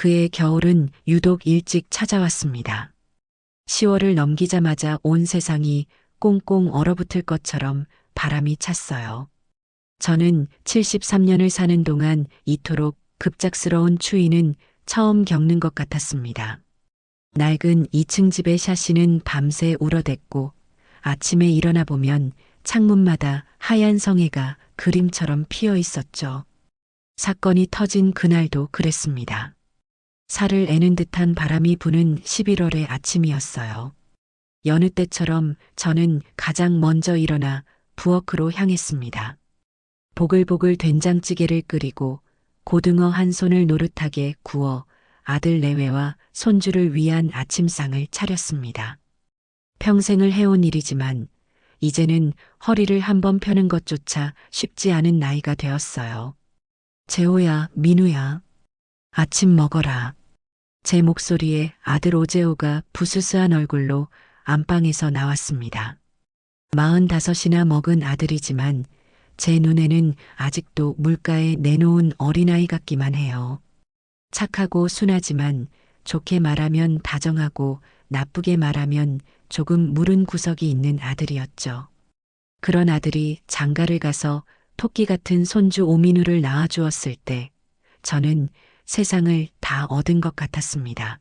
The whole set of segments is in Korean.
그의 겨울은 유독 일찍 찾아왔습니다. 10월을 넘기자마자 온 세상이 꽁꽁 얼어붙을 것처럼 바람이 찼어요. 저는 73년을 사는 동안 이토록 급작스러운 추위는 처음 겪는 것 같았습니다. 낡은 2층 집의 샤시는 밤새 울어댔고 아침에 일어나 보면 창문마다 하얀 성에가 그림처럼 피어 있었죠. 사건이 터진 그날도 그랬습니다. 살을 애는 듯한 바람이 부는 11월의 아침이었어요. 여느 때처럼 저는 가장 먼저 일어나 부엌으로 향했습니다. 보글보글 된장찌개를 끓이고 고등어 한 손을 노릇하게 구워 아들 내외와 손주를 위한 아침상을 차렸습니다. 평생을 해온 일이지만 이제는 허리를 한번 펴는 것조차 쉽지 않은 나이가 되었어요. 재호야, 민우야, 아침 먹어라. 제 목소리에 아들 오재호가 부스스한 얼굴로 안방에서 나왔습니다. 45이나 먹은 아들이지만 제 눈에는 아직도 물가에 내놓은 어린아이 같기만 해요. 착하고 순하지만 좋게 말하면 다정하고 나쁘게 말하면 조금 무른 구석이 있는 아들이었죠. 그런 아들이 장가를 가서 토끼 같은 손주 오민우를 낳아주었을 때 저는 세상을 다 얻은 것 같았습니다.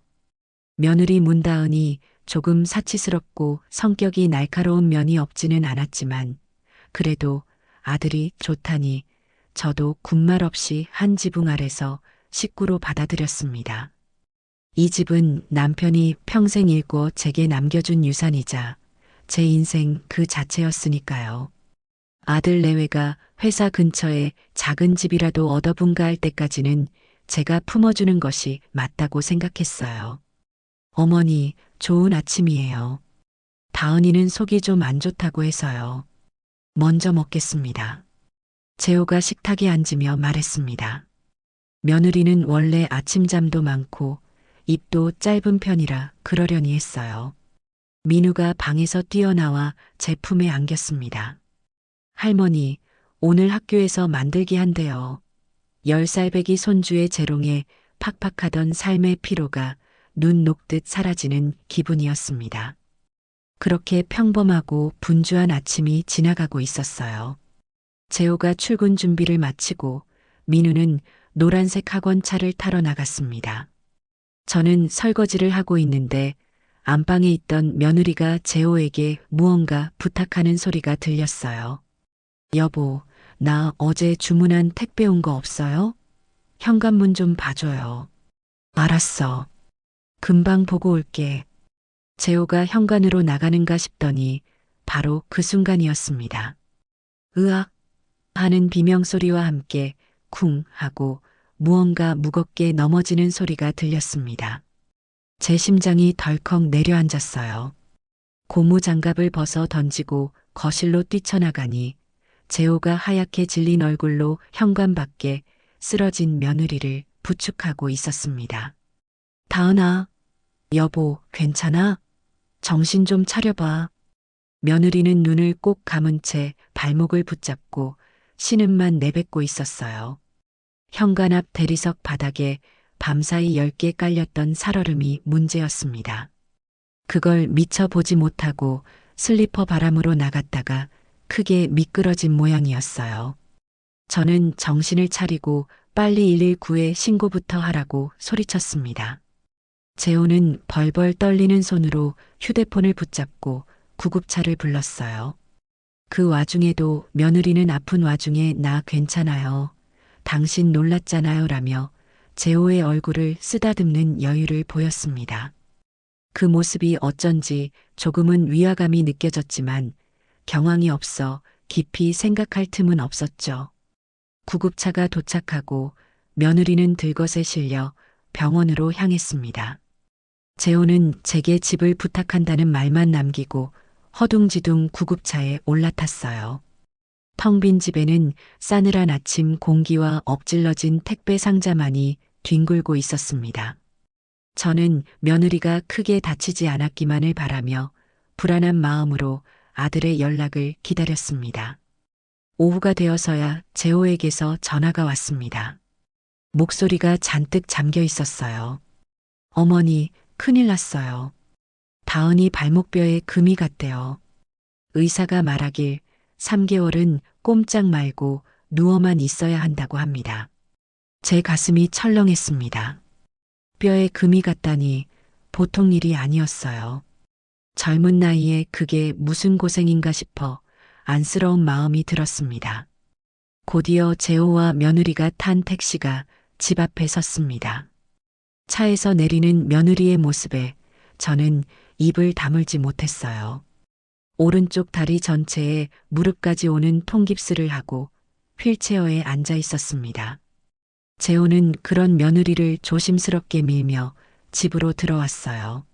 며느리 문다은이 조금 사치스럽고 성격이 날카로운 면이 없지는 않았지만 그래도 아들이 좋다니 저도 군말 없이 한 지붕 아래서 식구로 받아들였습니다. 이 집은 남편이 평생 일궈 제게 남겨준 유산이자 제 인생 그 자체였으니까요. 아들 내외가 회사 근처에 작은 집이라도 얻어분가할 때까지는 제가 품어주는 것이 맞다고 생각했어요. 어머니, 좋은 아침이에요. 다은이는 속이 좀 안 좋다고 해서요. 먼저 먹겠습니다. 재호가 식탁에 앉으며 말했습니다. 며느리는 원래 아침잠도 많고 입도 짧은 편이라 그러려니 했어요. 민우가 방에서 뛰어나와 제 품에 안겼습니다. 할머니, 오늘 학교에서 만들기 한대요. 10살배기 손주의 재롱에 팍팍하던 삶의 피로가 눈 녹듯 사라지는 기분이었습니다. 그렇게 평범하고 분주한 아침이 지나가고 있었어요. 재호가 출근 준비를 마치고 민우는 노란색 학원차를 타러 나갔습니다. 저는 설거지를 하고 있는데 안방에 있던 며느리가 재호에게 무언가 부탁하는 소리가 들렸어요. 여보, 나 어제 주문한 택배 온 거 없어요? 현관문 좀 봐줘요. 알았어. 금방 보고 올게. 재호가 현관으로 나가는가 싶더니 바로 그 순간이었습니다. 으악 하는 비명소리와 함께 쿵 하고 무언가 무겁게 넘어지는 소리가 들렸습니다. 제 심장이 덜컥 내려앉았어요. 고무장갑을 벗어 던지고 거실로 뛰쳐나가니 재호가 하얗게 질린 얼굴로 현관 밖에 쓰러진 며느리를 부축하고 있었습니다. 다은아, 여보, 괜찮아? 정신 좀 차려봐. 며느리는 눈을 꼭 감은 채 발목을 붙잡고 신음만 내뱉고 있었어요. 현관 앞 대리석 바닥에 밤사이 10개 깔렸던 살얼음이 문제였습니다. 그걸 미처 보지 못하고 슬리퍼 바람으로 나갔다가 크게 미끄러진 모양이었어요. 저는 정신을 차리고 빨리 119에 신고부터 하라고 소리쳤습니다. 재호는 벌벌 떨리는 손으로 휴대폰을 붙잡고 구급차를 불렀어요. 그 와중에도 며느리는 아픈 와중에 나 괜찮아요. 당신 놀랐잖아요 라며 재호의 얼굴을 쓰다듬는 여유를 보였습니다. 그 모습이 어쩐지 조금은 위화감이 느껴졌지만 경황이 없어 깊이 생각할 틈은 없었죠. 구급차가 도착하고 며느리는 들것에 실려 병원으로 향했습니다. 재호는 제게 집을 부탁한다는 말만 남기고 허둥지둥 구급차에 올라탔어요. 텅 빈 집에는 싸늘한 아침 공기와 엎질러진 택배 상자만이 뒹굴고 있었습니다. 저는 며느리가 크게 다치지 않았기만을 바라며 불안한 마음으로 아들의 연락을 기다렸습니다. 오후가 되어서야 재호에게서 전화가 왔습니다. 목소리가 잔뜩 잠겨 있었어요. 어머니, 큰일 났어요. 다은이 발목뼈에 금이 갔대요. 의사가 말하길 3개월은 꼼짝 말고 누워만 있어야 한다고 합니다. 제 가슴이 철렁했습니다. 뼈에 금이 갔다니 보통 일이 아니었어요. 젊은 나이에 그게 무슨 고생인가 싶어 안쓰러운 마음이 들었습니다. 곧이어 재호와 며느리가 탄 택시가 집 앞에 섰습니다. 차에서 내리는 며느리의 모습에 저는 입을 다물지 못했어요. 오른쪽 다리 전체에 무릎까지 오는 통깁스를 하고 휠체어에 앉아 있었습니다. 재호는 그런 며느리를 조심스럽게 밀며 집으로 들어왔어요.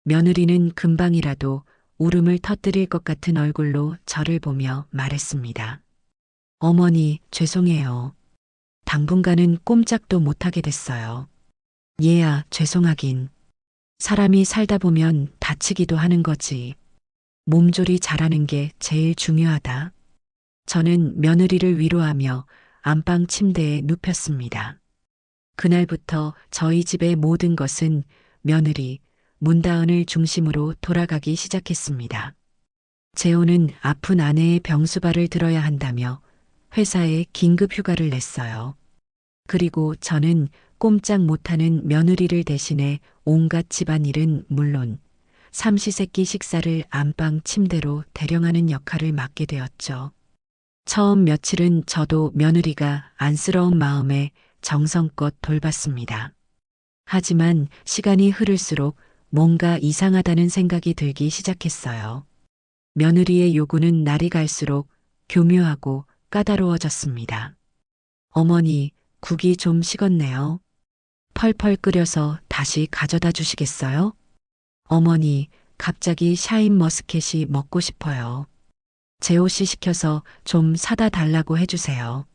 며느리는 금방이라도 울음을 터뜨릴 것 같은 얼굴로 저를 보며 말했습니다. 어머니, 죄송해요. 당분간은 꼼짝도 못하게 됐어요. 얘야, 죄송하긴. 사람이 살다 보면 다치기도 하는 거지. 몸조리 잘하는 게 제일 중요하다. 저는 며느리를 위로하며 안방 침대에 눕혔습니다. 그날부터 저희 집의 모든 것은 며느리, 문다은을 중심으로 돌아가기 시작했습니다. 재호는 아픈 아내의 병수발을 들어야 한다며 회사에 긴급 휴가를 냈어요. 그리고 저는 꼼짝 못하는 며느리를 대신해 온갖 집안일은 물론 삼시세끼 식사를 안방 침대로 대령하는 역할을 맡게 되었죠. 처음 며칠은 저도 며느리가 안쓰러운 마음에 정성껏 돌봤습니다. 하지만 시간이 흐를수록 뭔가 이상하다는 생각이 들기 시작했어요. 며느리의 요구는 날이 갈수록 교묘하고 까다로워졌습니다. 어머니, 국이 좀 식었네요. 펄펄 끓여서 다시 가져다 주시겠어요? 어머니, 갑자기 샤인머스켓이 먹고 싶어요. 재호 씨 시켜서 좀 사다 달라고 해주세요.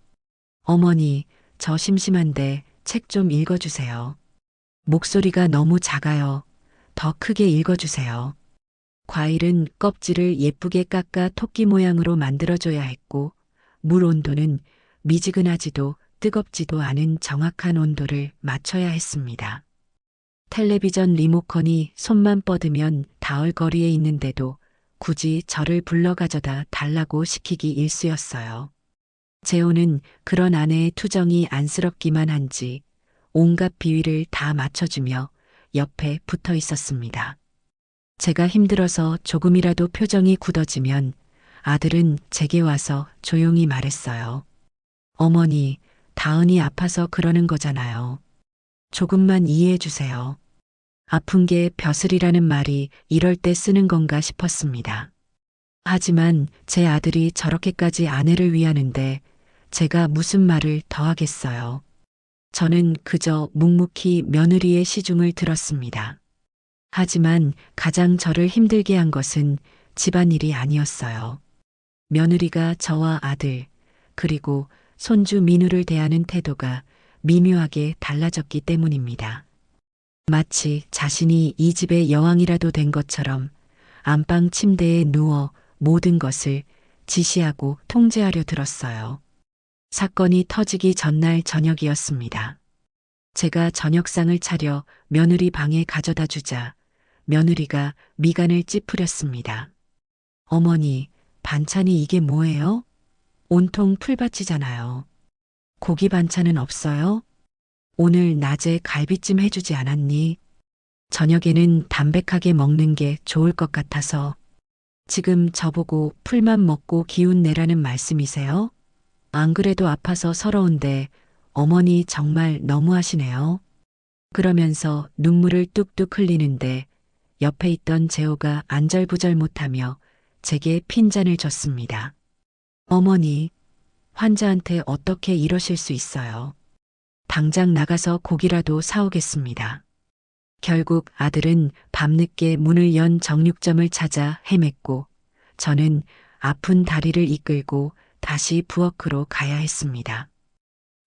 어머니, 저 심심한데 책 좀 읽어주세요. 목소리가 너무 작아요. 더 크게 읽어주세요. 과일은 껍질을 예쁘게 깎아 토끼 모양으로 만들어줘야 했고, 물 온도는 미지근하지도 뜨겁지도 않은 정확한 온도를 맞춰야 했습니다. 텔레비전 리모컨이 손만 뻗으면 닿을 거리에 있는데도 굳이 저를 불러 가져다 달라고 시키기 일쑤였어요. 재호는 그런 아내의 투정이 안쓰럽기만 한지 온갖 비위를 다 맞춰주며 옆에 붙어 있었습니다. 제가 힘들어서 조금이라도 표정이 굳어지면 아들은 제게 와서 조용히 말했어요. 어머니, 다은이 아파서 그러는 거잖아요. 조금만 이해해 주세요. 아픈 게 벼슬이라는 말이 이럴 때 쓰는 건가 싶었습니다. 하지만 제 아들이 저렇게까지 아내를 위하는데 제가 무슨 말을 더 하겠어요. 저는 그저 묵묵히 며느리의 시중을 들었습니다. 하지만 가장 저를 힘들게 한 것은 집안일이 아니었어요. 며느리가 저와 아들, 그리고 손주 민우를 대하는 태도가 미묘하게 달라졌기 때문입니다. 마치 자신이 이 집의 여왕이라도 된 것처럼 안방 침대에 누워 모든 것을 지시하고 통제하려 들었어요. 사건이 터지기 전날 저녁이었습니다. 제가 저녁상을 차려 며느리 방에 가져다 주자 며느리가 미간을 찌푸렸습니다. 어머니, 반찬이 이게 뭐예요? 온통 풀밭이잖아요. 고기 반찬은 없어요? 오늘 낮에 갈비찜 해주지 않았니? 저녁에는 담백하게 먹는 게 좋을 것 같아서. 지금 저보고 풀만 먹고 기운 내라는 말씀이세요? 안 그래도 아파서 서러운데 어머니 정말 너무하시네요. 그러면서 눈물을 뚝뚝 흘리는데 옆에 있던 재호가 안절부절 못하며 제게 핀잔을 줬습니다. 어머니, 환자한테 어떻게 이러실 수 있어요? 당장 나가서 고기라도 사오겠습니다. 결국 아들은 밤늦게 문을 연 정육점을 찾아 헤맸고 저는 아픈 다리를 이끌고 다시 부엌으로 가야 했습니다.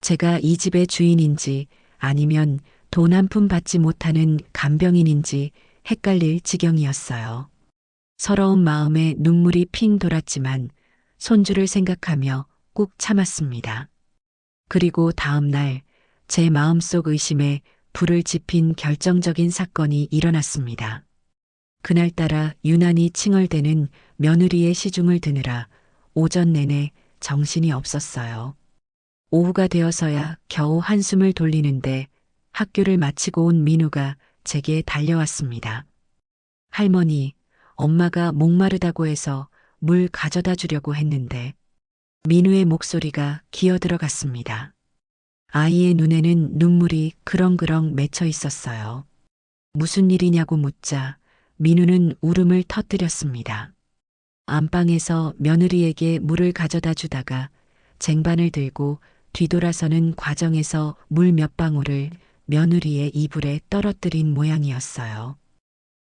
제가 이 집의 주인인지 아니면 돈 한 푼 받지 못하는 간병인인지 헷갈릴 지경이었어요. 서러운 마음에 눈물이 핑 돌았지만 손주를 생각하며 꾹 참았습니다. 그리고 다음 날 제 마음속 의심에 불을 지핀 결정적인 사건이 일어났습니다. 그날따라 유난히 칭얼대는 며느리의 시중을 드느라 오전 내내 정신이 없었어요. 오후가 되어서야 겨우 한숨을 돌리는데 학교를 마치고 온 민우가 제게 달려왔습니다. 할머니, 엄마가 목마르다고 해서 물 가져다 주려고 했는데 민우의 목소리가 기어 들어갔습니다. 아이의 눈에는 눈물이 그렁그렁 맺혀 있었어요. 무슨 일이냐고 묻자 민우는 울음을 터뜨렸습니다. 안방에서 며느리에게 물을 가져다 주다가 쟁반을 들고 뒤돌아서는 과정에서 물 몇 방울을 며느리의 이불에 떨어뜨린 모양이었어요.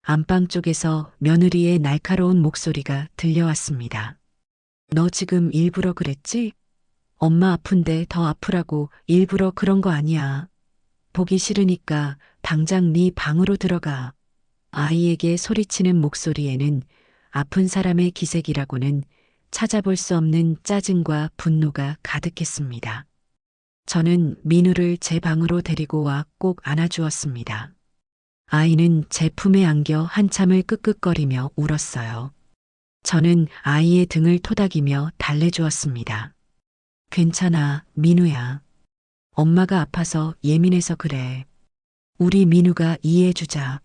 안방 쪽에서 며느리의 날카로운 목소리가 들려왔습니다. 너 지금 일부러 그랬지? 엄마 아픈데 더 아프라고 일부러 그런 거 아니야. 보기 싫으니까 당장 네 방으로 들어가. 아이에게 소리치는 목소리에는 아픈 사람의 기색이라고는 찾아볼 수 없는 짜증과 분노가 가득했습니다. 저는 민우를 제 방으로 데리고 와 꼭 안아주었습니다. 아이는 제 품에 안겨 한참을 끄끄거리며 울었어요. 저는 아이의 등을 토닥이며 달래주었습니다. 괜찮아, 민우야. 엄마가 아파서 예민해서 그래. 우리 민우가 이해해주자.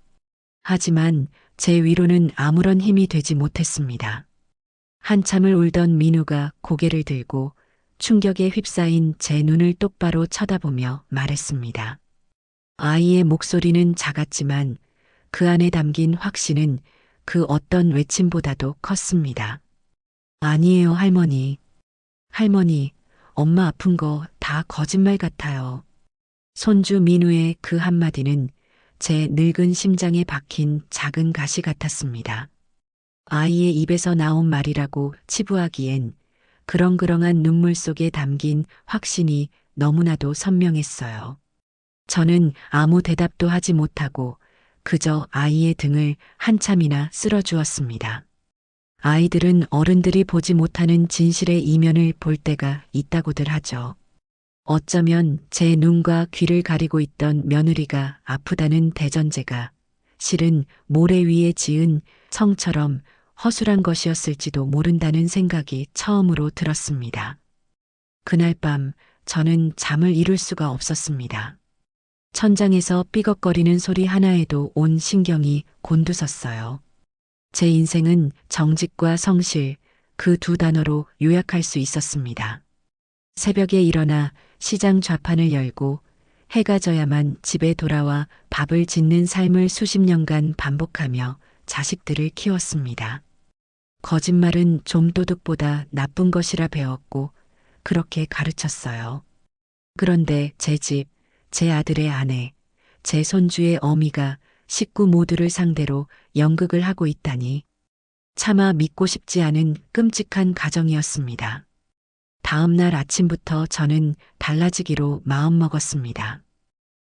하지만 제 위로는 아무런 힘이 되지 못했습니다. 한참을 울던 민우가 고개를 들고 충격에 휩싸인 제 눈을 똑바로 쳐다보며 말했습니다. 아이의 목소리는 작았지만 그 안에 담긴 확신은 그 어떤 외침보다도 컸습니다. 아니에요, 할머니. 할머니, 엄마 아픈 거 다 거짓말 같아요. 손주 민우의 그 한마디는 제 늙은 심장에 박힌 작은 가시 같았습니다. 아이의 입에서 나온 말이라고 치부하기엔 그렁그렁한 눈물 속에 담긴 확신이 너무나도 선명했어요. 저는 아무 대답도 하지 못하고 그저 아이의 등을 한참이나 쓸어주었습니다. 아이들은 어른들이 보지 못하는 진실의 이면을 볼 때가 있다고들 하죠. 어쩌면 제 눈과 귀를 가리고 있던 며느리가 아프다는 대전제가 실은 모래 위에 지은 성처럼 허술한 것이었을지도 모른다는 생각이 처음으로 들었습니다. 그날 밤 저는 잠을 이룰 수가 없었습니다. 천장에서 삐걱거리는 소리 하나에도 온 신경이 곤두섰어요. 제 인생은 정직과 성실 그 두 단어로 요약할 수 있었습니다. 새벽에 일어나 시장 좌판을 열고 해가 져야만 집에 돌아와 밥을 짓는 삶을 수십 년간 반복하며 자식들을 키웠습니다. 거짓말은 좀도둑보다 나쁜 것이라 배웠고 그렇게 가르쳤어요. 그런데 제 집, 제 아들의 아내, 제 손주의 어미가 식구 모두를 상대로 연극을 하고 있다니 차마 믿고 싶지 않은 끔찍한 가정이었습니다. 다음 날 아침부터 저는 달라지기로 마음먹었습니다.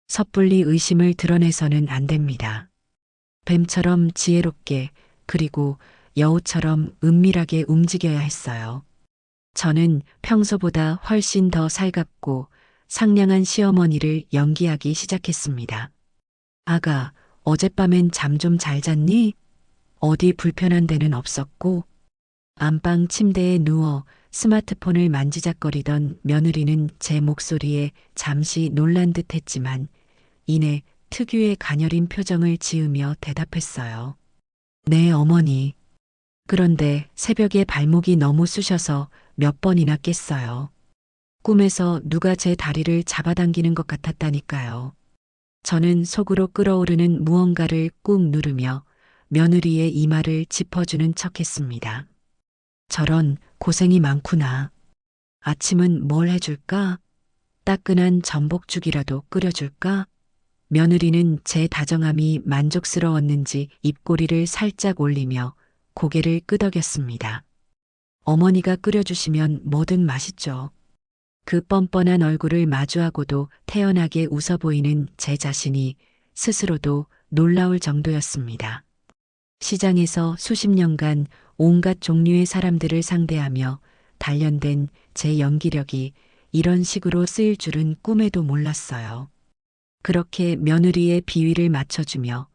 섣불리 의심을 드러내서는 안 됩니다. 뱀처럼 지혜롭게 그리고 여우처럼 은밀하게 움직여야 했어요. 저는 평소보다 훨씬 더 살갑고 상냥한 시어머니를 연기하기 시작했습니다. 아가, 어젯밤엔 잠 좀 잘 잤니? 어디 불편한 데는 없었고? 안방 침대에 누워 스마트폰을 만지작거리던 며느리는 제 목소리에 잠시 놀란 듯 했지만 이내 특유의 가녀린 표정을 지으며 대답했어요. 네, 어머니. 그런데 새벽에 발목이 너무 쑤셔서 몇 번이나 깼어요. 꿈에서 누가 제 다리를 잡아당기는 것 같았다니까요. 저는 속으로 끓어오르는 무언가를 꾹 누르며 며느리의 이마를 짚어주는 척했습니다. 저런 고생이 많구나. 아침은 뭘 해줄까? 따끈한 전복죽이라도 끓여줄까? 며느리는 제 다정함이 만족스러웠는지 입꼬리를 살짝 올리며 고개를 끄덕였습니다. 어머니가 끓여주시면 뭐든 맛있죠. 그 뻔뻔한 얼굴을 마주하고도 태연하게 웃어 보이는 제 자신이 스스로도 놀라울 정도였습니다. 시장에서 수십 년간 온갖 종류의 사람들을 상대하며 단련된 제 연기력이 이런 식으로 쓰일 줄은 꿈에도 몰랐어요. 그렇게 며느리의 비위를 맞춰주며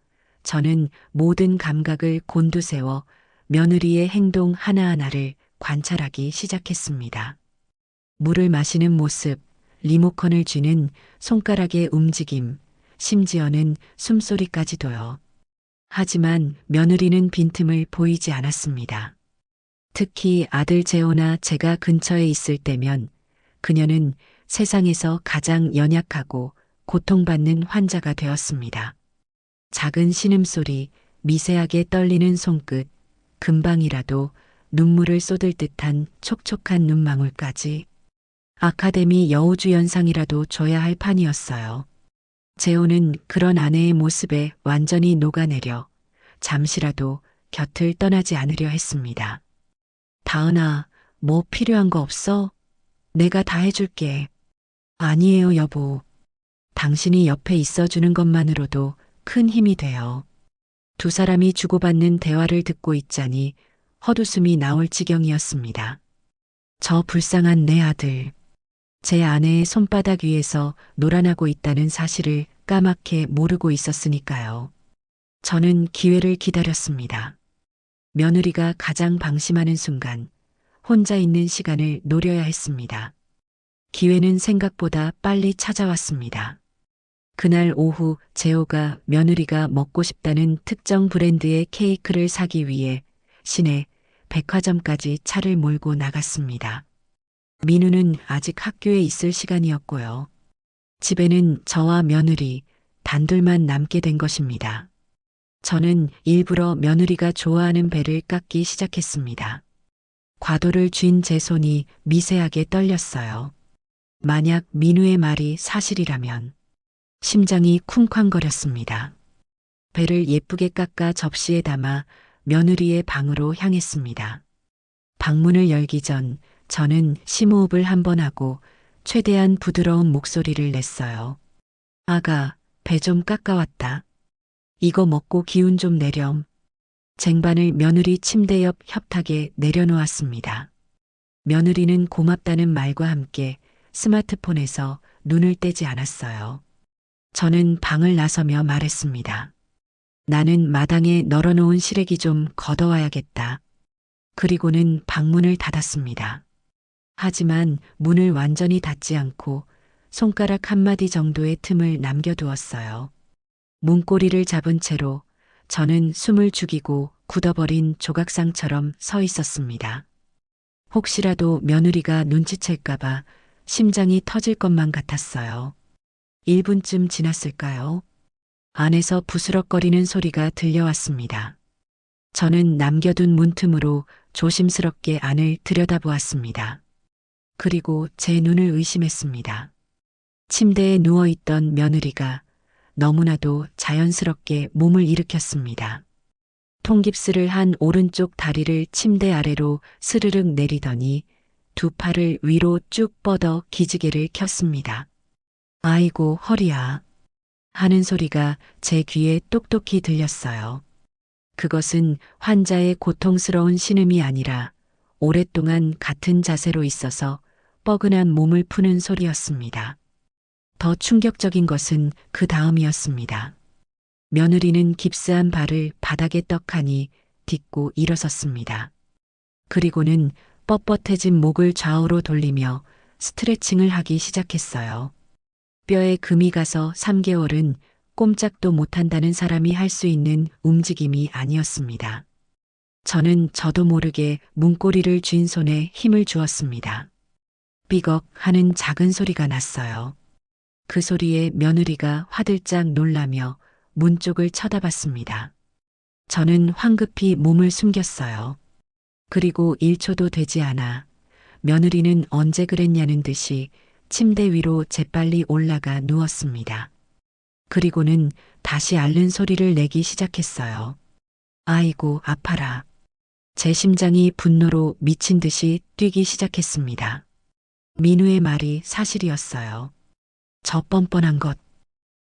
저는 모든 감각을 곤두세워 며느리의 행동 하나하나를 관찰하기 시작했습니다. 물을 마시는 모습, 리모컨을 쥐는 손가락의 움직임, 심지어는 숨소리까지도요. 하지만 며느리는 빈틈을 보이지 않았습니다. 특히 아들 재호나 제가 근처에 있을 때면 그녀는 세상에서 가장 연약하고 고통받는 환자가 되었습니다. 작은 신음소리, 미세하게 떨리는 손끝, 금방이라도 눈물을 쏟을 듯한 촉촉한 눈망울까지 아카데미 여우주연상이라도 줘야 할 판이었어요. 재호는 그런 아내의 모습에 완전히 녹아내려 잠시라도 곁을 떠나지 않으려 했습니다. 다은아, 뭐 필요한 거 없어? 내가 다 해줄게. 아니에요, 여보. 당신이 옆에 있어주는 것만으로도 큰 힘이 돼요. 두 사람이 주고받는 대화를 듣고 있자니 헛웃음이 나올 지경이었습니다. 저 불쌍한 내 아들. 제 아내의 손바닥 위에서 놀아나고 있다는 사실을 까맣게 모르고 있었으니까요. 저는 기회를 기다렸습니다. 며느리가 가장 방심하는 순간 혼자 있는 시간을 노려야 했습니다. 기회는 생각보다 빨리 찾아왔습니다. 그날 오후 재호가 며느리가 먹고 싶다는 특정 브랜드의 케이크를 사기 위해 시내 백화점까지 차를 몰고 나갔습니다. 민우는 아직 학교에 있을 시간이었고요. 집에는 저와 며느리 단둘만 남게 된 것입니다. 저는 일부러 며느리가 좋아하는 배를 깎기 시작했습니다. 과도를 쥔 제 손이 미세하게 떨렸어요. 만약 민우의 말이 사실이라면 심장이 쿵쾅거렸습니다. 배를 예쁘게 깎아 접시에 담아 며느리의 방으로 향했습니다. 방문을 열기 전 저는 심호흡을 한번 하고 최대한 부드러운 목소리를 냈어요. 아가, 배 좀 깎아왔다. 이거 먹고 기운 좀 내렴. 쟁반을 며느리 침대 옆 협탁에 내려놓았습니다. 며느리는 고맙다는 말과 함께 스마트폰에서 눈을 떼지 않았어요. 저는 방을 나서며 말했습니다. 나는 마당에 널어놓은 시래기 좀 걷어와야겠다. 그리고는 방문을 닫았습니다. 하지만 문을 완전히 닫지 않고 손가락 한마디 정도의 틈을 남겨두었어요. 문고리를 잡은 채로 저는 숨을 죽이고 굳어버린 조각상처럼 서 있었습니다. 혹시라도 며느리가 눈치챌까봐 심장이 터질 것만 같았어요. 1분쯤 지났을까요? 안에서 부스럭거리는 소리가 들려왔습니다. 저는 남겨둔 문틈으로 조심스럽게 안을 들여다보았습니다. 그리고 제 눈을 의심했습니다. 침대에 누워있던 며느리가 너무나도 자연스럽게 몸을 일으켰습니다. 통깁스를 한 오른쪽 다리를 침대 아래로 스르륵 내리더니 두 팔을 위로 쭉 뻗어 기지개를 켰습니다. 아이고 허리야 하는 소리가 제 귀에 똑똑히 들렸어요. 그것은 환자의 고통스러운 신음이 아니라 오랫동안 같은 자세로 있어서 뻐근한 몸을 푸는 소리였습니다. 더 충격적인 것은 그 다음이었습니다. 며느리는 깁스한 발을 바닥에 떡하니 딛고 일어섰습니다. 그리고는 뻣뻣해진 목을 좌우로 돌리며 스트레칭을 하기 시작했어요. 뼈에 금이 가서 3개월은 꼼짝도 못한다는 사람이 할 수 있는 움직임이 아니었습니다. 저는 저도 모르게 문고리를 쥔 손에 힘을 주었습니다. 삐걱 하는 작은 소리가 났어요. 그 소리에 며느리가 화들짝 놀라며 문 쪽을 쳐다봤습니다. 저는 황급히 몸을 숨겼어요. 그리고 1초도 되지 않아 며느리는 언제 그랬냐는 듯이 침대 위로 재빨리 올라가 누웠습니다. 그리고는 다시 앓는 소리를 내기 시작했어요. 아이고 아파라. 제 심장이 분노로 미친 듯이 뛰기 시작했습니다. 민우의 말이 사실이었어요. 저 뻔뻔한 것.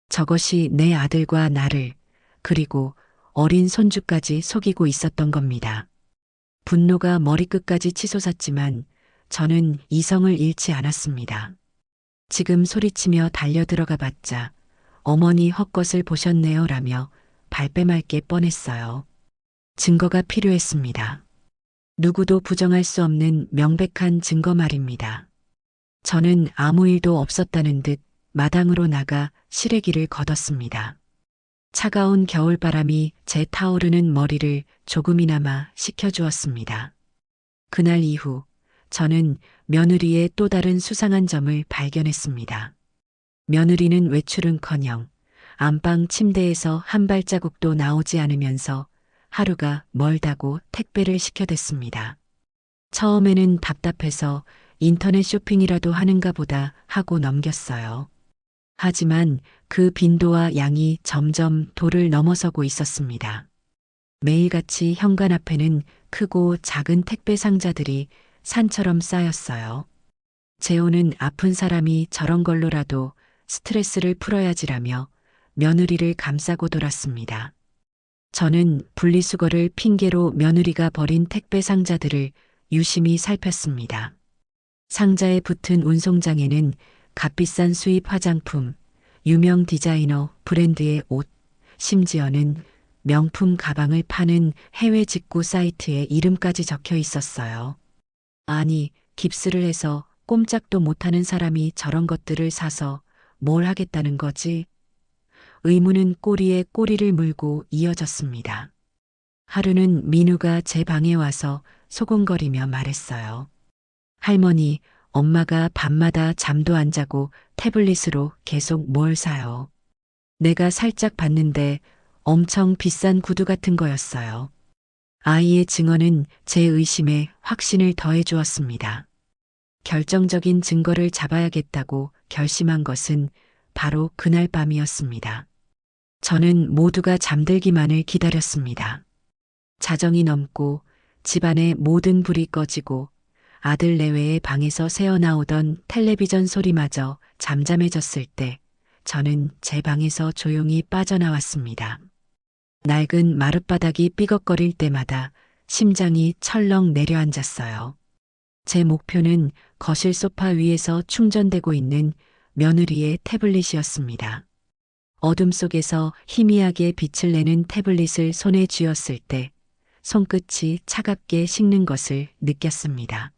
저것이 내 아들과 나를 그리고 어린 손주까지 속이고 있었던 겁니다. 분노가 머리끝까지 치솟았지만 저는 이성을 잃지 않았습니다. 지금 소리치며 달려들어가 봤자 어머니 헛것을 보셨네요 라며 발뺌할 게 뻔했어요. 증거가 필요했습니다. 누구도 부정할 수 없는 명백한 증거 말입니다. 저는 아무 일도 없었다는 듯 마당으로 나가 시래기를 걷었습니다. 차가운 겨울바람이 제 타오르는 머리를 조금이나마 식혀주었습니다. 그날 이후 저는 며느리의 또 다른 수상한 점을 발견했습니다. 며느리는 외출은커녕 안방 침대에서 한 발자국도 나오지 않으면서 하루가 멀다고 택배를 시켜댔습니다. 처음에는 답답해서 인터넷 쇼핑이라도 하는가 보다 하고 넘겼어요. 하지만 그 빈도와 양이 점점 도를 넘어서고 있었습니다. 매일같이 현관 앞에는 크고 작은 택배 상자들이 산처럼 쌓였어요. 재호는 아픈 사람이 저런 걸로라도 스트레스를 풀어야지라며 며느리를 감싸고 돌았습니다. 저는 분리수거를 핑계로 며느리가 버린 택배 상자들을 유심히 살폈습니다. 상자에 붙은 운송장에는 값비싼 수입 화장품, 유명 디자이너 브랜드의 옷, 심지어는 명품 가방을 파는 해외 직구 사이트의 이름까지 적혀 있었어요. 아니, 깁스를 해서 꼼짝도 못하는 사람이 저런 것들을 사서 뭘 하겠다는 거지? 의문은 꼬리에 꼬리를 물고 이어졌습니다. 하루는 민우가 제 방에 와서 소곤거리며 말했어요. 할머니, 엄마가 밤마다 잠도 안 자고 태블릿으로 계속 뭘 사요. 내가 살짝 봤는데 엄청 비싼 구두 같은 거였어요. 아이의 증언은 제 의심에 확신을 더해 주었습니다. 결정적인 증거를 잡아야겠다고 결심한 것은 바로 그날 밤이었습니다. 저는 모두가 잠들기만을 기다렸습니다. 자정이 넘고 집안의 모든 불이 꺼지고 아들 내외의 방에서 새어나오던 텔레비전 소리마저 잠잠해졌을 때 저는 제 방에서 조용히 빠져나왔습니다. 낡은 마룻바닥이 삐걱거릴 때마다 심장이 철렁 내려앉았어요. 제 목표는 거실 소파 위에서 충전되고 있는 며느리의 태블릿이었습니다. 어둠 속에서 희미하게 빛을 내는 태블릿을 손에 쥐었을 때 손끝이 차갑게 식는 것을 느꼈습니다.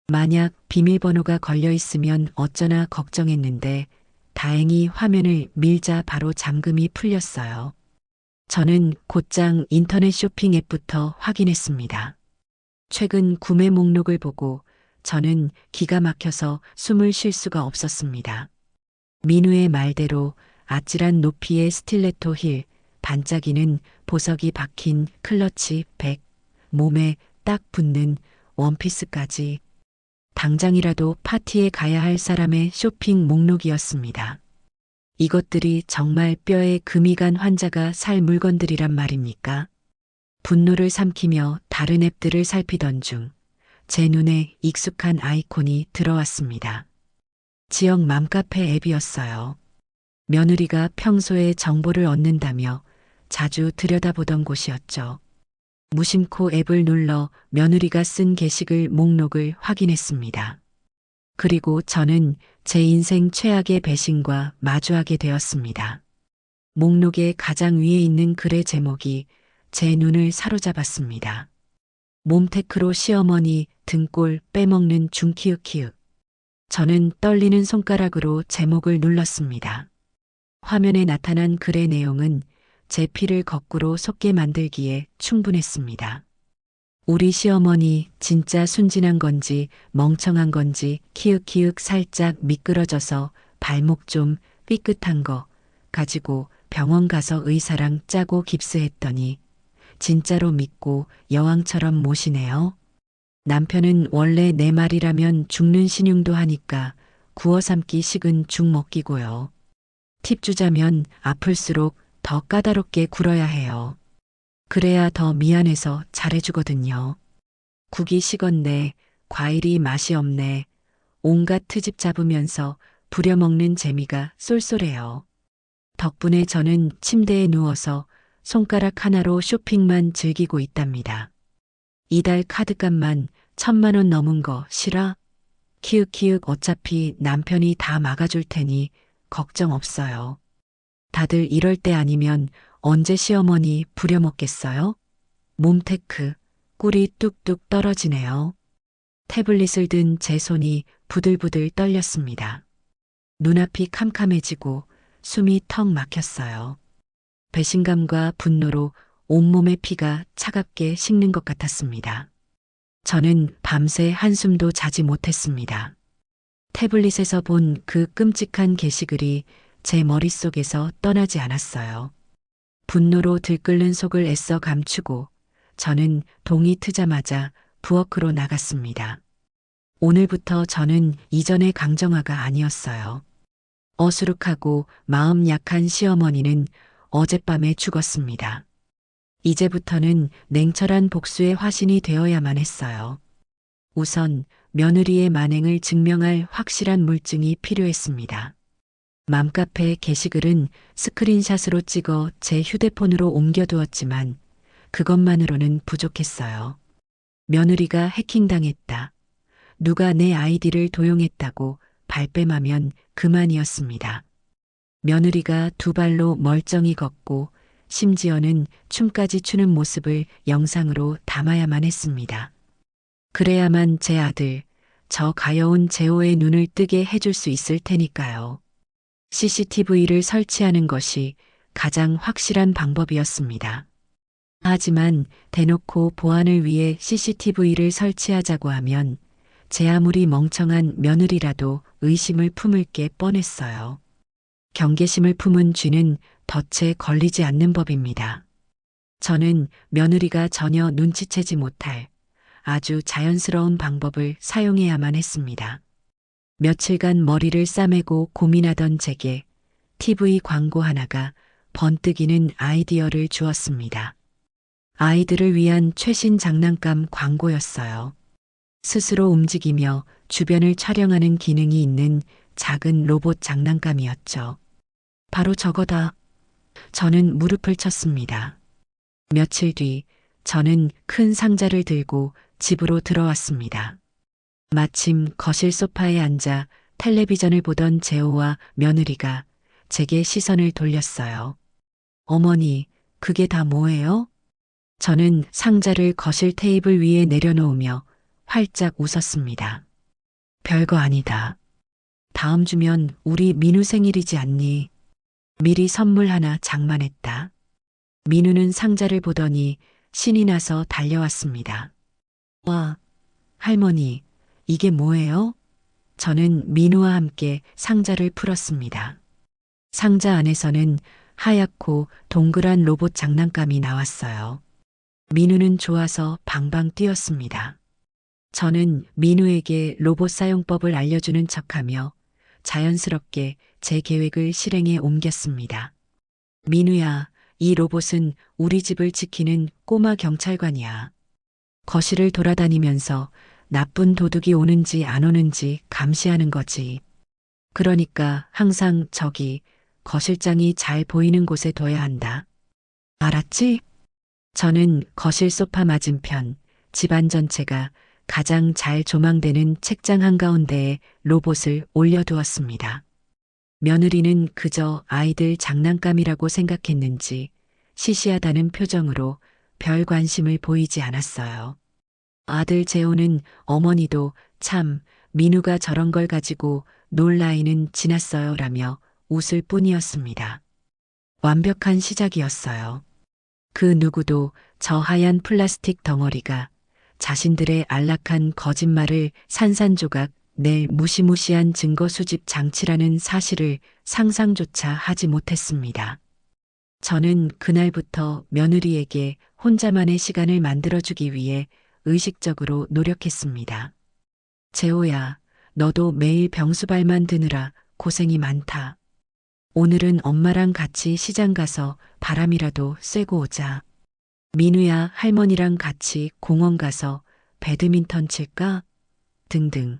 만약 비밀번호가 걸려 있으면 어쩌나 걱정했는데 다행히 화면을 밀자 바로 잠금이 풀렸어요. 저는 곧장 인터넷 쇼핑 앱부터 확인했습니다. 최근 구매 목록을 보고 저는 기가 막혀서 숨을 쉴 수가 없었습니다. 민우의 말대로 아찔한 높이의 스틸레토 힐, 반짝이는 보석이 박힌 클러치 백, 몸에 딱 붙는 원피스까지 당장이라도 파티에 가야 할 사람의 쇼핑 목록이었습니다. 이것들이 정말 뼈에 금이 간 환자가 살 물건들이란 말입니까? 분노를 삼키며 다른 앱들을 살피던 중 제 눈에 익숙한 아이콘이 들어왔습니다. 지역 맘카페 앱이었어요. 며느리가 평소에 정보를 얻는다며 자주 들여다보던 곳이었죠. 무심코 앱을 눌러 며느리가 쓴 게시글 목록을 확인했습니다. 그리고 저는 제 인생 최악의 배신과 마주하게 되었습니다. 목록의 가장 위에 있는 글의 제목이 제 눈을 사로잡았습니다. 몸테크로 시어머니 등골 빼먹는 중키읔키읔. 저는 떨리는 손가락으로 제목을 눌렀습니다. 화면에 나타난 글의 내용은 제 피를 거꾸로 솟게 만들기에 충분했습니다. 우리 시어머니 진짜 순진한 건지 멍청한 건지 키읔키읔 살짝 미끄러져서 발목 좀 삐끗한 거 가지고 병원 가서 의사랑 짜고 깁스했더니 진짜로 믿고 여왕처럼 모시네요. 남편은 원래 내 말이라면 죽는 신용도 하니까 구워 삶기 식은 죽 먹기고요. 팁 주자면 아플수록 더 까다롭게 굴어야 해요. 그래야 더 미안해서 잘해주거든요. 국이 식었네, 과일이 맛이 없네, 온갖 트집 잡으면서 부려먹는 재미가 쏠쏠해요. 덕분에 저는 침대에 누워서 손가락 하나로 쇼핑만 즐기고 있답니다. 이달 카드값만 1,000만 원 넘은 거 싫어? 키읔키읔 어차피 남편이 다 막아줄 테니 걱정 없어요. 다들 이럴 때 아니면 언제 시어머니 부려먹겠어요? 몸테크, 꿀이 뚝뚝 떨어지네요. 태블릿을 든 제 손이 부들부들 떨렸습니다. 눈앞이 캄캄해지고 숨이 턱 막혔어요. 배신감과 분노로 온몸의 피가 차갑게 식는 것 같았습니다. 저는 밤새 한숨도 자지 못했습니다. 태블릿에서 본 그 끔찍한 게시글이 제 머릿속에서 떠나지 않았어요. 분노로 들끓는 속을 애써 감추고 저는 동이 트자마자 부엌으로 나갔습니다. 오늘부터 저는 이전의 강정화가 아니었어요. 어수룩하고 마음 약한 시어머니는 어젯밤에 죽었습니다. 이제부터는 냉철한 복수의 화신이 되어야만 했어요. 우선 며느리의 만행을 증명할 확실한 물증이 필요했습니다. 맘카페 게시글은 스크린샷으로 찍어 제 휴대폰으로 옮겨두었지만 그것만으로는 부족했어요. 며느리가 해킹당했다. 누가 내 아이디를 도용했다고 발뺌하면 그만이었습니다. 며느리가 두 발로 멀쩡히 걷고 심지어는 춤까지 추는 모습을 영상으로 담아야만 했습니다. 그래야만 제 아들, 저 가여운 제호의 눈을 뜨게 해줄 수 있을 테니까요. CCTV를 설치하는 것이 가장 확실한 방법이었습니다. 하지만 대놓고 보안을 위해 CCTV를 설치하자고 하면 제 아무리 멍청한 며느리라도 의심을 품을 게 뻔했어요. 경계심을 품은 쥐는 덫에 걸리지 않는 법입니다. 저는 며느리가 전혀 눈치채지 못할 아주 자연스러운 방법을 사용해야만 했습니다. 며칠간 머리를 싸매고 고민하던 제게 TV 광고 하나가 번뜩이는 아이디어를 주었습니다. 아이들을 위한 최신 장난감 광고였어요. 스스로 움직이며 주변을 촬영하는 기능이 있는 작은 로봇 장난감이었죠. 바로 저거다. 저는 무릎을 쳤습니다. 며칠 뒤 저는 큰 상자를 들고 집으로 들어왔습니다. 마침 거실 소파에 앉아 텔레비전을 보던 재호와 며느리가 제게 시선을 돌렸어요. 어머니, 그게 다 뭐예요? 저는 상자를 거실 테이블 위에 내려놓으며 활짝 웃었습니다. 별거 아니다. 다음 주면 우리 민우 생일이지 않니? 미리 선물 하나 장만했다. 민우는 상자를 보더니 신이 나서 달려왔습니다. 와, 할머니, 이게 뭐예요? 저는 민우와 함께 상자를 풀었습니다. 상자 안에서는 하얗고 동그란 로봇 장난감이 나왔어요. 민우는 좋아서 방방 뛰었습니다. 저는 민우에게 로봇 사용법을 알려주는 척하며 자연스럽게 제 계획을 실행에 옮겼습니다. 민우야, 이 로봇은 우리 집을 지키는 꼬마 경찰관이야. 거실을 돌아다니면서 나쁜 도둑이 오는지 안 오는지 감시하는 거지. 그러니까 항상 저기 거실장이 잘 보이는 곳에 둬야 한다. 알았지? 저는 거실 소파 맞은편 집안 전체가 가장 잘 조망되는 책장 한가운데에 로봇을 올려두었습니다. 며느리는 그저 아이들 장난감이라고 생각했는지 시시하다는 표정으로 별 관심을 보이지 않았어요. 아들 재호는 어머니도 참 민우가 저런 걸 가지고 놀 나이는 지났어요 라며 웃을 뿐이었습니다. 완벽한 시작이었어요. 그 누구도 저 하얀 플라스틱 덩어리가 자신들의 안락한 거짓말을 산산조각 낼 무시무시한 증거 수집 장치라는 사실을 상상조차 하지 못했습니다. 저는 그날부터 며느리에게 혼자만의 시간을 만들어주기 위해 의식적으로 노력했습니다. 재호야, 너도 매일 병수발만 드느라 고생이 많다. 오늘은 엄마랑 같이 시장 가서 바람이라도 쐬고 오자. 민우야, 할머니랑 같이 공원 가서 배드민턴 칠까? 등등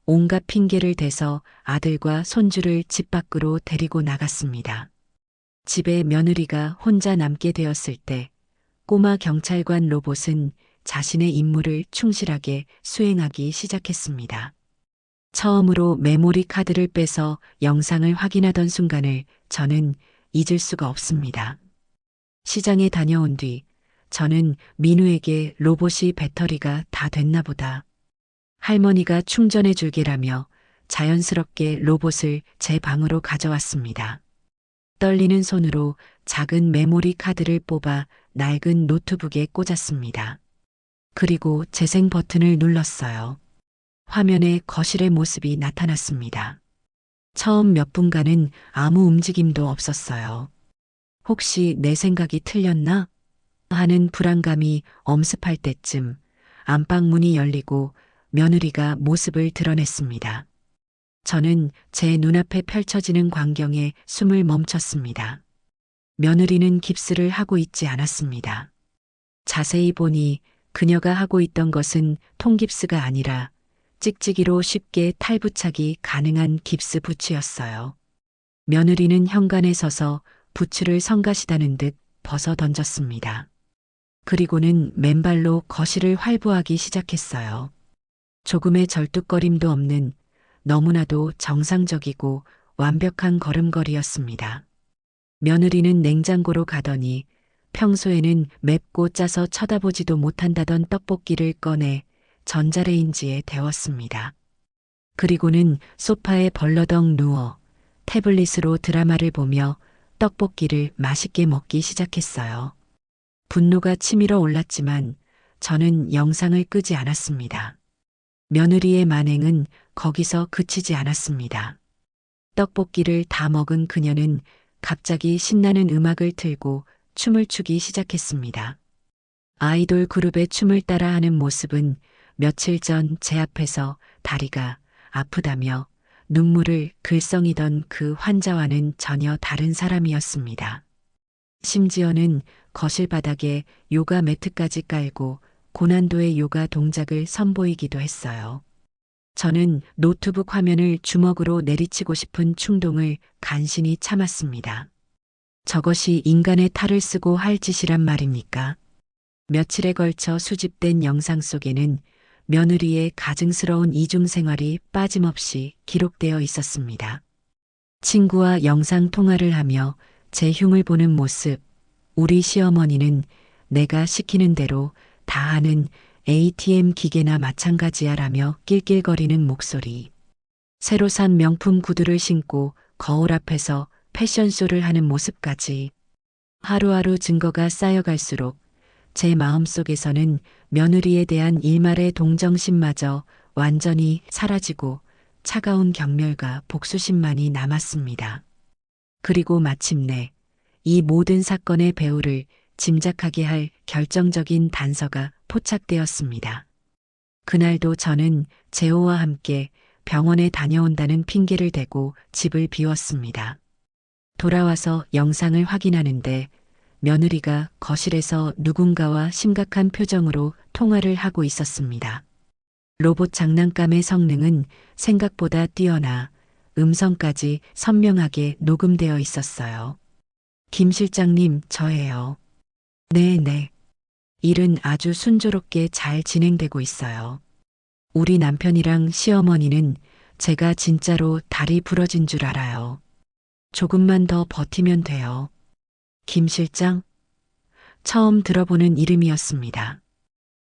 온갖 핑계를 대서 아들과 손주를 집 밖으로 데리고 나갔습니다. 집에 며느리가 혼자 남게 되었을 때 꼬마 경찰관 로봇은 자신의 임무를 충실하게 수행하기 시작했습니다. 처음으로 메모리 카드를 빼서 영상을 확인하던 순간을 저는 잊을 수가 없습니다. 시장에 다녀온 뒤 저는 민우에게 로봇이 배터리가 다 됐나 보다. 할머니가 충전해 줄게라며 자연스럽게 로봇을 제 방으로 가져왔습니다. 떨리는 손으로 작은 메모리 카드를 뽑아 낡은 노트북에 꽂았습니다. 그리고 재생 버튼을 눌렀어요. 화면에 거실의 모습이 나타났습니다. 처음 몇 분간은 아무 움직임도 없었어요. 혹시 내 생각이 틀렸나? 하는 불안감이 엄습할 때쯤 안방 문이 열리고 며느리가 모습을 드러냈습니다. 저는 제 눈앞에 펼쳐지는 광경에 숨을 멈췄습니다. 며느리는 깁스를 하고 있지 않았습니다. 자세히 보니 그녀가 하고 있던 것은 통깁스가 아니라 찍찍이로 쉽게 탈부착이 가능한 깁스 부츠였어요. 며느리는 현관에 서서 부츠를 성가시다는 듯 벗어 던졌습니다. 그리고는 맨발로 거실을 활보하기 시작했어요. 조금의 절뚝거림도 없는 너무나도 정상적이고 완벽한 걸음걸이였습니다. 며느리는 냉장고로 가더니 평소에는 맵고 짜서 쳐다보지도 못한다던 떡볶이를 꺼내 전자레인지에 데웠습니다. 그리고는 소파에 벌러덩 누워 태블릿으로 드라마를 보며 떡볶이를 맛있게 먹기 시작했어요. 분노가 치밀어 올랐지만 저는 영상을 끄지 않았습니다. 며느리의 만행은 거기서 그치지 않았습니다. 떡볶이를 다 먹은 그녀는 갑자기 신나는 음악을 틀고 춤을 추기 시작했습니다. 아이돌 그룹의 춤을 따라하는 모습은 며칠 전 제 앞에서 다리가 아프다며 눈물을 글썽이던 그 환자와는 전혀 다른 사람이었습니다. 심지어는 거실 바닥에 요가 매트까지 깔고 고난도의 요가 동작을 선보이기도 했어요. 저는 노트북 화면을 주먹으로 내리치고 싶은 충동을 간신히 참았습니다. 저것이 인간의 탈을 쓰고 할 짓이란 말입니까? 며칠에 걸쳐 수집된 영상 속에는 며느리의 가증스러운 이중생활이 빠짐없이 기록되어 있었습니다. 친구와 영상 통화를 하며 제 흉을 보는 모습, 우리 시어머니는 내가 시키는 대로 다 하는 ATM 기계나 마찬가지야 라며 낄낄거리는 목소리. 새로 산 명품 구두를 신고 거울 앞에서 패션쇼를 하는 모습까지 하루하루 증거가 쌓여갈수록 제 마음속에서는 며느리에 대한 일말의 동정심마저 완전히 사라지고 차가운 경멸과 복수심만이 남았습니다. 그리고 마침내 이 모든 사건의 배후를 짐작하게 할 결정적인 단서가 포착되었습니다. 그날도 저는 재호와 함께 병원에 다녀온다는 핑계를 대고 집을 비웠습니다. 돌아와서 영상을 확인하는데 며느리가 거실에서 누군가와 심각한 표정으로 통화를 하고 있었습니다. 로봇 장난감의 성능은 생각보다 뛰어나 음성까지 선명하게 녹음되어 있었어요. 김 실장님, 저예요. 네. 일은 아주 순조롭게 잘 진행되고 있어요. 우리 남편이랑 시어머니는 제가 진짜로 다리 부러진 줄 알아요. 조금만 더 버티면 돼요. 김 실장? 처음 들어보는 이름이었습니다.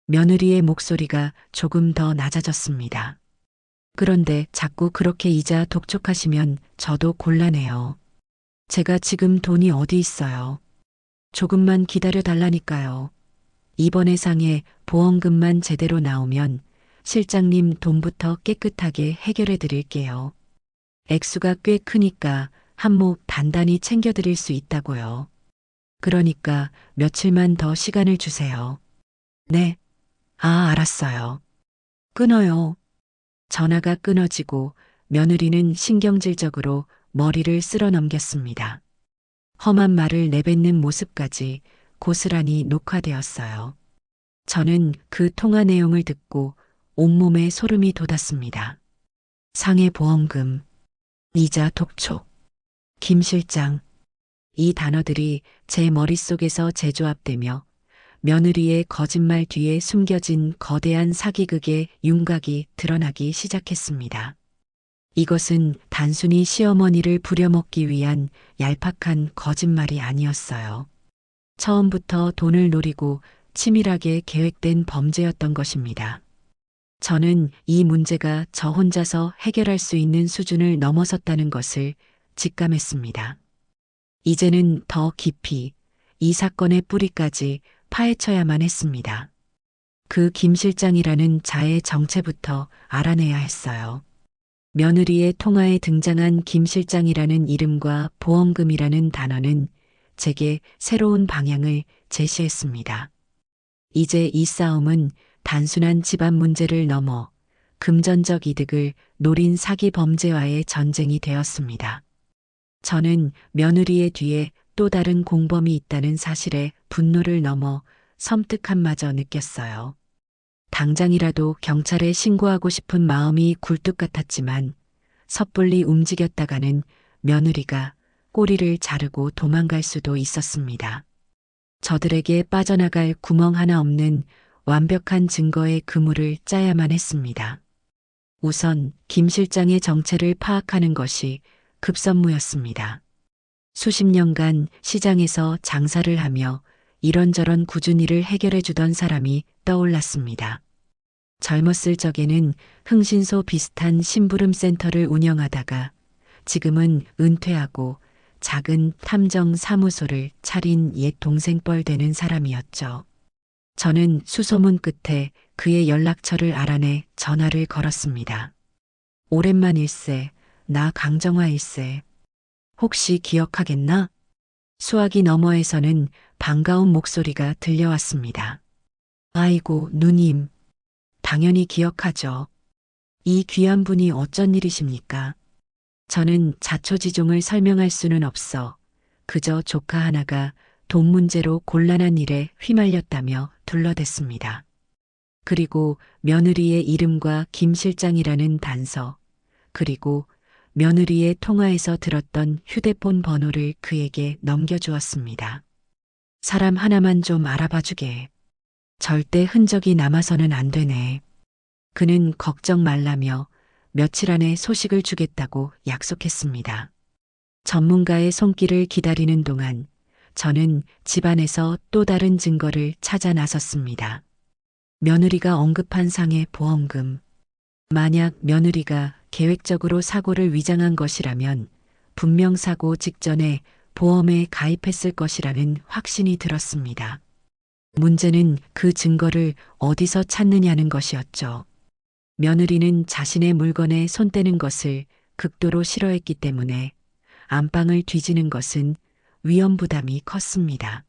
며느리의 목소리가 조금 더 낮아졌습니다. 그런데 자꾸 그렇게 이자 독촉하시면 저도 곤란해요. 제가 지금 돈이 어디 있어요. 조금만 기다려 달라니까요. 이번 해상에 보험금만 제대로 나오면 실장님 돈부터 깨끗하게 해결해 드릴게요. 액수가 꽤 크니까 한몫 단단히 챙겨 드릴 수 있다고요. 그러니까 며칠만 더 시간을 주세요. 네. 알았어요. 끊어요. 전화가 끊어지고 며느리는 신경질적으로 머리를 쓸어 넘겼습니다. 험한 말을 내뱉는 모습까지 고스란히 녹화되었어요. 저는 그 통화 내용을 듣고 온몸에 소름이 돋았습니다. 상해 보험금, 이자 독촉, 김 실장. 이 단어들이 제 머릿속에서 재조합되며 며느리의 거짓말 뒤에 숨겨진 거대한 사기극의 윤곽이 드러나기 시작했습니다. 이것은 단순히 시어머니를 부려먹기 위한 얄팍한 거짓말이 아니었어요. 처음부터 돈을 노리고 치밀하게 계획된 범죄였던 것입니다. 저는 이 문제가 저 혼자서 해결할 수 있는 수준을 넘어섰다는 것을 직감했습니다. 이제는 더 깊이 이 사건의 뿌리까지 파헤쳐야만 했습니다. 그 김 실장이라는 자의 정체부터 알아내야 했어요. 며느리의 통화에 등장한 김 실장이라는 이름과 보험금이라는 단어는 제게 새로운 방향을 제시했습니다. 이제 이 싸움은 단순한 집안 문제를 넘어 금전적 이득을 노린 사기 범죄와의 전쟁이 되었습니다. 저는 며느리의 뒤에 또 다른 공범이 있다는 사실에 분노를 넘어 섬뜩함마저 느꼈어요. 당장이라도 경찰에 신고하고 싶은 마음이 굴뚝 같았지만 섣불리 움직였다가는 며느리가 꼬리를 자르고 도망갈 수도 있었습니다. 저들에게 빠져나갈 구멍 하나 없는 완벽한 증거의 그물을 짜야만 했습니다. 우선 김 실장의 정체를 파악하는 것이 급선무였습니다. 수십 년간 시장에서 장사를 하며 이런저런 꾸준히 일을 해결해 주던 사람이 떠올랐습니다. 젊었을 적에는 흥신소 비슷한 심부름 센터를 운영하다가 지금은 은퇴하고 작은 탐정 사무소를 차린 옛 동생뻘 되는 사람이었죠. 저는 수소문 끝에 그의 연락처를 알아내 전화를 걸었습니다. 오랜만일세, 나 강정화일세. 혹시 기억하겠나? 수화기 너머에서는 반가운 목소리가 들려왔습니다. 아이고, 누님. 당연히 기억하죠. 이 귀한 분이 어쩐 일이십니까? 저는 자초지종을 설명할 수는 없어 그저 조카 하나가 돈 문제로 곤란한 일에 휘말렸다며 둘러댔습니다. 그리고 며느리의 이름과 김 실장이라는 단서, 그리고 며느리의 통화에서 들었던 휴대폰 번호를 그에게 넘겨주었습니다. 사람 하나만 좀 알아봐 주게. 절대 흔적이 남아서는 안 되네. 그는 걱정 말라며 며칠 안에 소식을 주겠다고 약속했습니다. 전문가의 손길을 기다리는 동안 저는 집안에서 또 다른 증거를 찾아 나섰습니다. 며느리가 언급한 상의 보험금. 만약 며느리가 계획적으로 사고를 위장한 것이라면 분명 사고 직전에 보험에 가입했을 것이라는 확신이 들었습니다. 문제는 그 증거를 어디서 찾느냐는 것이었죠. 며느리는 자신의 물건에 손 떼는 것을 극도로 싫어했기 때문에 안방을 뒤지는 것은 위험 부담이 컸습니다.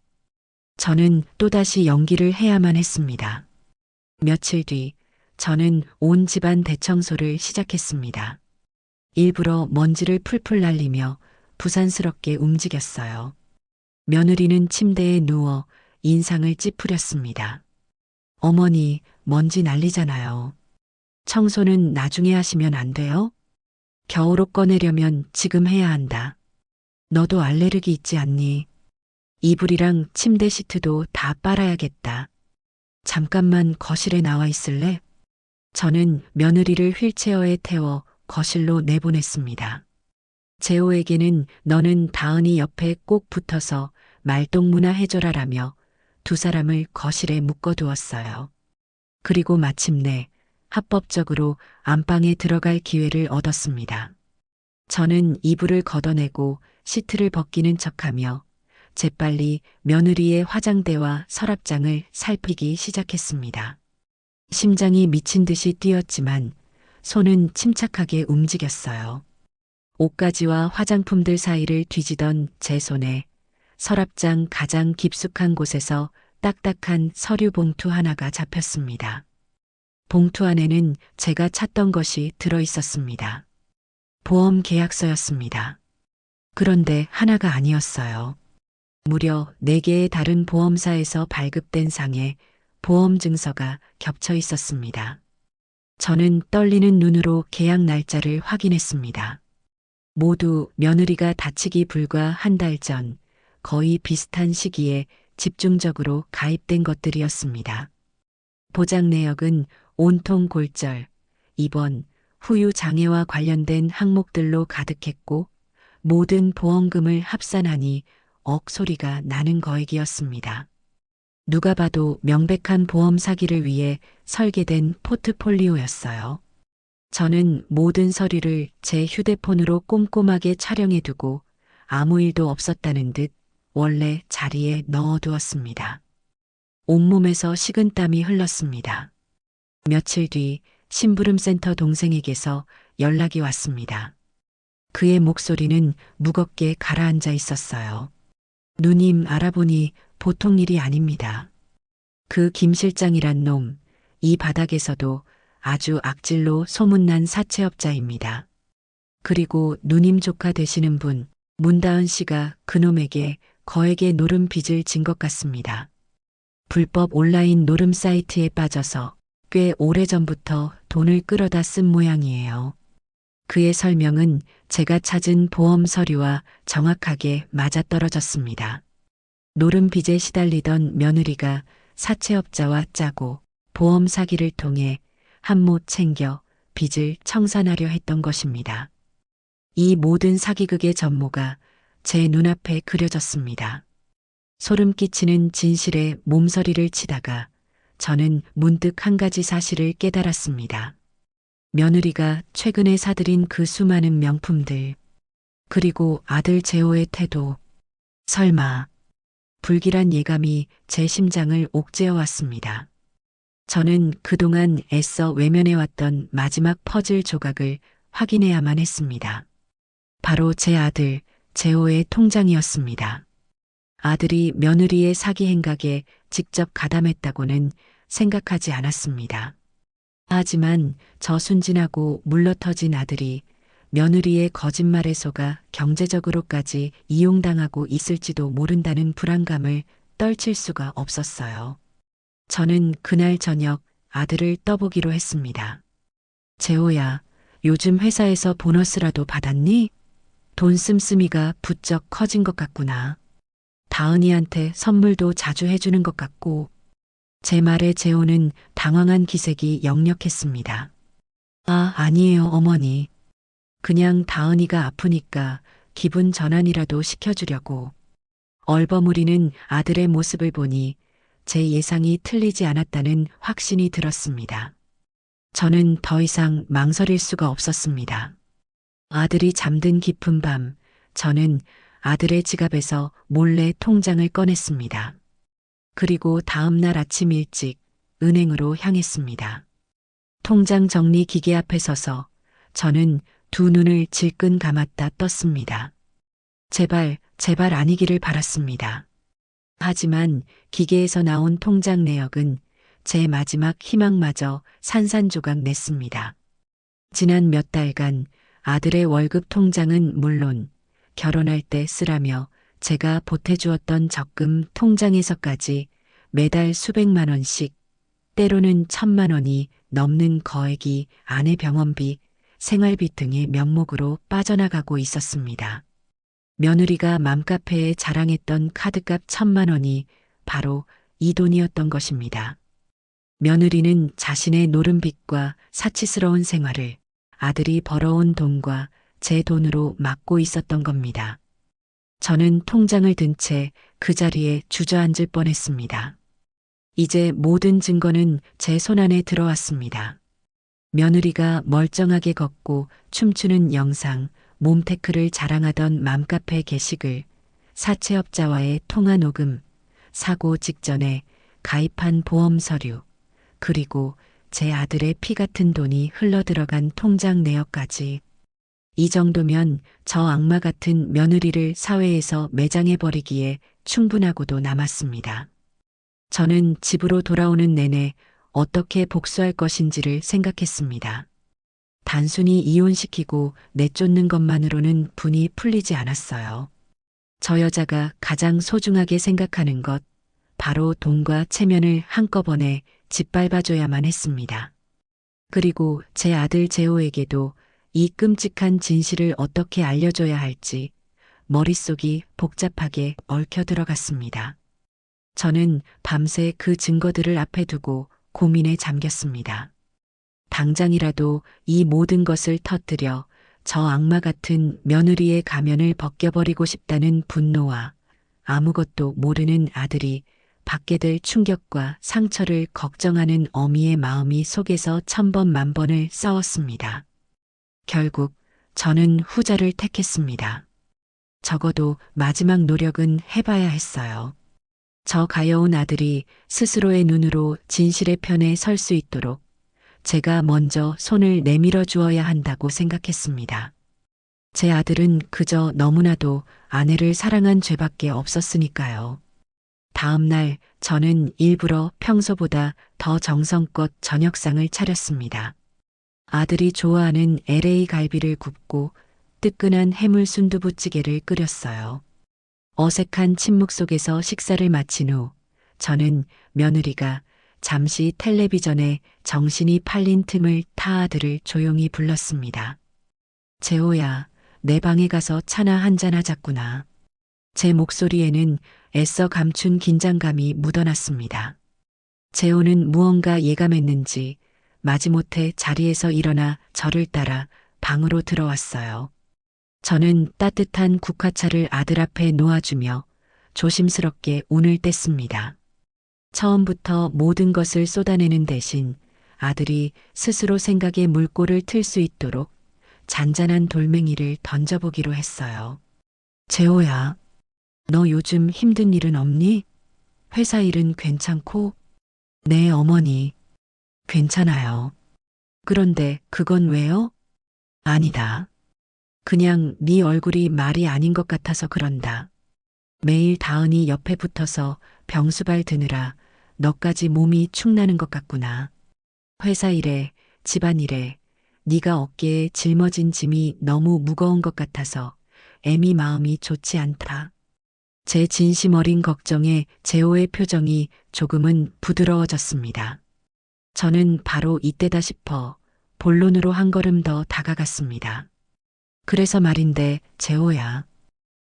저는 또다시 연기를 해야만 했습니다. 며칠 뒤 저는 온 집안 대청소를 시작했습니다. 일부러 먼지를 풀풀 날리며 부산스럽게 움직였어요. 며느리는 침대에 누워 인상을 찌푸렸습니다. 어머니, 먼지 날리잖아요. 청소는 나중에 하시면 안 돼요? 겨울옷 꺼내려면 지금 해야 한다. 너도 알레르기 있지 않니? 이불이랑 침대 시트도 다 빨아야겠다. 잠깐만 거실에 나와 있을래? 저는 며느리를 휠체어에 태워 거실로 내보냈습니다. 재호에게는 너는 다은이 옆에 꼭 붙어서 말동무나 해줘라라며 두 사람을 거실에 묶어두었어요. 그리고 마침내 합법적으로 안방에 들어갈 기회를 얻었습니다. 저는 이불을 걷어내고 시트를 벗기는 척하며 재빨리 며느리의 화장대와 서랍장을 살피기 시작했습니다. 심장이 미친 듯이 뛰었지만 손은 침착하게 움직였어요. 옷가지와 화장품들 사이를 뒤지던 제 손에 서랍장 가장 깊숙한 곳에서 딱딱한 서류 봉투 하나가 잡혔습니다. 봉투 안에는 제가 찾던 것이 들어 있었습니다. 보험 계약서였습니다. 그런데 하나가 아니었어요. 무려 4개의 다른 보험사에서 발급된 상에 보험 증서가 겹쳐 있었습니다. 저는 떨리는 눈으로 계약 날짜를 확인했습니다. 모두 며느리가 다치기 불과 한 달 전 거의 비슷한 시기에 집중적으로 가입된 것들이었습니다. 보장 내역은 온통 골절, 입원, 후유 장애와 관련된 항목들로 가득했고 모든 보험금을 합산하니 억 소리가 나는 거액이었습니다. 누가 봐도 명백한 보험 사기를 위해 설계된 포트폴리오였어요. 저는 모든 서류를 제 휴대폰으로 꼼꼼하게 촬영해두고 아무 일도 없었다는 듯 원래 자리에 넣어두었습니다. 온몸에서 식은땀이 흘렀습니다. 며칠 뒤 심부름센터 동생에게서 연락이 왔습니다. 그의 목소리는 무겁게 가라앉아 있었어요. 누님, 알아보니 보통 일이 아닙니다. 그 김 실장이란 놈, 이 바닥에서도 아주 악질로 소문난 사채업자입니다. 그리고 누님 조카 되시는 분, 문다은 씨가 그놈에게 거액의 노름 빚을 진 것 같습니다. 불법 온라인 노름 사이트에 빠져서 꽤 오래전부터 돈을 끌어다 쓴 모양이에요. 그의 설명은 제가 찾은 보험 서류와 정확하게 맞아떨어졌습니다. 노름 빚에 시달리던 며느리가 사채업자와 짜고 보험 사기를 통해 한몫 챙겨 빚을 청산하려 했던 것입니다. 이 모든 사기극의 전모가 제 눈앞에 그려졌습니다. 소름 끼치는 진실에 몸서리를 치다가 저는 문득 한 가지 사실을 깨달았습니다. 며느리가 최근에 사들인 그 수많은 명품들, 그리고 아들 재호의 태도, 설마 불길한 예감이 제 심장을 옥죄어 왔습니다. 저는 그동안 애써 외면해왔던 마지막 퍼즐 조각을 확인해야만 했습니다. 바로 제 아들 재호의 통장이었습니다. 아들이 며느리의 사기 행각에 직접 가담했다고는 생각하지 않았습니다. 하지만 저 순진하고 물러터진 아들이 며느리의 거짓말에 속아 경제적으로까지 이용당하고 있을지도 모른다는 불안감을 떨칠 수가 없었어요. 저는 그날 저녁 아들을 떠보기로 했습니다. 재호야, 요즘 회사에서 보너스라도 받았니? 돈 씀씀이가 부쩍 커진 것 같구나. 다은이한테 선물도 자주 해주는 것 같고. 제 말에 재호는 당황한 기색이 역력했습니다. 아, 아니에요, 어머니. 그냥 다은이가 아프니까 기분 전환이라도 시켜주려고. 얼버무리는 아들의 모습을 보니 제 예상이 틀리지 않았다는 확신이 들었습니다. 저는 더 이상 망설일 수가 없었습니다. 아들이 잠든 깊은 밤, 저는 아들의 지갑에서 몰래 통장을 꺼냈습니다. 그리고 다음 날 아침 일찍 은행으로 향했습니다. 통장 정리 기계 앞에 서서 저는 두 눈을 질끈 감았다 떴습니다. 제발, 제발 아니기를 바랐습니다. 하지만 기계에서 나온 통장 내역은 제 마지막 희망마저 산산조각 냈습니다. 지난 몇 달간 아들의 월급 통장은 물론 결혼할 때 쓰라며 제가 보태주었던 적금 통장에서까지 매달 수백만 원씩, 때로는 1,000만 원이 넘는 거액이 아내 병원비, 생활비 등의 명목으로 빠져나가고 있었습니다. 며느리가 맘카페에 자랑했던 카드값 1,000만 원이 바로 이 돈이었던 것입니다. 며느리는 자신의 노름빚과 사치스러운 생활을 아들이 벌어온 돈과 제 돈으로 막고 있었던 겁니다. 저는 통장을 든 채 그 자리에 주저앉을 뻔했습니다. 이제 모든 증거는 제 손안에 들어왔습니다. 며느리가 멀쩡하게 걷고 춤추는 영상, 몸테크를 자랑하던 맘카페 게시글, 사채업자와의 통화 녹음, 사고 직전에 가입한 보험 서류, 그리고 제 아들의 피 같은 돈이 흘러들어간 통장 내역까지. 이 정도면 저 악마 같은 며느리를 사회에서 매장해버리기에 충분하고도 남았습니다. 저는 집으로 돌아오는 내내 어떻게 복수할 것인지를 생각했습니다. 단순히 이혼시키고 내쫓는 것만으로는 분이 풀리지 않았어요. 저 여자가 가장 소중하게 생각하는 것, 바로 돈과 체면을 한꺼번에 짓밟아줘야만 했습니다. 그리고 제 아들 재호에게도 이 끔찍한 진실을 어떻게 알려줘야 할지 머릿속이 복잡하게 얽혀 들어갔습니다. 저는 밤새 그 증거들을 앞에 두고 고민에 잠겼습니다. 당장이라도 이 모든 것을 터뜨려 저 악마 같은 며느리의 가면을 벗겨버리고 싶다는 분노와 아무것도 모르는 아들이 받게 될 충격과 상처를 걱정하는 어미의 마음이 속에서 천번 만번을 싸웠습니다. 결국 저는 후자를 택했습니다. 적어도 마지막 노력은 해봐야 했어요. 저 가여운 아들이 스스로의 눈으로 진실의 편에 설 수 있도록 제가 먼저 손을 내밀어 주어야 한다고 생각했습니다. 제 아들은 그저 너무나도 아내를 사랑한 죄밖에 없었으니까요. 다음 날 저는 일부러 평소보다 더 정성껏 저녁상을 차렸습니다. 아들이 좋아하는 LA 갈비를 굽고 뜨끈한 해물 순두부찌개를 끓였어요. 어색한 침묵 속에서 식사를 마친 후 저는 며느리가 잠시 텔레비전에 정신이 팔린 틈을 타 아들을 조용히 불렀습니다. 재호야, 내 방에 가서 차나 한잔 하자꾸나. 제 목소리에는 애써 감춘 긴장감이 묻어났습니다. 재호는 무언가 예감했는지 마지못해 자리에서 일어나 저를 따라 방으로 들어왔어요. 저는 따뜻한 국화차를 아들 앞에 놓아주며 조심스럽게 운을 뗐습니다. 처음부터 모든 것을 쏟아내는 대신 아들이 스스로 생각의 물꼬를 틀 수 있도록 잔잔한 돌멩이를 던져보기로 했어요. 재호야, 너 요즘 힘든 일은 없니? 회사 일은 괜찮고? 네, 어머니. 괜찮아요. 그런데 그건 왜요? 아니다. 그냥 네 얼굴이 말이 아닌 것 같아서 그런다. 매일 다은이 옆에 붙어서 병수발 드느라 너까지 몸이 축나는 것 같구나. 회사 일에, 집안일에 네가 어깨에 짊어진 짐이 너무 무거운 것 같아서 애미 마음이 좋지 않다. 제 진심 어린 걱정에 재호의 표정이 조금은 부드러워졌습니다. 저는 바로 이때다 싶어 본론으로 한 걸음 더 다가갔습니다. 그래서 말인데 재호야,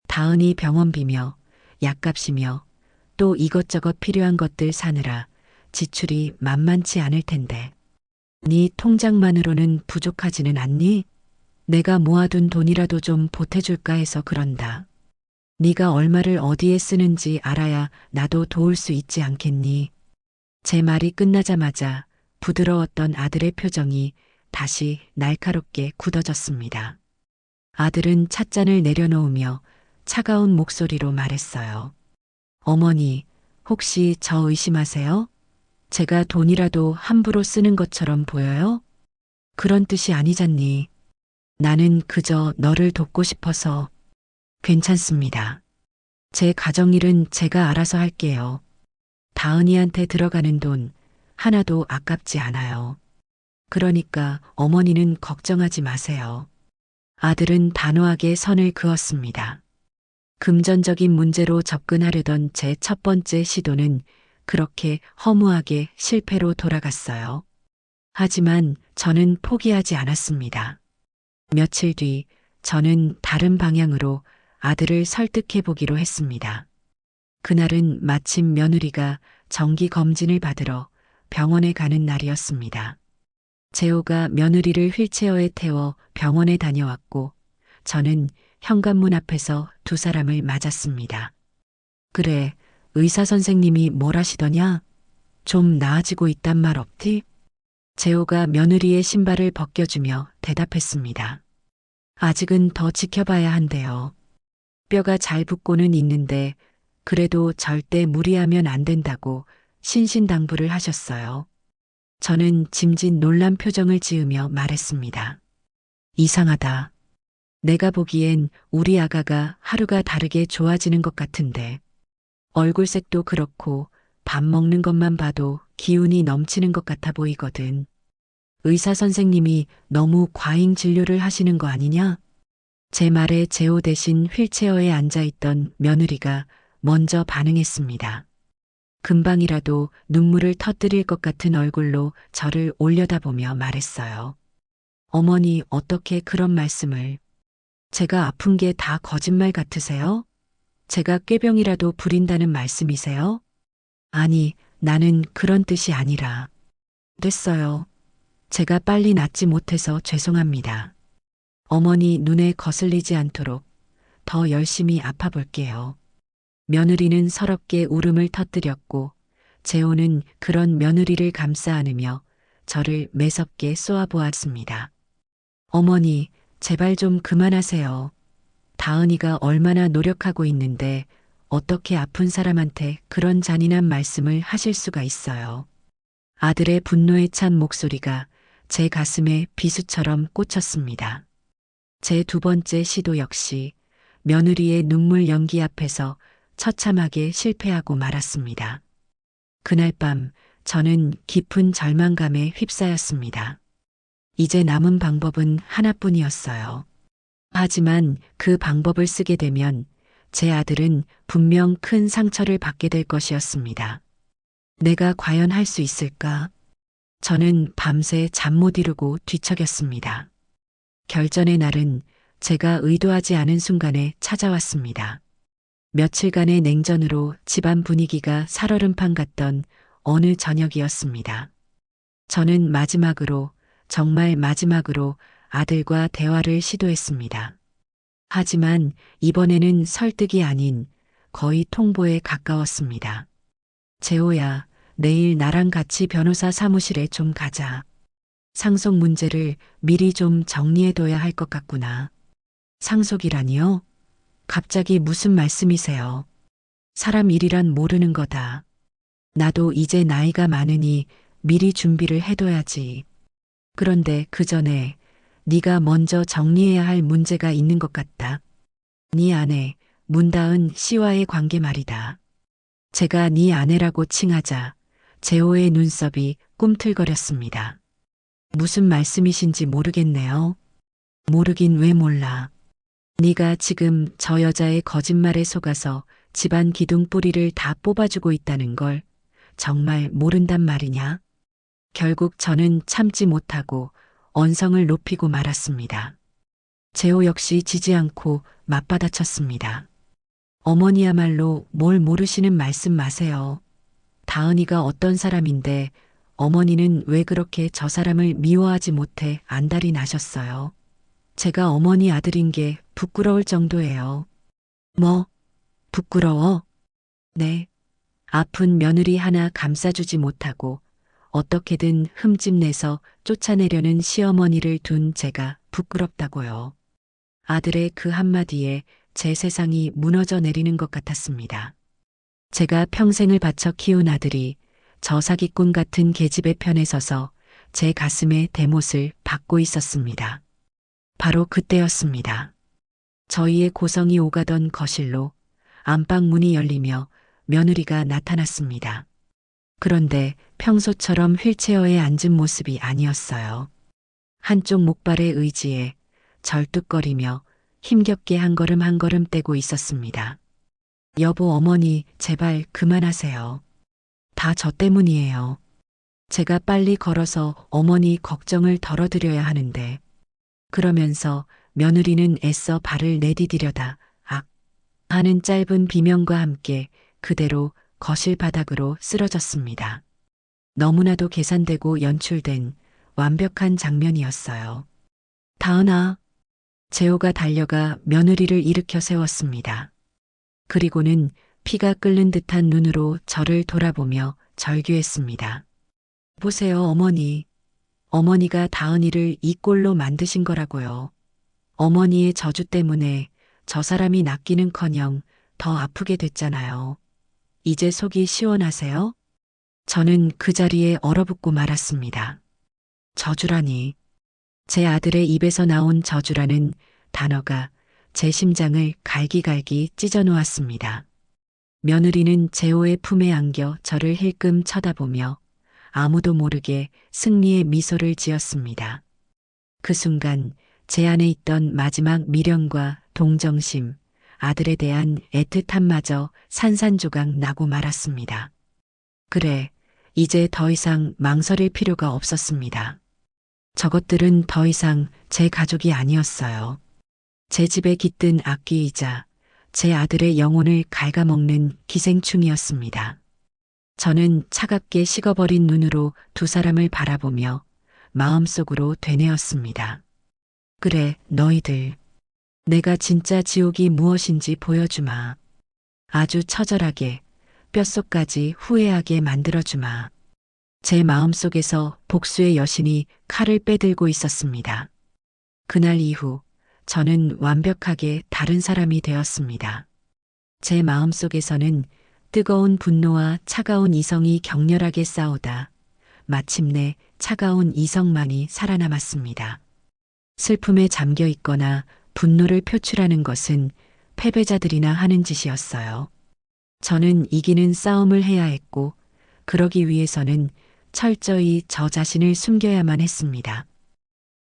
다은이 병원비며 약값이며 또 이것저것 필요한 것들 사느라 지출이 만만치 않을 텐데 네 통장만으로는 부족하지는 않니? 내가 모아둔 돈이라도 좀 보태줄까 해서 그런다. 네가 얼마를 어디에 쓰는지 알아야 나도 도울 수 있지 않겠니? 제 말이 끝나자마자 부드러웠던 아들의 표정이 다시 날카롭게 굳어졌습니다. 아들은 찻잔을 내려놓으며 차가운 목소리로 말했어요. 어머니, 혹시 저 의심하세요? 제가 돈이라도 함부로 쓰는 것처럼 보여요? 그런 뜻이 아니잖니. 나는 그저 너를 돕고 싶어서. 괜찮습니다. 제 가정일은 제가 알아서 할게요. 다은이한테 들어가는 돈 하나도 아깝지 않아요. 그러니까 어머니는 걱정하지 마세요. 아들은 단호하게 선을 그었습니다. 금전적인 문제로 접근하려던 제 첫 번째 시도는 그렇게 허무하게 실패로 돌아갔어요. 하지만 저는 포기하지 않았습니다. 며칠 뒤 저는 다른 방향으로 아들을 설득해 보기로 했습니다. 그날은 마침 며느리가 정기 검진을 받으러 병원에 가는 날이었습니다. 재호가 며느리를 휠체어에 태워 병원에 다녀왔고 저는 현관문 앞에서 두 사람을 맞았습니다. 그래, 의사 선생님이 뭘 하시더냐? 좀 나아지고 있단 말 없디? 재호가 며느리의 신발을 벗겨주며 대답했습니다. 아직은 더 지켜봐야 한대요. 뼈가 잘 붙고는 있는데 그래도 절대 무리하면 안 된다고 신신당부를 하셨어요. 저는 짐짓 놀란 표정을 지으며 말했습니다. 이상하다. 내가 보기엔 우리 아가가 하루가 다르게 좋아지는 것 같은데 얼굴색도 그렇고 밥 먹는 것만 봐도 기운이 넘치는 것 같아 보이거든. 의사 선생님이 너무 과잉 진료를 하시는 거 아니냐? 제 말에 재호 대신 휠체어에 앉아있던 며느리가 먼저 반응했습니다. 금방이라도 눈물을 터뜨릴 것 같은 얼굴로 저를 올려다보며 말했어요. 어머니, 어떻게 그런 말씀을. 제가 아픈 게 다 거짓말 같으세요? 제가 꾀병이라도 부린다는 말씀이세요? 아니, 나는 그런 뜻이 아니라. 됐어요. 제가 빨리 낫지 못해서 죄송합니다. 어머니 눈에 거슬리지 않도록 더 열심히 아파볼게요. 며느리는 서럽게 울음을 터뜨렸고 재호는 그런 며느리를 감싸 안으며 저를 매섭게 쏘아보았습니다. 어머니, 제발 좀 그만하세요. 다은이가 얼마나 노력하고 있는데 어떻게 아픈 사람한테 그런 잔인한 말씀을 하실 수가 있어요. 아들의 분노에 찬 목소리가 제 가슴에 비수처럼 꽂혔습니다. 제 두 번째 시도 역시 며느리의 눈물 연기 앞에서 처참하게 실패하고 말았습니다. 그날 밤 저는 깊은 절망감에 휩싸였습니다. 이제 남은 방법은 하나뿐이었어요. 하지만 그 방법을 쓰게 되면 제 아들은 분명 큰 상처를 받게 될 것이었습니다. 내가 과연 할 수 있을까? 저는 밤새 잠 못 이루고 뒤척였습니다. 결전의 날은 제가 의도하지 않은 순간에 찾아왔습니다. 며칠간의 냉전으로 집안 분위기가 살얼음판 같던 어느 저녁이었습니다. 저는 마지막으로, 정말 마지막으로 아들과 대화를 시도했습니다. 하지만 이번에는 설득이 아닌 거의 통보에 가까웠습니다. 재호야, 내일 나랑 같이 변호사 사무실에 좀 가자. 상속 문제를 미리 좀 정리해둬야 할 것 같구나. 상속이라니요? 갑자기 무슨 말씀이세요? 사람 일이란 모르는 거다. 나도 이제 나이가 많으니 미리 준비를 해둬야지. 그런데 그 전에 네가 먼저 정리해야 할 문제가 있는 것 같다. 네 아내 문다은 씨와의 관계 말이다. 제가 네 아내라고 칭하자 재호의 눈썹이 꿈틀거렸습니다. 무슨 말씀이신지 모르겠네요. 모르긴 왜 몰라. 네가 지금 저 여자의 거짓말에 속아서 집안 기둥 뿌리를 다 뽑아주고 있다는 걸 정말 모른단 말이냐? 결국 저는 참지 못하고 언성을 높이고 말았습니다. 재호 역시 지지 않고 맞받아쳤습니다. 어머니야말로 뭘 모르시는 말씀 마세요. 다은이가 어떤 사람인데 어머니는 왜 그렇게 저 사람을 미워하지 못해 안달이 나셨어요. 제가 어머니 아들인 게 부끄러울 정도예요. 뭐? 부끄러워? 네. 아픈 며느리 하나 감싸주지 못하고 어떻게든 흠집내서 쫓아내려는 시어머니를 둔 제가 부끄럽다고요. 아들의 그 한마디에 제 세상이 무너져 내리는 것 같았습니다. 제가 평생을 바쳐 키운 아들이 저 사기꾼 같은 계집의 편에 서서 제 가슴에 대못을 받고 있었습니다. 바로 그때였습니다. 저희의 고성이 오가던 거실로 안방 문이 열리며 며느리가 나타났습니다. 그런데 평소처럼 휠체어에 앉은 모습이 아니었어요. 한쪽 목발의 의지에 절뚝거리며 힘겹게 한 걸음 한 걸음 떼고 있었습니다. 여보 어머니 제발 그만하세요. 다 저 때문이에요. 제가 빨리 걸어서 어머니 걱정을 덜어드려야 하는데 그러면서 며느리는 애써 발을 내디디려다 악 하는 짧은 비명과 함께 그대로 거실 바닥으로 쓰러졌습니다. 너무나도 계산되고 연출된 완벽한 장면이었어요. 다은아, 재호가 달려가 며느리를 일으켜 세웠습니다. 그리고는 피가 끓는 듯한 눈으로 저를 돌아보며 절규했습니다. 보세요, 어머니. 어머니가 다은이를 이 꼴로 만드신 거라고요. 어머니의 저주 때문에 저 사람이 낫기는커녕 더 아프게 됐잖아요. 이제 속이 시원하세요? 저는 그 자리에 얼어붙고 말았습니다. 저주라니. 제 아들의 입에서 나온 저주라는 단어가 제 심장을 갈기갈기 찢어놓았습니다. 며느리는 재호의 품에 안겨 저를 힐끔 쳐다보며 아무도 모르게 승리의 미소를 지었습니다. 그 순간 제 안에 있던 마지막 미련과 동정심, 아들에 대한 애틋함마저 산산조각 나고 말았습니다. 그래, 이제 더 이상 망설일 필요가 없었습니다. 저것들은 더 이상 제 가족이 아니었어요. 제 집에 깃든 악귀이자 제 아들의 영혼을 갉아먹는 기생충이었습니다. 저는 차갑게 식어버린 눈으로 두 사람을 바라보며 마음속으로 되뇌었습니다. 그래, 너희들. 내가 진짜 지옥이 무엇인지 보여주마. 아주 처절하게, 뼛속까지 후회하게 만들어주마. 제 마음속에서 복수의 여신이 칼을 빼들고 있었습니다. 그날 이후 저는 완벽하게 다른 사람이 되었습니다. 제 마음속에서는 뜨거운 분노와 차가운 이성이 격렬하게 싸우다 마침내 차가운 이성만이 살아남았습니다. 슬픔에 잠겨 있거나 분노를 표출하는 것은 패배자들이나 하는 짓이었어요. 저는 이기는 싸움을 해야 했고, 그러기 위해서는 철저히 저 자신을 숨겨야만 했습니다.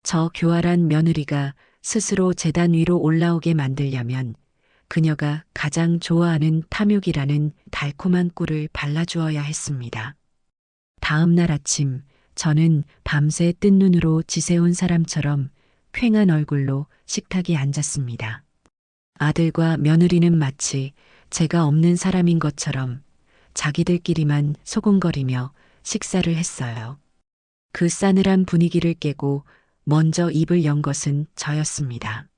저 교활한 며느리가 스스로 제단 위로 올라오게 만들려면 그녀가 가장 좋아하는 탐욕이라는 달콤한 꿀을 발라주어야 했습니다. 다음 날 아침, 저는 밤새 뜬 눈으로 지새운 사람처럼 퀭한 얼굴로 식탁에 앉았습니다. 아들과 며느리는 마치 제가 없는 사람인 것처럼 자기들끼리만 소곤거리며 식사를 했어요. 그 싸늘한 분위기를 깨고 먼저 입을 연 것은 저였습니다.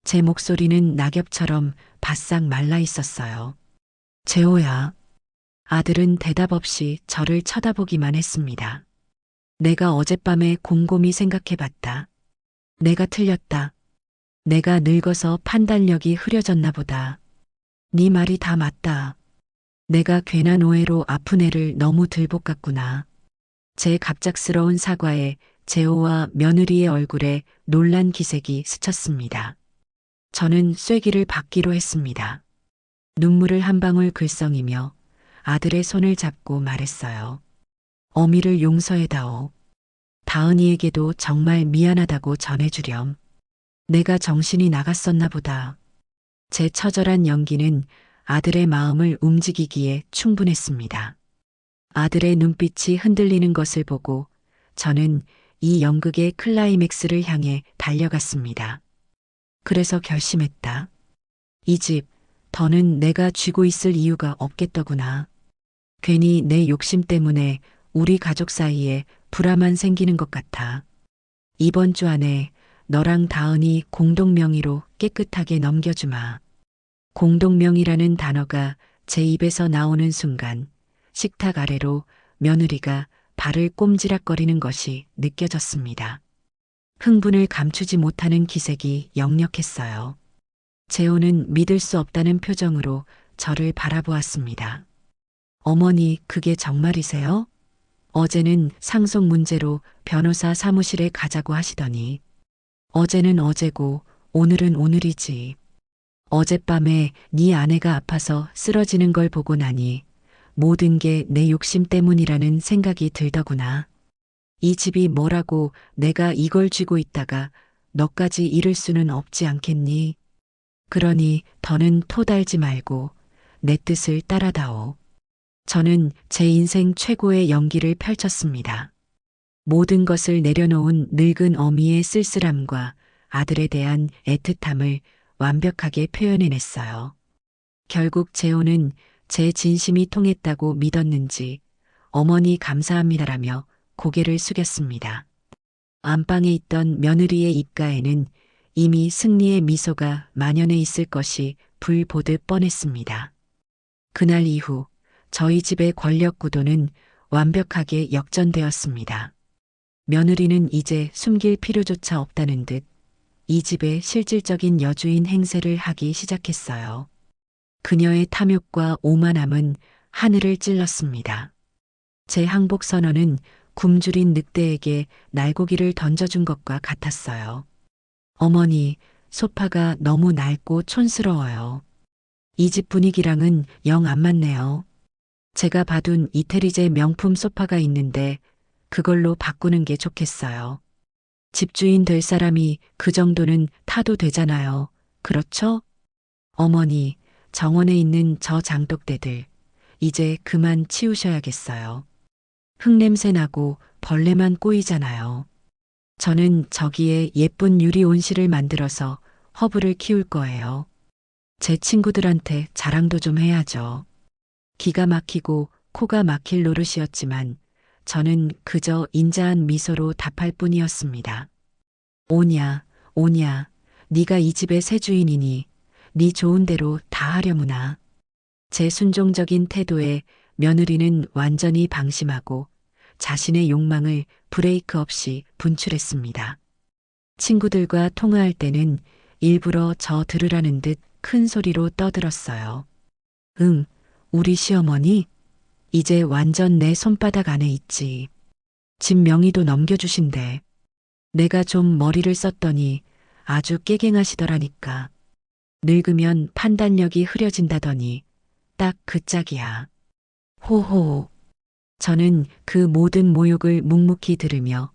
제 목소리는 낙엽처럼 바싹 말라 있었어요. 재호야. 아들은 대답 없이 저를 쳐다보기만 했습니다. 내가 어젯밤에 곰곰이 생각해봤다. 내가 틀렸다. 내가 늙어서 판단력이 흐려졌나 보다. 네 말이 다 맞다. 내가 괜한 오해로 아픈 애를 너무 들볶았구나. 제 갑작스러운 사과에 재호와 며느리의 얼굴에 놀란 기색이 스쳤습니다. 저는 쐐기를 받기로 했습니다. 눈물을 한 방울 글썽이며 아들의 손을 잡고 말했어요. 어미를 용서해다오. 다은이에게도 정말 미안하다고 전해주렴. 내가 정신이 나갔었나 보다. 제 처절한 연기는 아들의 마음을 움직이기에 충분했습니다. 아들의 눈빛이 흔들리는 것을 보고 저는 이 연극의 클라이맥스를 향해 달려갔습니다. 그래서 결심했다. 이 집, 더는 내가 쥐고 있을 이유가 없겠더구나. 괜히 내 욕심 때문에 우리 가족 사이에 불화만 생기는 것 같아. 이번 주 안에 너랑 다은이 공동명의로 깨끗하게 넘겨주마. 공동명의라는 단어가 제 입에서 나오는 순간 식탁 아래로 며느리가 발을 꼼지락거리는 것이 느껴졌습니다. 흥분을 감추지 못하는 기색이 역력했어요. 재호는 믿을 수 없다는 표정으로 저를 바라보았습니다. 어머니, 그게 정말이세요? 어제는 상속 문제로 변호사 사무실에 가자고 하시더니 어제는 어제고 오늘은 오늘이지. 어젯밤에 네 아내가 아파서 쓰러지는 걸 보고 나니 모든 게 내 욕심 때문이라는 생각이 들더구나. 이 집이 뭐라고 내가 이걸 쥐고 있다가 너까지 잃을 수는 없지 않겠니? 그러니 더는 토달지 말고 내 뜻을 따라다오. 저는 제 인생 최고의 연기를 펼쳤습니다. 모든 것을 내려놓은 늙은 어미의 쓸쓸함과 아들에 대한 애틋함을 완벽하게 표현해냈어요. 결국 재호는 제 진심이 통했다고 믿었는지 어머니 감사합니다라며 고개를 숙였습니다. 안방에 있던 며느리의 입가에는 이미 승리의 미소가 만연해 있을 것이 불 보듯 뻔했습니다. 그날 이후 저희 집의 권력 구도는 완벽하게 역전되었습니다. 며느리는 이제 숨길 필요조차 없다는 듯 이 집의 실질적인 여주인 행세를 하기 시작했어요. 그녀의 탐욕과 오만함은 하늘을 찔렀습니다. 제 항복 선언은 굶주린 늑대에게 날고기를 던져준 것과 같았어요. 어머니, 소파가 너무 낡고 촌스러워요. 이 집 분위기랑은 영 안 맞네요. 제가 봐둔 이태리제 명품 소파가 있는데 그걸로 바꾸는 게 좋겠어요. 집주인 될 사람이 그 정도는 타도 되잖아요. 그렇죠? 어머니, 정원에 있는 저 장독대들 이제 그만 치우셔야겠어요. 흙냄새 나고 벌레만 꼬이잖아요. 저는 저기에 예쁜 유리 온실을 만들어서 허브를 키울 거예요. 제 친구들한테 자랑도 좀 해야죠. 기가 막히고 코가 막힐 노릇이었지만 저는 그저 인자한 미소로 답할 뿐이었습니다. 오냐, 오냐, 네가 이 집의 새 주인이니 네 좋은 대로 다 하려무나. 제 순종적인 태도에 며느리는 완전히 방심하고 자신의 욕망을 브레이크 없이 분출했습니다. 친구들과 통화할 때는 일부러 저 들으라는 듯 큰 소리로 떠들었어요. 응, 우리 시어머니? 이제 완전 내 손바닥 안에 있지. 집 명의도 넘겨주신대. 내가 좀 머리를 썼더니 아주 깨갱하시더라니까. 늙으면 판단력이 흐려진다더니 딱 그 짝이야. 호호. 저는 그 모든 모욕을 묵묵히 들으며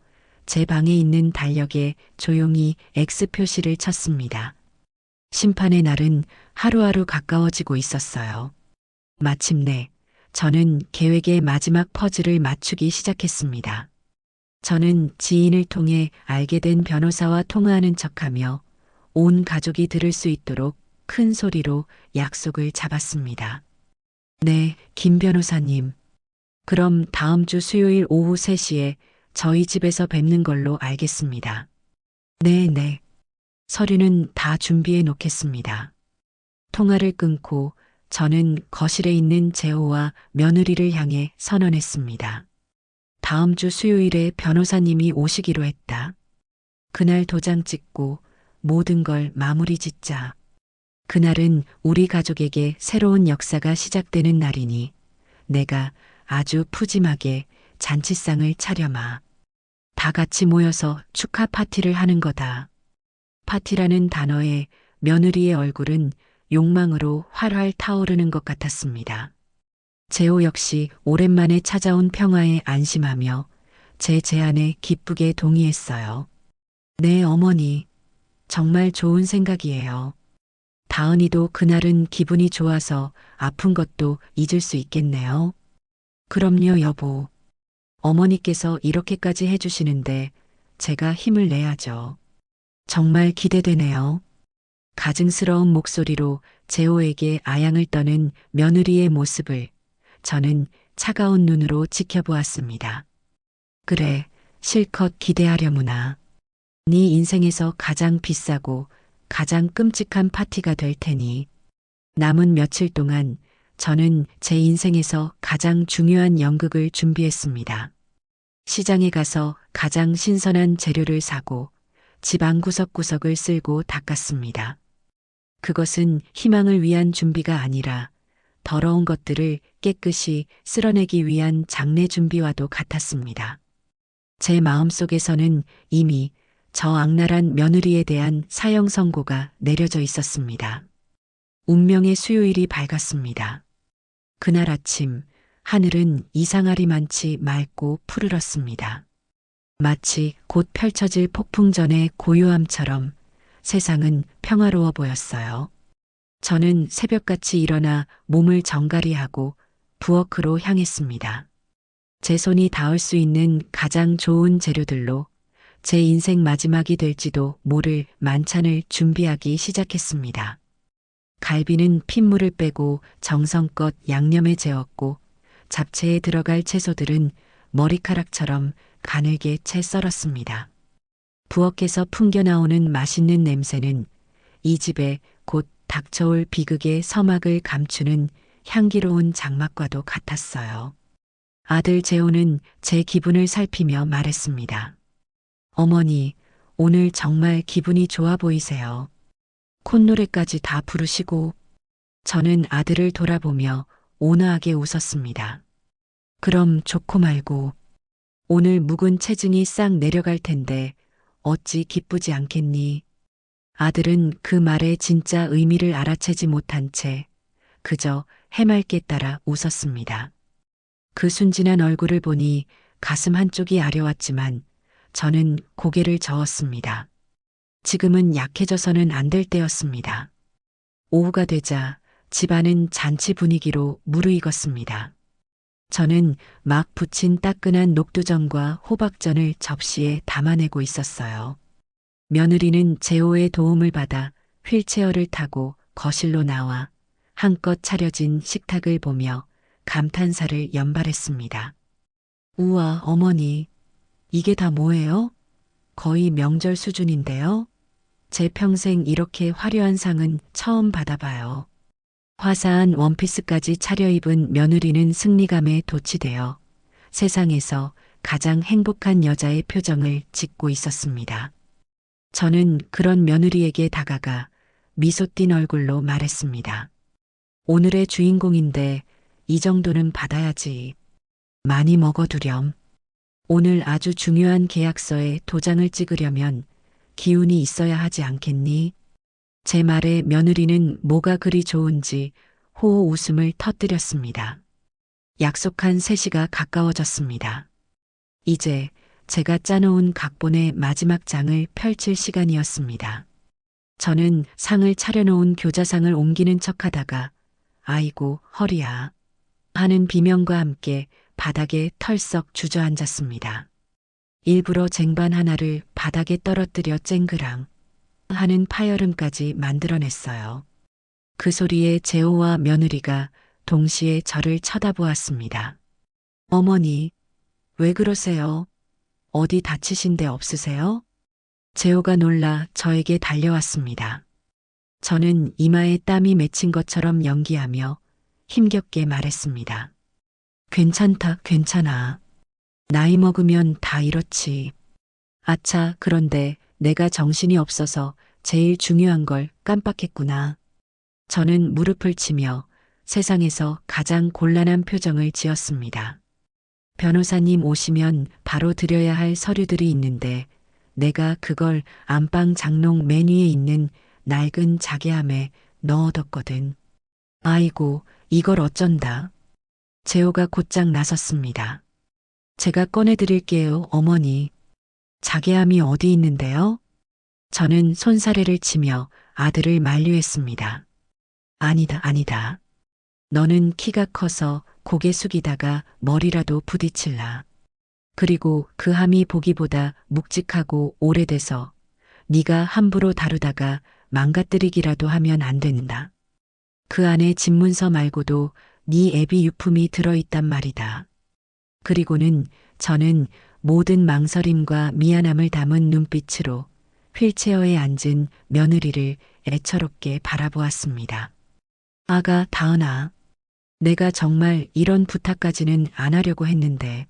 제 방에 있는 달력에 조용히 X 표시를 쳤습니다. 심판의 날은 하루하루 가까워지고 있었어요. 마침내 저는 계획의 마지막 퍼즐을 맞추기 시작했습니다. 저는 지인을 통해 알게 된 변호사와 통화하는 척하며 온 가족이 들을 수 있도록 큰 소리로 약속을 잡았습니다. 네, 김 변호사님. 그럼 다음 주 수요일 오후 3시에 저희 집에서 뵙는 걸로 알겠습니다. 네, 네. 서류는 다 준비해 놓겠습니다. 통화를 끊고 저는 거실에 있는 재호와 며느리를 향해 선언했습니다. 다음 주 수요일에 변호사님이 오시기로 했다. 그날 도장 찍고 모든 걸 마무리 짓자. 그날은 우리 가족에게 새로운 역사가 시작되는 날이니 내가 아주 푸짐하게 잔치상을 차려마. 다 같이 모여서 축하 파티를 하는 거다. 파티라는 단어에 며느리의 얼굴은 욕망으로 활활 타오르는 것 같았습니다. 재호 역시 오랜만에 찾아온 평화에 안심하며 제 제안에 기쁘게 동의했어요. 네, 어머니. 정말 좋은 생각이에요. 다은이도 그날은 기분이 좋아서 아픈 것도 잊을 수 있겠네요. 그럼요, 여보. 어머니께서 이렇게까지 해주시는데 제가 힘을 내야죠. 정말 기대되네요. 가증스러운 목소리로 재호에게 아양을 떠는 며느리의 모습을 저는 차가운 눈으로 지켜보았습니다. 그래, 실컷 기대하려무나. 네 인생에서 가장 비싸고 가장 끔찍한 파티가 될 테니 남은 며칠 동안 저는 제 인생에서 가장 중요한 연극을 준비했습니다. 시장에 가서 가장 신선한 재료를 사고 집안 구석구석을 쓸고 닦았습니다. 그것은 희망을 위한 준비가 아니라 더러운 것들을 깨끗이 쓸어내기 위한 장례 준비와도 같았습니다. 제 마음속에서는 이미 저 악랄한 며느리에 대한 사형 선고가 내려져 있었습니다. 운명의 수요일이 밝았습니다. 그날 아침 하늘은 이상하리만치 맑고 푸르렀습니다. 마치 곧 펼쳐질 폭풍전의 고요함처럼 세상은 평화로워 보였어요. 저는 새벽같이 일어나 몸을 정갈이하고 부엌으로 향했습니다. 제 손이 닿을 수 있는 가장 좋은 재료들로 제 인생 마지막이 될지도 모를 만찬을 준비하기 시작했습니다. 갈비는 핏물을 빼고 정성껏 양념에 재웠고 잡채에 들어갈 채소들은 머리카락처럼 가늘게 채 썰었습니다. 부엌에서 풍겨나오는 맛있는 냄새는 이 집에 곧 닥쳐올 비극의 서막을 감추는 향기로운 장막과도 같았어요. 아들 재호는 제 기분을 살피며 말했습니다. 어머니, 오늘 정말 기분이 좋아 보이세요. 콧노래까지 다 부르시고. 저는 아들을 돌아보며 온화하게 웃었습니다. 그럼 좋고 말고. 오늘 묵은 체증이 싹 내려갈 텐데 어찌 기쁘지 않겠니? 아들은 그 말의 진짜 의미를 알아채지 못한 채 그저 해맑게 따라 웃었습니다. 그 순진한 얼굴을 보니 가슴 한쪽이 아려왔지만 저는 고개를 저었습니다. 지금은 약해져서는 안 될 때였습니다. 오후가 되자 집안은 잔치 분위기로 무르익었습니다. 저는 막 부친 따끈한 녹두전과 호박전을 접시에 담아내고 있었어요. 며느리는 재호의 도움을 받아 휠체어를 타고 거실로 나와 한껏 차려진 식탁을 보며 감탄사를 연발했습니다. 우와, 어머니. 이게 다 뭐예요? 거의 명절 수준인데요? 제 평생 이렇게 화려한 상은 처음 받아봐요. 화사한 원피스까지 차려입은 며느리는 승리감에 도취되어 세상에서 가장 행복한 여자의 표정을 짓고 있었습니다. 저는 그런 며느리에게 다가가 미소 띤 얼굴로 말했습니다. 오늘의 주인공인데 이 정도는 받아야지. 많이 먹어두렴. 오늘 아주 중요한 계약서에 도장을 찍으려면 기운이 있어야 하지 않겠니? 제 말에 며느리는 뭐가 그리 좋은지 호호 웃음을 터뜨렸습니다. 약속한 3시가 가까워졌습니다. 이제 제가 짜놓은 각본의 마지막 장을 펼칠 시간이었습니다. 저는 상을 차려놓은 교자상을 옮기는 척하다가 아이고 허리야 하는 비명과 함께 바닥에 털썩 주저앉았습니다. 일부러 쟁반 하나를 바닥에 떨어뜨려 쨍그랑 하는 파열음까지 만들어냈어요. 그 소리에 재호와 며느리가 동시에 저를 쳐다보았습니다. 어머니, 왜 그러세요? 어디 다치신 데 없으세요? 재호가 놀라 저에게 달려왔습니다. 저는 이마에 땀이 맺힌 것처럼 연기하며 힘겹게 말했습니다. 괜찮다, 괜찮아. 나이 먹으면 다 이렇지. 아차, 그런데 내가 정신이 없어서 제일 중요한 걸 깜빡했구나. 저는 무릎을 치며 세상에서 가장 곤란한 표정을 지었습니다. 변호사님 오시면 바로 드려야 할 서류들이 있는데 내가 그걸 안방 장롱 맨 위에 있는 낡은 자개함에 넣어뒀거든. 아이고, 이걸 어쩐다. 재호가 곧장 나섰습니다. 제가 꺼내드릴게요, 어머니. 자개함이 어디 있는데요? 저는 손사래를 치며 아들을 만류했습니다. 아니다, 아니다. 너는 키가 커서 고개 숙이다가 머리라도 부딪힐라. 그리고 그 함이 보기보다 묵직하고 오래돼서 네가 함부로 다루다가 망가뜨리기라도 하면 안 된다. 그 안에 집문서 말고도 네 애비 유품이 들어있단 말이다. 그리고는 저는 모든 망설임과 미안함을 담은 눈빛으로 휠체어에 앉은 며느리를 애처롭게 바라보았습니다. 아가, 다은아. 내가 정말 이런 부탁까지는 안 하려고 했는데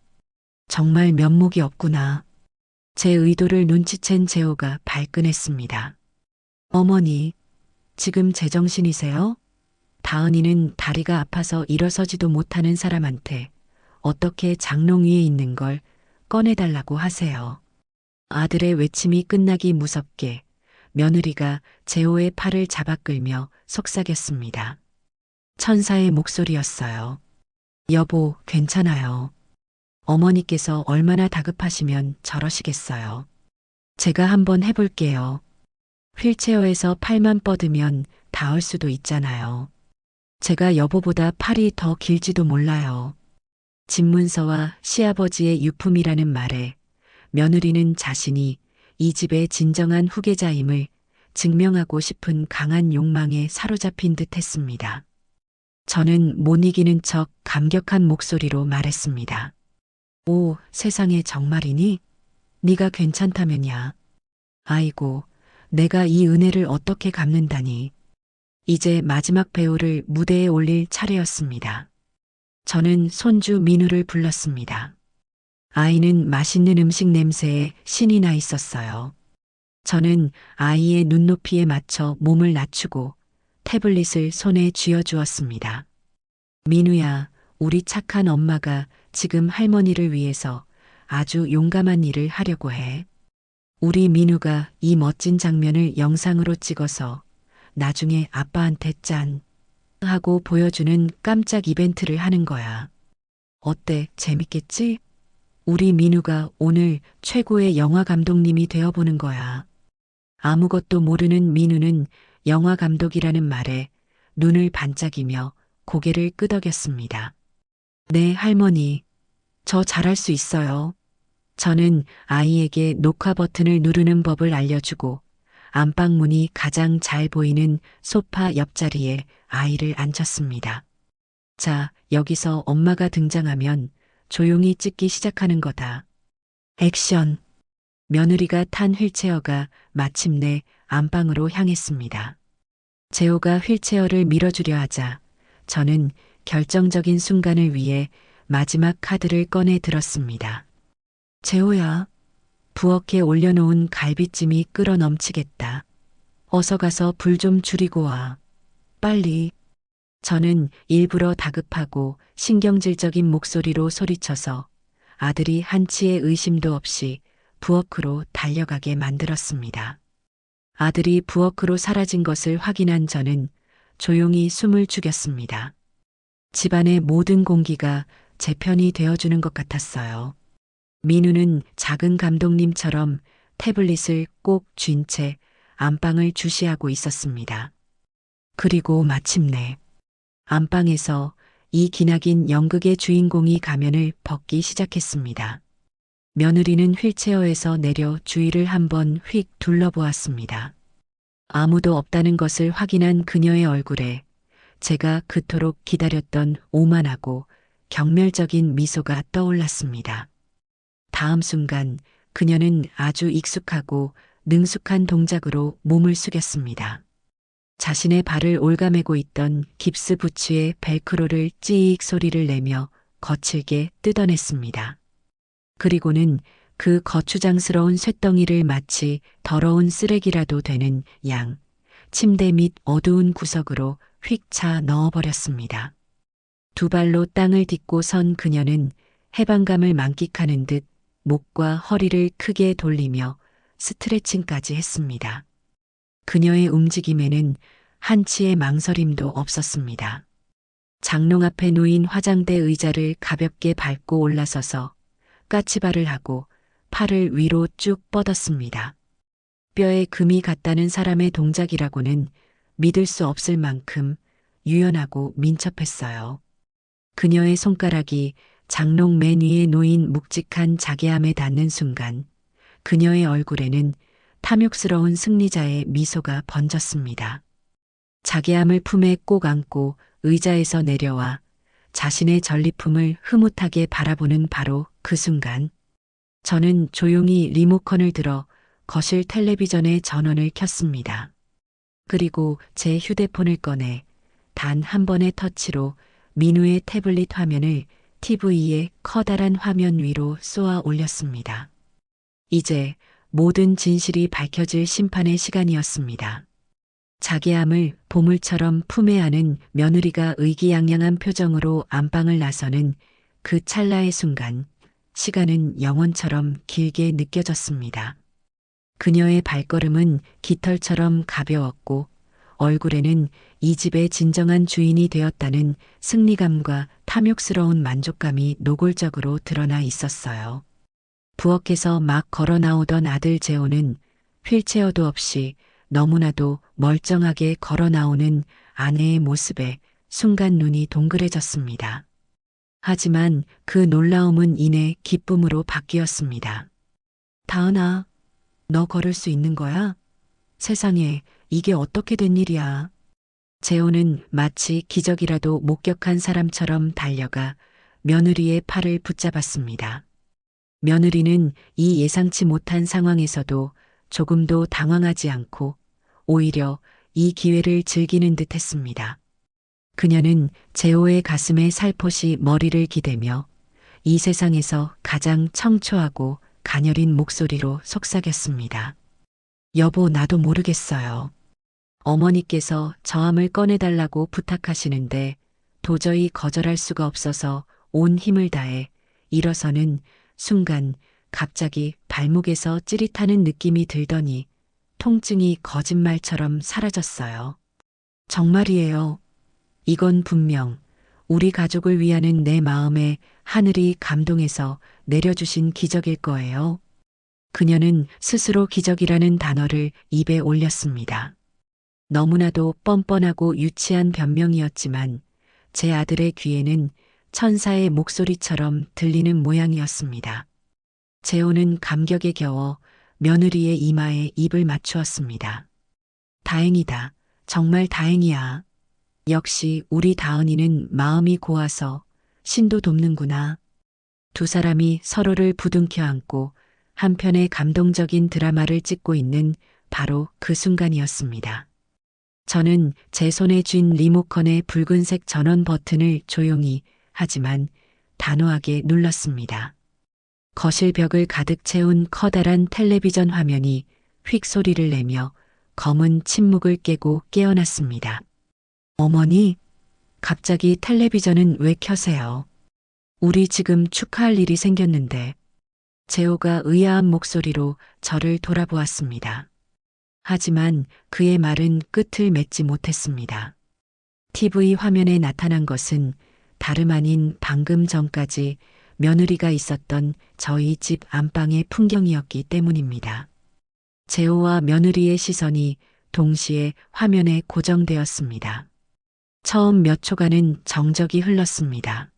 정말 면목이 없구나. 제 의도를 눈치챈 재호가 발끈했습니다. 어머니, 지금 제정신이세요? 다은이는 다리가 아파서 일어서지도 못하는 사람한테 어떻게 장롱 위에 있는 걸 꺼내달라고 하세요. 아들의 외침이 끝나기 무섭게 며느리가 재호의 팔을 잡아 끌며 속삭였습니다. 천사의 목소리였어요. 여보, 괜찮아요. 어머니께서 얼마나 다급하시면 저러시겠어요. 제가 한번 해볼게요. 휠체어에서 팔만 뻗으면 닿을 수도 있잖아요. 제가 여보보다 팔이 더 길지도 몰라요. 집문서와 시아버지의 유품이라는 말에 며느리는 자신이 이 집의 진정한 후계자임을 증명하고 싶은 강한 욕망에 사로잡힌 듯 했습니다. 저는 못 이기는 척 감격한 목소리로 말했습니다. 오, 세상에 정말이니? 네가 괜찮다면야. 아이고, 내가 이 은혜를 어떻게 갚는다니. 이제 마지막 배우를 무대에 올릴 차례였습니다. 저는 손주 민우를 불렀습니다. 아이는 맛있는 음식 냄새에 신이 나 있었어요. 저는 아이의 눈높이에 맞춰 몸을 낮추고 태블릿을 손에 쥐어주었습니다. 민우야, 우리 착한 엄마가 지금 할머니를 위해서 아주 용감한 일을 하려고 해. 우리 민우가 이 멋진 장면을 영상으로 찍어서 나중에 아빠한테 짠 하고 보여주는 깜짝 이벤트를 하는 거야. 어때? 재밌겠지? 우리 민우가 오늘 최고의 영화 감독님이 되어보는 거야. 아무것도 모르는 민우는 영화 감독이라는 말에 눈을 반짝이며 고개를 끄덕였습니다. 네, 할머니. 저 잘할 수 있어요. 저는 아이에게 녹화 버튼을 누르는 법을 알려주고 안방문이 가장 잘 보이는 소파 옆자리에 아이를 앉혔습니다. 자, 여기서 엄마가 등장하면 조용히 찍기 시작하는 거다. 액션. 며느리가 탄 휠체어가 마침내 안방으로 향했습니다. 재호가 휠체어를 밀어주려 하자 저는 결정적인 순간을 위해 마지막 카드를 꺼내 들었습니다. 재호야, 부엌에 올려놓은 갈비찜이 끓어 넘치겠다. 어서 가서 불 좀 줄이고 와. 빨리. 저는 일부러 다급하고 신경질적인 목소리로 소리쳐서 아들이 한치의 의심도 없이 부엌으로 달려가게 만들었습니다. 아들이 부엌으로 사라진 것을 확인한 저는 조용히 숨을 죽였습니다. 집안의 모든 공기가 제 편이 되어주는 것 같았어요. 민우는 작은 감독님처럼 태블릿을 꼭 쥔 채 안방을 주시하고 있었습니다. 그리고 마침내 안방에서 이 기나긴 연극의 주인공이 가면을 벗기 시작했습니다. 며느리는 휠체어에서 내려 주위를 한번 휙 둘러보았습니다. 아무도 없다는 것을 확인한 그녀의 얼굴에 제가 그토록 기다렸던 오만하고 경멸적인 미소가 떠올랐습니다. 다음 순간 그녀는 아주 익숙하고 능숙한 동작으로 몸을 숙였습니다. 자신의 발을 올가매고 있던 깁스 부츠의 벨크로를 찌익 소리를 내며 거칠게 뜯어냈습니다. 그리고는 그 거추장스러운 쇳덩이를 마치 더러운 쓰레기라도 되는 양 침대 밑 어두운 구석으로 휙 차 넣어버렸습니다. 두 발로 땅을 딛고 선 그녀는 해방감을 만끽하는 듯 목과 허리를 크게 돌리며 스트레칭까지 했습니다. 그녀의 움직임에는 한치의 망설임도 없었습니다. 장롱 앞에 놓인 화장대 의자를 가볍게 밟고 올라서서 까치발을 하고 팔을 위로 쭉 뻗었습니다. 뼈에 금이 갔다는 사람의 동작이라고는 믿을 수 없을 만큼 유연하고 민첩했어요. 그녀의 손가락이 장롱 맨 위에 놓인 묵직한 자개함에 닿는 순간 그녀의 얼굴에는 탐욕스러운 승리자의 미소가 번졌습니다. 자개함을 품에 꼭 안고 의자에서 내려와 자신의 전리품을 흐뭇하게 바라보는 바로 그 순간 저는 조용히 리모컨을 들어 거실 텔레비전의 전원을 켰습니다. 그리고 제 휴대폰을 꺼내 단 한 번의 터치로 민우의 태블릿 화면을 TV의 커다란 화면 위로 쏘아 올렸습니다. 이제 모든 진실이 밝혀질 심판의 시간이었습니다. 자개함을 보물처럼 품에 안은 며느리가 의기양양한 표정으로 안방을 나서는 그 찰나의 순간 시간은 영원처럼 길게 느껴졌습니다. 그녀의 발걸음은 깃털처럼 가벼웠고 얼굴에는 이 집의 진정한 주인이 되었다는 승리감과 탐욕스러운 만족감이 노골적으로 드러나 있었어요. 부엌에서 막 걸어 나오던 아들 재호는 휠체어도 없이 너무나도 멀쩡하게 걸어 나오는 아내의 모습에 순간 눈이 동그래졌습니다. 하지만 그 놀라움은 이내 기쁨으로 바뀌었습니다. 다은아, 너 걸을 수 있는 거야? 세상에, 이게 어떻게 된 일이야? 재호는 마치 기적이라도 목격한 사람처럼 달려가 며느리의 팔을 붙잡았습니다. 며느리는 이 예상치 못한 상황에서도 조금도 당황하지 않고 오히려 이 기회를 즐기는 듯 했습니다. 그녀는 재호의 가슴에 살포시 머리를 기대며 이 세상에서 가장 청초하고 가녀린 목소리로 속삭였습니다. 여보, 나도 모르겠어요. 어머니께서 저함을 꺼내달라고 부탁하시는데 도저히 거절할 수가 없어서 온 힘을 다해 일어서는 순간 갑자기 발목에서 찌릿하는 느낌이 들더니 통증이 거짓말처럼 사라졌어요. 정말이에요. 이건 분명 우리 가족을 위하는 내 마음에 하늘이 감동해서 내려주신 기적일 거예요. 그녀는 스스로 기적이라는 단어를 입에 올렸습니다. 너무나도 뻔뻔하고 유치한 변명이었지만 제 아들의 귀에는 천사의 목소리처럼 들리는 모양이었습니다. 재호는 감격에 겨워 며느리의 이마에 입을 맞추었습니다. 다행이다. 정말 다행이야. 역시 우리 다은이는 마음이 고와서 신도 돕는구나. 두 사람이 서로를 부둥켜 안고 한편의 감동적인 드라마를 찍고 있는 바로 그 순간이었습니다. 저는 제 손에 쥔 리모컨의 붉은색 전원 버튼을 조용히 하지만 단호하게 눌렀습니다. 거실 벽을 가득 채운 커다란 텔레비전 화면이 휙 소리를 내며 검은 침묵을 깨고 깨어났습니다. 어머니, 갑자기 텔레비전은 왜 켜세요? 우리 지금 축하할 일이 생겼는데. 재호가 의아한 목소리로 저를 돌아보았습니다. 하지만 그의 말은 끝을 맺지 못했습니다. TV 화면에 나타난 것은 다름 아닌 방금 전까지 며느리가 있었던 저희 집 안방의 풍경이었기 때문입니다. 재호와 며느리의 시선이 동시에 화면에 고정되었습니다. 처음 몇 초간은 정적이 흘렀습니다.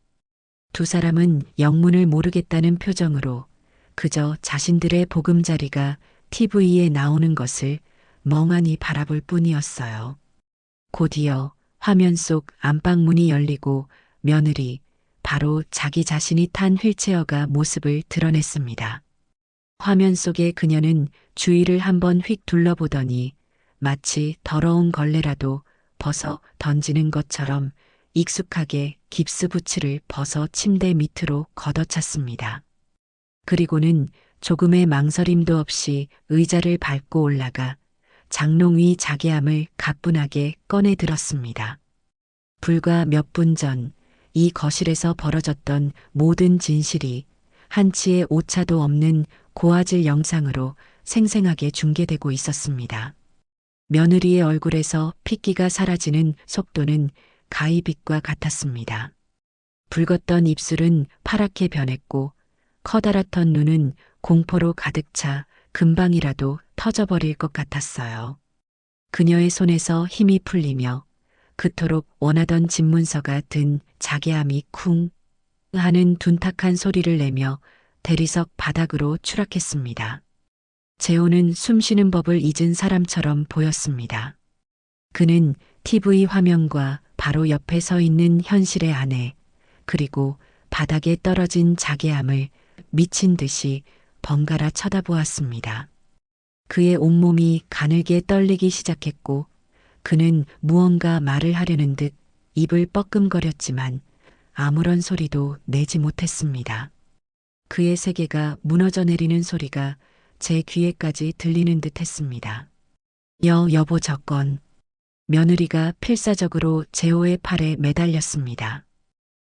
두 사람은 영문을 모르겠다는 표정으로 그저 자신들의 보금자리가 TV에 나오는 것을 멍하니 바라볼 뿐이었어요. 곧이어 화면 속 안방문이 열리고 며느리, 바로 자기 자신이 탄 휠체어가 모습을 드러냈습니다. 화면 속의 그녀는 주위를 한번 휙 둘러보더니 마치 더러운 걸레라도 벗어 던지는 것처럼 익숙하게 깁스부츠를 벗어 침대 밑으로 걷어찼습니다. 그리고는 조금의 망설임도 없이 의자를 밟고 올라가 장롱 위 자개함을 가뿐하게 꺼내 들었습니다. 불과 몇 분 전 이 거실에서 벌어졌던 모든 진실이 한치의 오차도 없는 고화질 영상으로 생생하게 중계되고 있었습니다. 며느리의 얼굴에서 핏기가 사라지는 속도는 가히빛과 같았습니다. 붉었던 입술은 파랗게 변했고 커다랗던 눈은 공포로 가득 차 금방이라도 터져버릴 것 같았어요. 그녀의 손에서 힘이 풀리며 그토록 원하던 집문서가 든 자개함이 쿵 하는 둔탁한 소리를 내며 대리석 바닥으로 추락했습니다. 재호는 숨쉬는 법을 잊은 사람처럼 보였습니다. 그는 TV 화면과 바로 옆에 서 있는 현실의 아내, 그리고 바닥에 떨어진 자개함을 미친 듯이 번갈아 쳐다보았습니다. 그의 온몸이 가늘게 떨리기 시작했고 그는 무언가 말을 하려는 듯 입을 뻐끔거렸지만 아무런 소리도 내지 못했습니다. 그의 세계가 무너져 내리는 소리가 제 귀에까지 들리는 듯 했습니다. 여보 저건. 며느리가 필사적으로 재호의 팔에 매달렸습니다.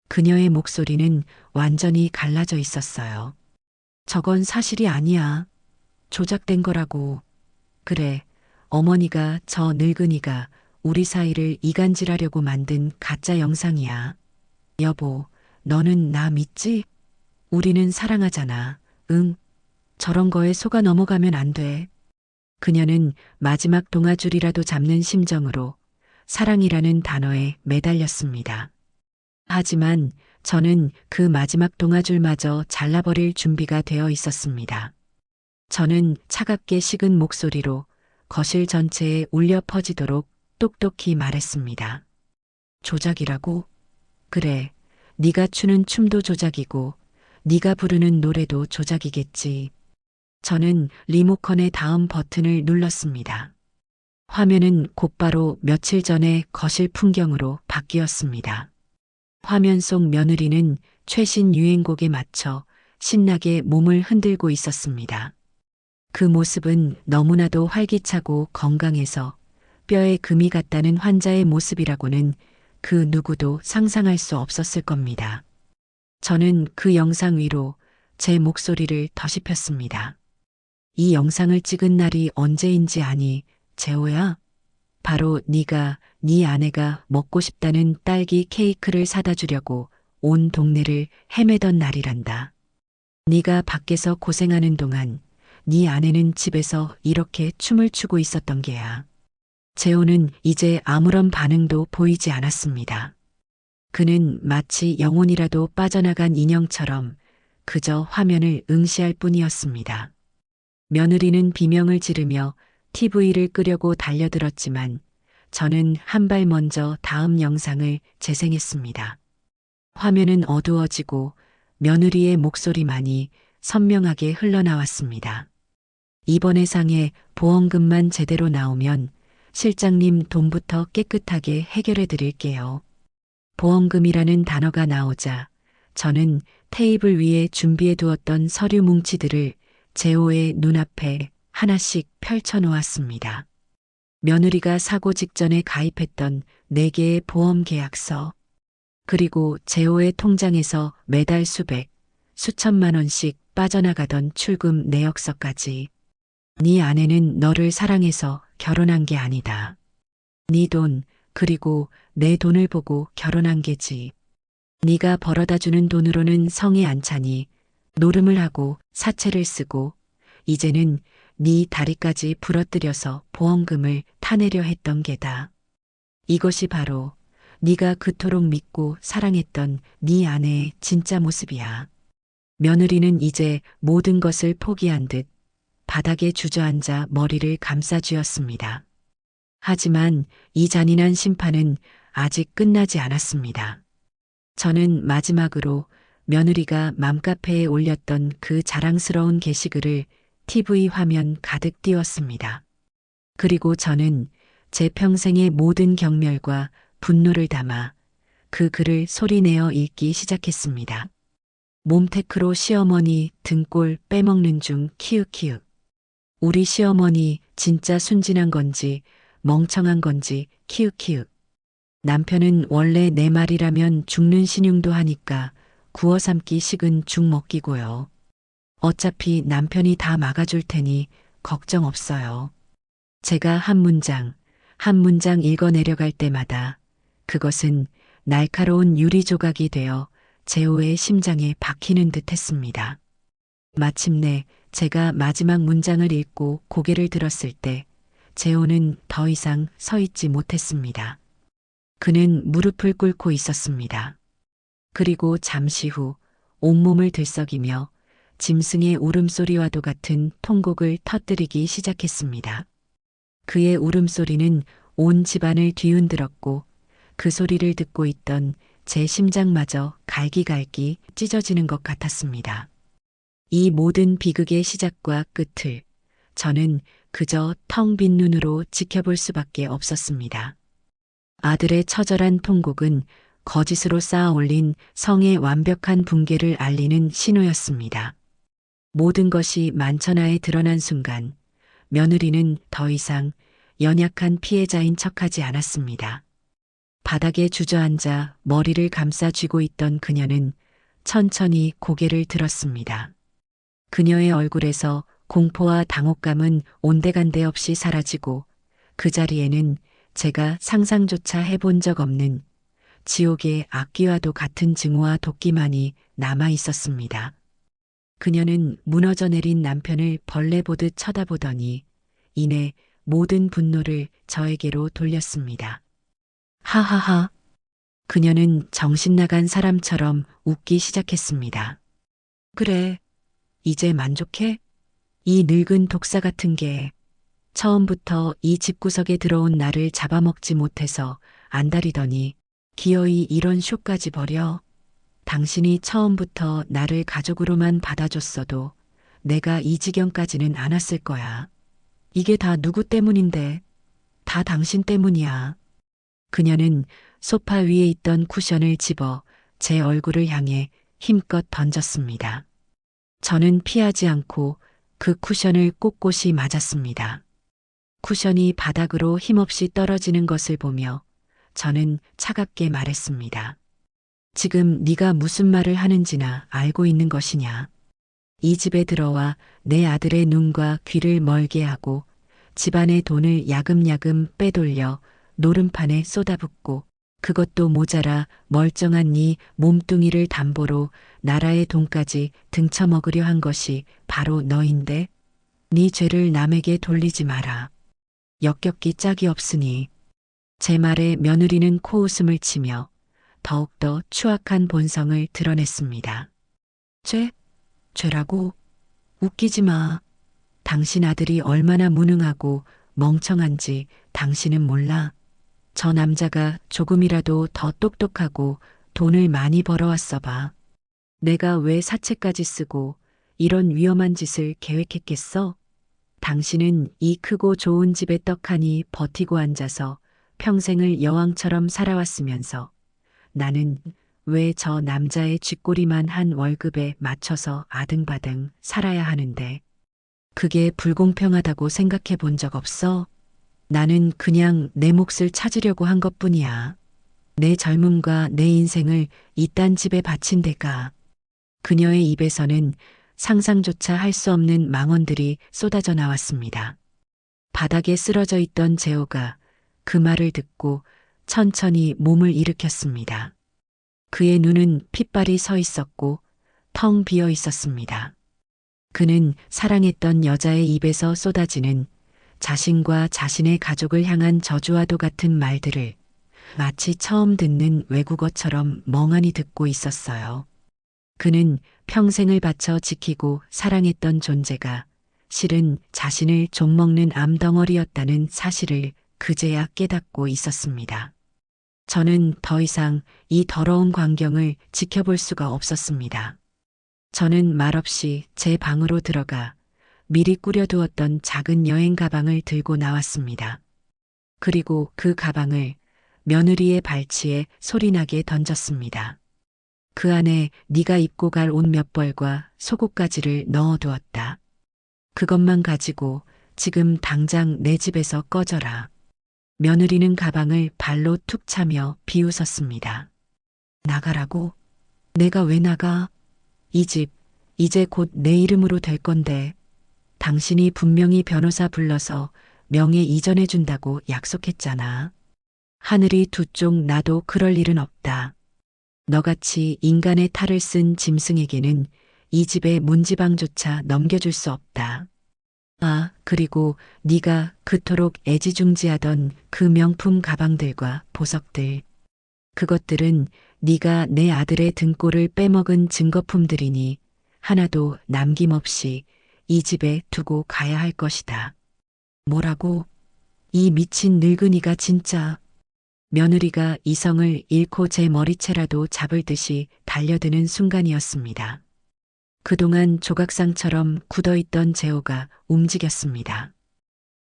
그녀의 목소리는 완전히 갈라져 있었어요. 저건 사실이 아니야. 조작된 거라고. 그래, 어머니가 저 늙은이가 우리 사이를 이간질하려고 만든 가짜 영상이야. 여보, 너는 나 믿지? 우리는 사랑하잖아. 응. 저런 거에 속아 넘어가면 안 돼. 그녀는 마지막 동아줄이라도 잡는 심정으로 사랑이라는 단어에 매달렸습니다. 하지만 저는 그 마지막 동아줄마저 잘라버릴 준비가 되어 있었습니다. 저는 차갑게 식은 목소리로 거실 전체에 울려 퍼지도록 똑똑히 말했습니다. 조작이라고? 그래, 네가 추는 춤도 조작이고 네가 부르는 노래도 조작이겠지. 저는 리모컨의 다음 버튼을 눌렀습니다. 화면은 곧바로 며칠 전의 거실 풍경으로 바뀌었습니다. 화면 속 며느리는 최신 유행곡에 맞춰 신나게 몸을 흔들고 있었습니다. 그 모습은 너무나도 활기차고 건강해서 뼈에 금이 갔다는 환자의 모습이라고는 그 누구도 상상할 수 없었을 겁니다. 저는 그 영상 위로 제 목소리를 더씹혔습니다. 이 영상을 찍은 날이 언제인지 아니, 재호야? 바로 네가 네 아내가 먹고 싶다는 딸기 케이크를 사다 주려고 온 동네를 헤매던 날이란다. 네가 밖에서 고생하는 동안 네 아내는 집에서 이렇게 춤을 추고 있었던 게야. 재호는 이제 아무런 반응도 보이지 않았습니다. 그는 마치 영혼이라도 빠져나간 인형처럼 그저 화면을 응시할 뿐이었습니다. 며느리는 비명을 지르며 TV를 끄려고 달려들었지만 저는 한 발 먼저 다음 영상을 재생했습니다. 화면은 어두워지고 며느리의 목소리만이 선명하게 흘러나왔습니다. 이번 회상에 보험금만 제대로 나오면 실장님 돈부터 깨끗하게 해결해 드릴게요. 보험금이라는 단어가 나오자 저는 테이블 위에 준비해 두었던 서류 뭉치들을 재호의 눈앞에 하나씩 펼쳐 놓았습니다. 며느리가 사고 직전에 가입했던 4개의 보험 계약서, 그리고 재호의 통장에서 매달 수백, 수천만 원씩 빠져나가던 출금 내역서까지. 네 아내는 너를 사랑해서 결혼한 게 아니다. 네 돈, 그리고 내 돈을 보고 결혼한 게지. 네가 벌어다 주는 돈으로는 성에 안 차니 노름을 하고 사채를 쓰고 이제는 네 다리까지 부러뜨려서 보험금을 타내려 했던 게다. 이것이 바로 네가 그토록 믿고 사랑했던 네 아내의 진짜 모습이야. 며느리는 이제 모든 것을 포기한 듯 바닥에 주저앉아 머리를 감싸쥐었습니다. 하지만 이 잔인한 심판은 아직 끝나지 않았습니다. 저는 마지막으로 며느리가 맘카페에 올렸던 그 자랑스러운 게시글을 TV 화면 가득 띄웠습니다. 그리고 저는 제 평생의 모든 경멸과 분노를 담아 그 글을 소리내어 읽기 시작했습니다. 몸테크로 시어머니 등골 빼먹는 중 키읔키읔. 우리 시어머니 진짜 순진한 건지 멍청한 건지 키읔키읔. 남편은 원래 내 말이라면 죽는 신용도 하니까 구워 삶기 식은 죽 먹기고요. 어차피 남편이 다 막아줄 테니 걱정 없어요. 제가 한 문장, 한 문장 읽어 내려갈 때마다 그것은 날카로운 유리 조각이 되어 재호의 심장에 박히는 듯 했습니다. 마침내 제가 마지막 문장을 읽고 고개를 들었을 때 재호는 더 이상 서 있지 못했습니다. 그는 무릎을 꿇고 있었습니다. 그리고 잠시 후 온몸을 들썩이며 짐승의 울음소리와도 같은 통곡을 터뜨리기 시작했습니다. 그의 울음소리는 온 집안을 뒤흔들었고 그 소리를 듣고 있던 제 심장마저 갈기갈기 찢어지는 것 같았습니다. 이 모든 비극의 시작과 끝을 저는 그저 텅 빈 눈으로 지켜볼 수밖에 없었습니다. 아들의 처절한 통곡은 거짓으로 쌓아 올린 성의 완벽한 붕괴를 알리는 신호였습니다. 모든 것이 만천하에 드러난 순간 며느리는 더 이상 연약한 피해자인 척하지 않았습니다. 바닥에 주저앉아 머리를 감싸 쥐고 있던 그녀는 천천히 고개를 들었습니다. 그녀의 얼굴에서 공포와 당혹감은 온데간데 없이 사라지고 그 자리에는 제가 상상조차 해본 적 없는 지옥의 악귀와도 같은 증오와 도끼만이 남아 있었습니다. 그녀는 무너져 내린 남편을 벌레 보듯 쳐다보더니 이내 모든 분노를 저에게로 돌렸습니다. 하하하. 그녀는 정신 나간 사람처럼 웃기 시작했습니다. 그래, 이제 만족해? 이 늙은 독사 같은 게 처음부터 이 집구석에 들어온 나를 잡아먹지 못해서 안달이더니 기어이 이런 쇼까지 벌여. 당신이 처음부터 나를 가족으로만 받아줬어도 내가 이 지경까지는 안 왔을 거야. 이게 다 누구 때문인데? 다 당신 때문이야. 그녀는 소파 위에 있던 쿠션을 집어 제 얼굴을 향해 힘껏 던졌습니다. 저는 피하지 않고 그 쿠션을 꼿꼿이 맞았습니다. 쿠션이 바닥으로 힘없이 떨어지는 것을 보며 저는 차갑게 말했습니다. 지금 네가 무슨 말을 하는지나 알고 있는 것이냐. 이 집에 들어와 내 아들의 눈과 귀를 멀게 하고 집안의 돈을 야금야금 빼돌려 노름판에 쏟아붓고 그것도 모자라 멀쩡한 네 몸뚱이를 담보로 나라의 돈까지 등쳐먹으려 한 것이 바로 너인데 네 죄를 남에게 돌리지 마라. 역겹기 짝이 없으니. 제 말에 며느리는 코웃음을 치며 더욱더 추악한 본성을 드러냈습니다. 죄라고? 웃기지 마. 당신 아들이 얼마나 무능하고 멍청한지 당신은 몰라. 저 남자가 조금이라도 더 똑똑하고 돈을 많이 벌어왔어 봐. 내가 왜 사채까지 쓰고 이런 위험한 짓을 계획했겠어? 당신은 이 크고 좋은 집에 떡하니 버티고 앉아서 평생을 여왕처럼 살아왔으면서 나는 왜 저 남자의 쥐꼬리만 한 월급에 맞춰서 아등바등 살아야 하는데 그게 불공평하다고 생각해 본 적 없어? 나는 그냥 내 몫을 찾으려고 한 것뿐이야. 내 젊음과 내 인생을 이딴 집에 바친 데가. 그녀의 입에서는 상상조차 할 수 없는 망언들이 쏟아져 나왔습니다. 바닥에 쓰러져 있던 재호가 그 말을 듣고 천천히 몸을 일으켰습니다. 그의 눈은 핏발이 서 있었고 텅 비어 있었습니다. 그는 사랑했던 여자의 입에서 쏟아지는 자신과 자신의 가족을 향한 저주와도 같은 말들을 마치 처음 듣는 외국어처럼 멍하니 듣고 있었어요. 그는 평생을 바쳐 지키고 사랑했던 존재가 실은 자신을 좀먹는 암덩어리였다는 사실을 그제야 깨닫고 있었습니다. 저는 더 이상 이 더러운 광경을 지켜볼 수가 없었습니다. 저는 말없이 제 방으로 들어가 미리 꾸려두었던 작은 여행 가방을 들고 나왔습니다. 그리고 그 가방을 며느리의 발치에 소리나게 던졌습니다. 그 안에 네가 입고 갈 옷 몇 벌과 속옷가지를 넣어두었다. 그것만 가지고 지금 당장 내 집에서 꺼져라. 며느리는 가방을 발로 툭 차며 비웃었습니다. 나가라고? 내가 왜 나가? 이 집, 이제 곧 내 이름으로 될 건데. 당신이 분명히 변호사 불러서 명예 이전해준다고 약속했잖아. 하늘이 두 쪽 나도 그럴 일은 없다. 너같이 인간의 탈을 쓴 짐승에게는 이 집의 문지방조차 넘겨줄 수 없다. 아, 그리고 네가 그토록 애지중지하던 그 명품 가방들과 보석들. 그것들은 네가 내 아들의 등골을 빼먹은 증거품들이니 하나도 남김없이 이 집에 두고 가야 할 것이다. 뭐라고? 이 미친 늙은이가 진짜. 며느리가 이성을 잃고 제 머리채라도 잡을 듯이 달려드는 순간이었습니다. 그동안 조각상처럼 굳어있던 재호가 움직였습니다.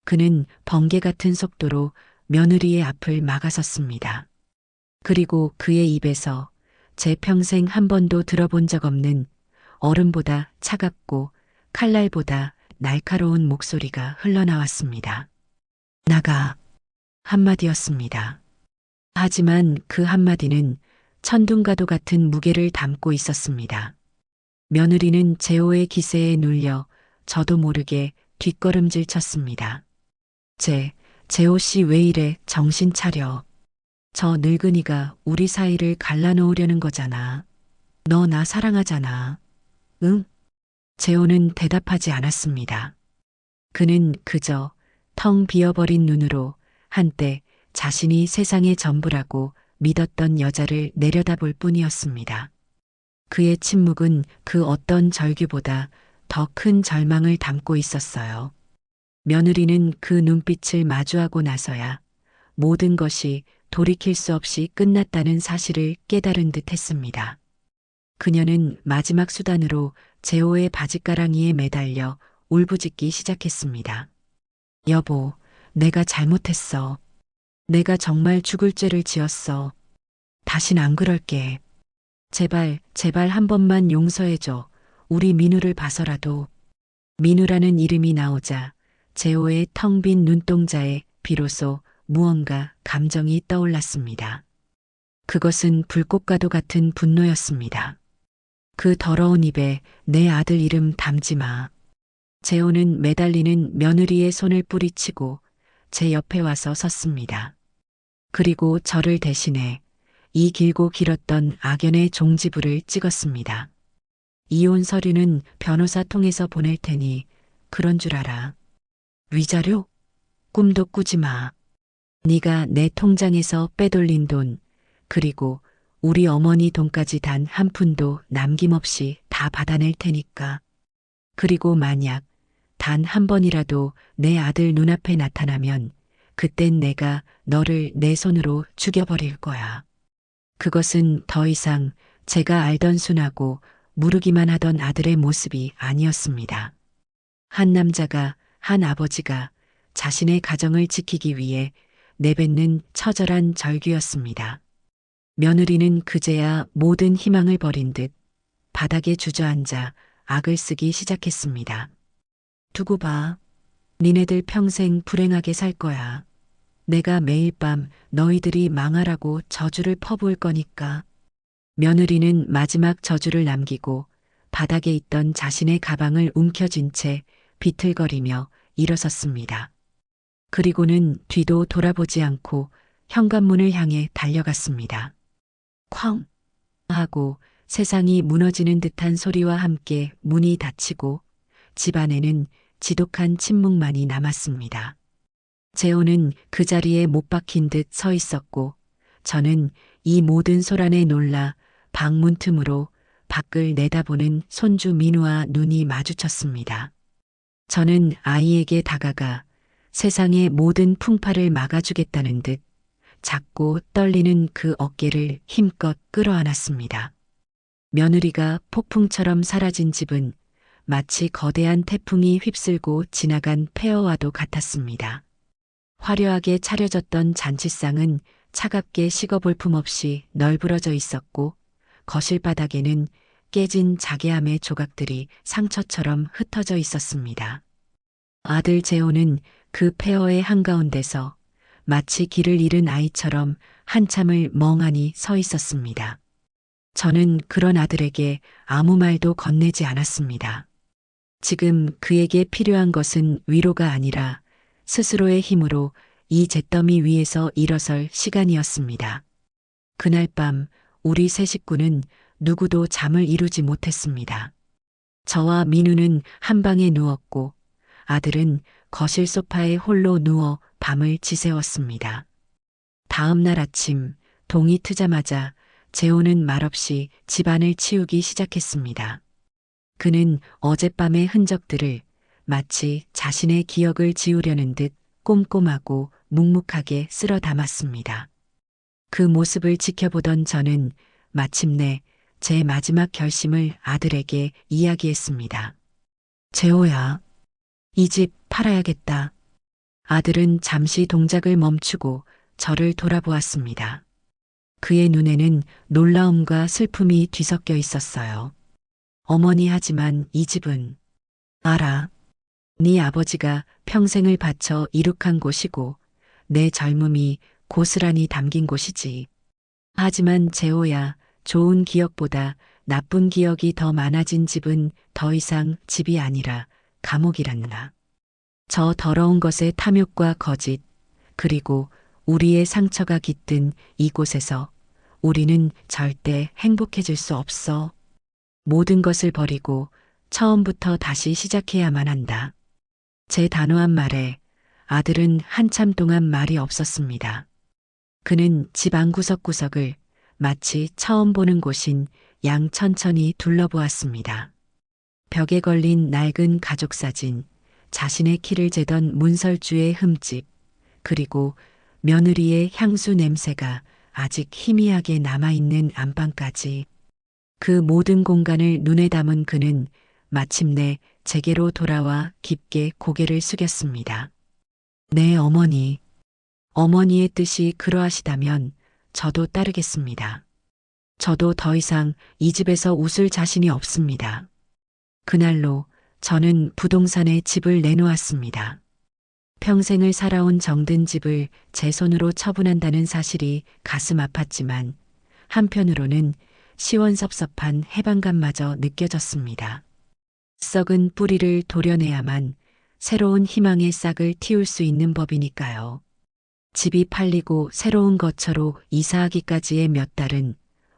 그는 번개 같은 속도로 며느리의 앞을 막아섰습니다. 그리고 그의 입에서 제 평생 한 번도 들어본 적 없는 얼음보다 차갑고 칼날보다 날카로운 목소리가 흘러나왔습니다. 나가. 한마디였습니다. 하지만 그 한마디는 천둥과도 같은 무게를 담고 있었습니다. 며느리는 재호의 기세에 눌려 저도 모르게 뒷걸음질 쳤습니다. 재호 씨 왜 이래? 정신 차려. 저 늙은이가 우리 사이를 갈라놓으려는 거잖아. 너 나 사랑하잖아. 응? 재호는 대답하지 않았습니다. 그는 그저 텅 비어버린 눈으로 한때 자신이 세상의 전부라고 믿었던 여자를 내려다볼 뿐이었습니다. 그의 침묵은 그 어떤 절규보다 더 큰 절망을 담고 있었어요. 며느리는 그 눈빛을 마주하고 나서야 모든 것이 돌이킬 수 없이 끝났다는 사실을 깨달은 듯 했습니다. 그녀는 마지막 수단으로 재호의 바짓가랑이에 매달려 울부짖기 시작했습니다. 여보, 내가 잘못했어. 내가 정말 죽을 죄를 지었어. 다신 안 그럴게. 제발, 제발 한 번만 용서해줘. 우리 민우를 봐서라도. 민우라는 이름이 나오자 재호의 텅 빈 눈동자에 비로소 무언가 감정이 떠올랐습니다. 그것은 불꽃과도 같은 분노였습니다. 그 더러운 입에 내 아들 이름 담지 마. 재호는 매달리는 며느리의 손을 뿌리치고 제 옆에 와서 섰습니다. 그리고 저를 대신해 이 길고 길었던 악연의 종지부를 찍었습니다. 이혼 서류는 변호사 통해서 보낼 테니 그런 줄 알아. 위자료? 꿈도 꾸지 마. 네가 내 통장에서 빼돌린 돈, 그리고 우리 어머니 돈까지 단 한 푼도 남김없이 다 받아낼 테니까. 그리고 만약 단 한 번이라도 내 아들 눈앞에 나타나면 그땐 내가 너를 내 손으로 죽여버릴 거야. 그것은 더 이상 제가 알던 순하고 무르기만 하던 아들의 모습이 아니었습니다. 한 남자가, 한 아버지가 자신의 가정을 지키기 위해 내뱉는 처절한 절규였습니다. 며느리는 그제야 모든 희망을 버린 듯 바닥에 주저앉아 악을 쓰기 시작했습니다. 두고 봐. 니네들 평생 불행하게 살 거야. 내가 매일 밤 너희들이 망하라고 저주를 퍼부을 거니까. 며느리는 마지막 저주를 남기고 바닥에 있던 자신의 가방을 움켜쥔 채 비틀거리며 일어섰습니다. 그리고는 뒤도 돌아보지 않고 현관문을 향해 달려갔습니다. 쾅! 하고 세상이 무너지는 듯한 소리와 함께 문이 닫히고 집 안에는 지독한 침묵만이 남았습니다. 재호는 그 자리에 못 박힌 듯 서 있었고 저는 이 모든 소란에 놀라 방문 틈으로 밖을 내다보는 손주 민우와 눈이 마주쳤습니다. 저는 아이에게 다가가 세상의 모든 풍파를 막아주겠다는 듯 작고 떨리는 그 어깨를 힘껏 끌어안았습니다. 며느리가 폭풍처럼 사라진 집은 마치 거대한 태풍이 휩쓸고 지나간 폐허와도 같았습니다. 화려하게 차려졌던 잔치상은 차갑게 식어볼품 없이 널브러져 있었고 거실 바닥에는 깨진 자개함의 조각들이 상처처럼 흩어져 있었습니다. 아들 재호는 그 폐허의 한가운데서 마치 길을 잃은 아이처럼 한참을 멍하니 서 있었습니다. 저는 그런 아들에게 아무 말도 건네지 않았습니다. 지금 그에게 필요한 것은 위로가 아니라 스스로의 힘으로 이 잿더미 위에서 일어설 시간이었습니다. 그날 밤 우리 세 식구는 누구도 잠을 이루지 못했습니다. 저와 민우는 한 방에 누웠고 아들은 거실 소파에 홀로 누워 밤을 지새웠습니다. 다음 날 아침 동이 트자마자 재호는 말없이 집안을 치우기 시작했습니다. 그는 어젯밤의 흔적들을 마치 자신의 기억을 지우려는 듯 꼼꼼하고 묵묵하게 쓸어 담았습니다. 그 모습을 지켜보던 저는 마침내 제 마지막 결심을 아들에게 이야기했습니다. 재호야, 이 집 팔아야겠다. 아들은 잠시 동작을 멈추고 저를 돌아보았습니다. 그의 눈에는 놀라움과 슬픔이 뒤섞여 있었어요. 어머니 하지만 이 집은 알아. 네 아버지가 평생을 바쳐 이룩한 곳이고 내 젊음이 고스란히 담긴 곳이지. 하지만 재호야, 좋은 기억보다 나쁜 기억이 더 많아진 집은 더 이상 집이 아니라 감옥이란다. 저 더러운 것의 탐욕과 거짓, 그리고 우리의 상처가 깃든 이곳에서 우리는 절대 행복해질 수 없어. 모든 것을 버리고 처음부터 다시 시작해야만 한다. 제 단호한 말에 아들은 한참 동안 말이 없었습니다. 그는 집 안 구석구석을 마치 처음 보는 곳인 양 천천히 둘러보았습니다. 벽에 걸린 낡은 가족사진, 자신의 키를 재던 문설주의 흠집, 그리고 며느리의 향수 냄새가 아직 희미하게 남아있는 안방까지. 그 모든 공간을 눈에 담은 그는 마침내 제게로 돌아와 깊게 고개를 숙였습니다. 네, 어머니. 어머니의 뜻이 그러하시다면 저도 따르겠습니다. 저도 더 이상 이 집에서 웃을 자신이 없습니다. 그날로 저는 부동산에 집을 내놓았습니다. 평생을 살아온 정든 집을 제 손으로 처분한다는 사실이 가슴 아팠지만 한편으로는 시원섭섭한 해방감마저 느껴졌습니다. 썩은 뿌리를 도려내야만 새로운 희망의 싹을 틔울 수 있는 법이니까요. 집이 팔리고 새로운 거처로 이사하기까지의 몇 달은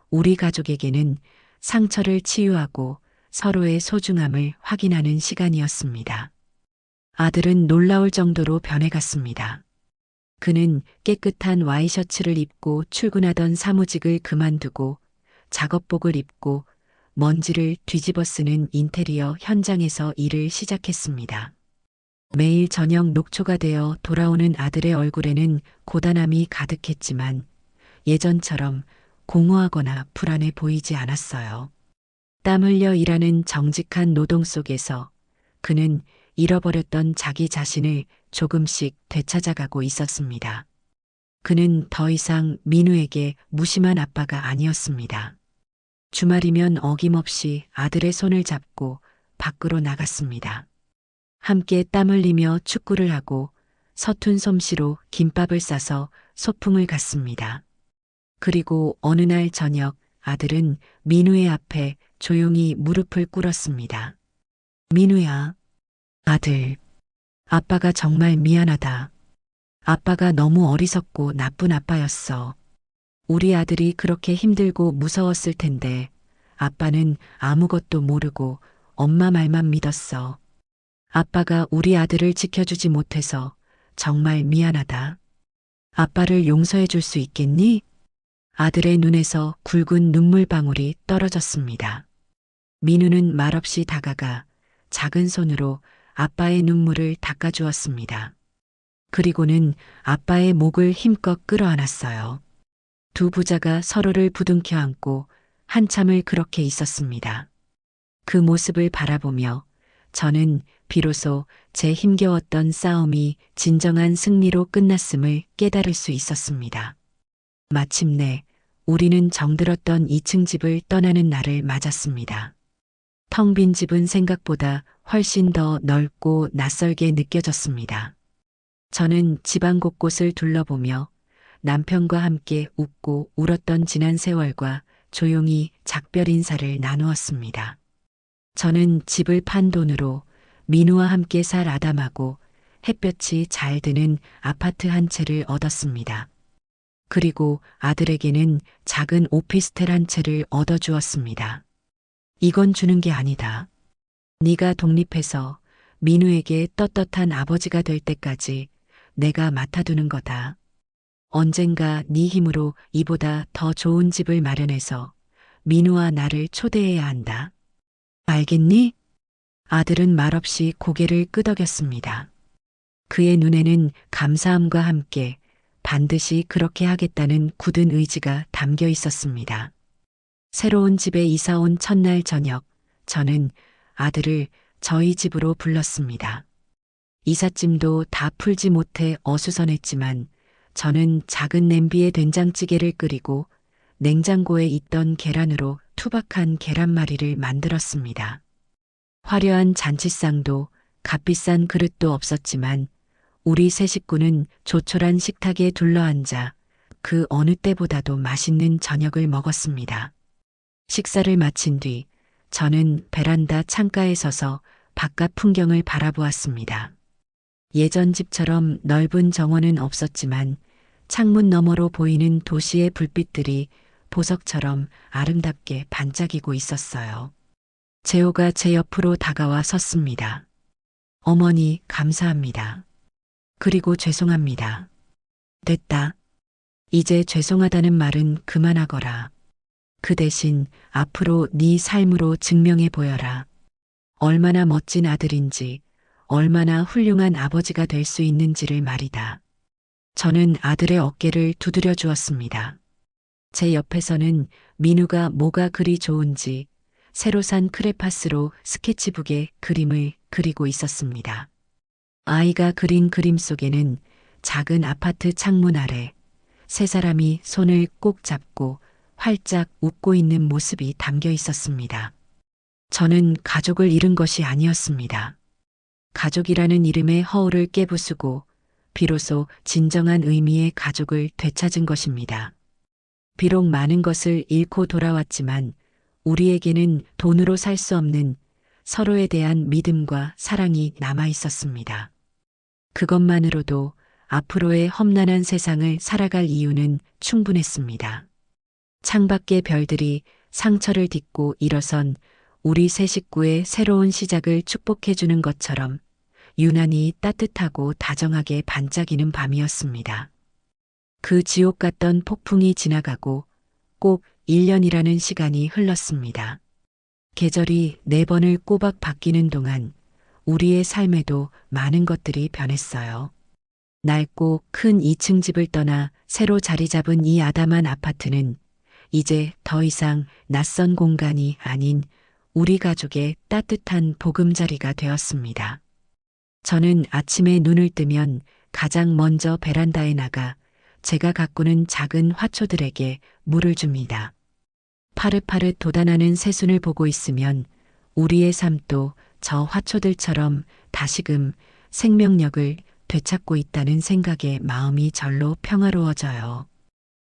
우리 가족에게는 상처를 치유하고 서로의 소중함을 확인하는 시간이었습니다. 아들은 놀라울 정도로 변해갔습니다. 그는 깨끗한 와이셔츠를 입고 출근하던 사무직을 그만두고 작업복을 입고 먼지를 뒤집어 쓰는 인테리어 현장에서 일을 시작했습니다. 매일 저녁 녹초가 되어 돌아오는 아들의 얼굴에는 고단함이 가득했지만 예전처럼 공허하거나 불안해 보이지 않았어요. 땀 흘려 일하는 정직한 노동 속에서 그는 잃어버렸던 자기 자신을 조금씩 되찾아가고 있었습니다. 그는 더 이상 민우에게 무심한 아빠가 아니었습니다. 주말이면 어김없이 아들의 손을 잡고 밖으로 나갔습니다. 함께 땀 흘리며 축구를 하고 서툰 솜씨로 김밥을 싸서 소풍을 갔습니다. 그리고 어느 날 저녁 아들은 민우의 앞에 조용히 무릎을 꿇었습니다. 민우야, 아들, 아빠가 정말 미안하다. 아빠가 너무 어리석고 나쁜 아빠였어. 우리 아들이 그렇게 힘들고 무서웠을 텐데 아빠는 아무것도 모르고 엄마 말만 믿었어. 아빠가 우리 아들을 지켜주지 못해서 정말 미안하다. 아빠를 용서해 줄 수 있겠니? 아들의 눈에서 굵은 눈물방울이 떨어졌습니다. 민우는 말없이 다가가 작은 손으로 아빠의 눈물을 닦아주었습니다. 그리고는 아빠의 목을 힘껏 끌어안았어요. 두 부자가 서로를 부둥켜 안고 한참을 그렇게 있었습니다. 그 모습을 바라보며 저는 비로소 제 힘겨웠던 싸움이 진정한 승리로 끝났음을 깨달을 수 있었습니다. 마침내 우리는 정들었던 2층 집을 떠나는 날을 맞았습니다. 텅 빈 집은 생각보다 훨씬 더 넓고 낯설게 느껴졌습니다. 저는 집안 곳곳을 둘러보며 남편과 함께 웃고 울었던 지난 세월과 조용히 작별 인사를 나누었습니다. 저는 집을 판 돈으로 민우와 함께 살 아담하고 햇볕이 잘 드는 아파트 한 채를 얻었습니다. 그리고 아들에게는 작은 오피스텔 한 채를 얻어주었습니다. 이건 주는 게 아니다. 네가 독립해서 민우에게 떳떳한 아버지가 될 때까지 내가 맡아두는 거다. 언젠가 네 힘으로 이보다 더 좋은 집을 마련해서 민우와 나를 초대해야 한다. 알겠니? 아들은 말없이 고개를 끄덕였습니다. 그의 눈에는 감사함과 함께 반드시 그렇게 하겠다는 굳은 의지가 담겨 있었습니다. 새로운 집에 이사 온 첫날 저녁, 저는 아들을 저희 집으로 불렀습니다. 이삿짐도 다 풀지 못해 어수선했지만 저는 작은 냄비에 된장찌개를 끓이고 냉장고에 있던 계란으로 투박한 계란말이를 만들었습니다. 화려한 잔치상도 값비싼 그릇도 없었지만 우리 세 식구는 조촐한 식탁에 둘러앉아 그 어느 때보다도 맛있는 저녁을 먹었습니다. 식사를 마친 뒤 저는 베란다 창가에 서서 바깥 풍경을 바라보았습니다. 예전 집처럼 넓은 정원은 없었지만 창문 너머로 보이는 도시의 불빛들이 보석처럼 아름답게 반짝이고 있었어요. 재호가 제 옆으로 다가와 섰습니다. 어머니, 감사합니다. 그리고 죄송합니다. 됐다. 이제 죄송하다는 말은 그만하거라. 그 대신 앞으로 네 삶으로 증명해 보여라. 얼마나 멋진 아들인지, 얼마나 훌륭한 아버지가 될 수 있는지를 말이다. 저는 아들의 어깨를 두드려 주었습니다. 제 옆에서는 민우가 뭐가 그리 좋은지 새로 산 크레파스로 스케치북에 그림을 그리고 있었습니다. 아이가 그린 그림 속에는 작은 아파트 창문 아래 세 사람이 손을 꼭 잡고 활짝 웃고 있는 모습이 담겨 있었습니다. 저는 가족을 잃은 것이 아니었습니다. 가족이라는 이름의 허울을 깨부수고 비로소 진정한 의미의 가족을 되찾은 것입니다. 비록 많은 것을 잃고 돌아왔지만 우리에게는 돈으로 살 수 없는 서로에 대한 믿음과 사랑이 남아 있었습니다. 그것만으로도 앞으로의 험난한 세상을 살아갈 이유는 충분했습니다. 창밖의 별들이 상처를 딛고 일어선 우리 세 식구의 새로운 시작을 축복해주는 것처럼 유난히 따뜻하고 다정하게 반짝이는 밤이었습니다. 그 지옥 같던 폭풍이 지나가고 꼭 1년이라는 시간이 흘렀습니다. 계절이 4번을 꼬박 바뀌는 동안 우리의 삶에도 많은 것들이 변했어요. 낡고 큰 2층 집을 떠나 새로 자리 잡은 이 아담한 아파트는 이제 더 이상 낯선 공간이 아닌 우리 가족의 따뜻한 보금자리가 되었습니다. 저는 아침에 눈을 뜨면 가장 먼저 베란다에 나가 제가 가꾸는 작은 화초들에게 물을 줍니다. 파릇파릇 돋아나는 새순을 보고 있으면 우리의 삶도 저 화초들처럼 다시금 생명력을 되찾고 있다는 생각에 마음이 절로 평화로워져요.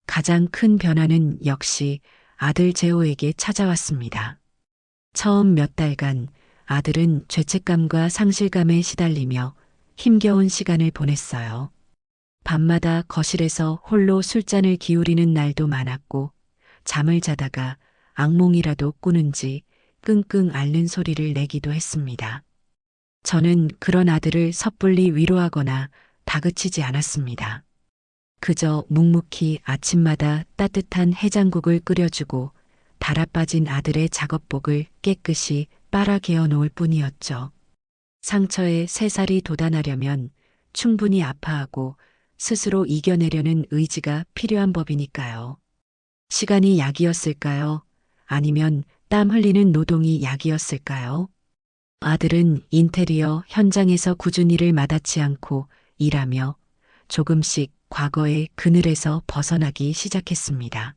가장 큰 변화는 역시 아들 재호에게 찾아왔습니다. 처음 몇 달간 아들은 죄책감과 상실감에 시달리며 힘겨운 시간을 보냈어요. 밤마다 거실에서 홀로 술잔을 기울이는 날도 많았고 잠을 자다가 악몽이라도 꾸는지 끙끙 앓는 소리를 내기도 했습니다. 저는 그런 아들을 섣불리 위로하거나 다그치지 않았습니다. 그저 묵묵히 아침마다 따뜻한 해장국을 끓여주고 달아빠진 아들의 작업복을 깨끗이 빨아 개어 놓을 뿐이었죠. 상처에 새살이 돋아나려면 충분히 아파하고 스스로 이겨내려는 의지가 필요한 법이니까요. 시간이 약이었을까요? 아니면 땀 흘리는 노동이 약이었을까요? 아들은 인테리어 현장에서 꾸준히 일을 마다치 않고 일하며 조금씩 과거의 그늘에서 벗어나기 시작했습니다.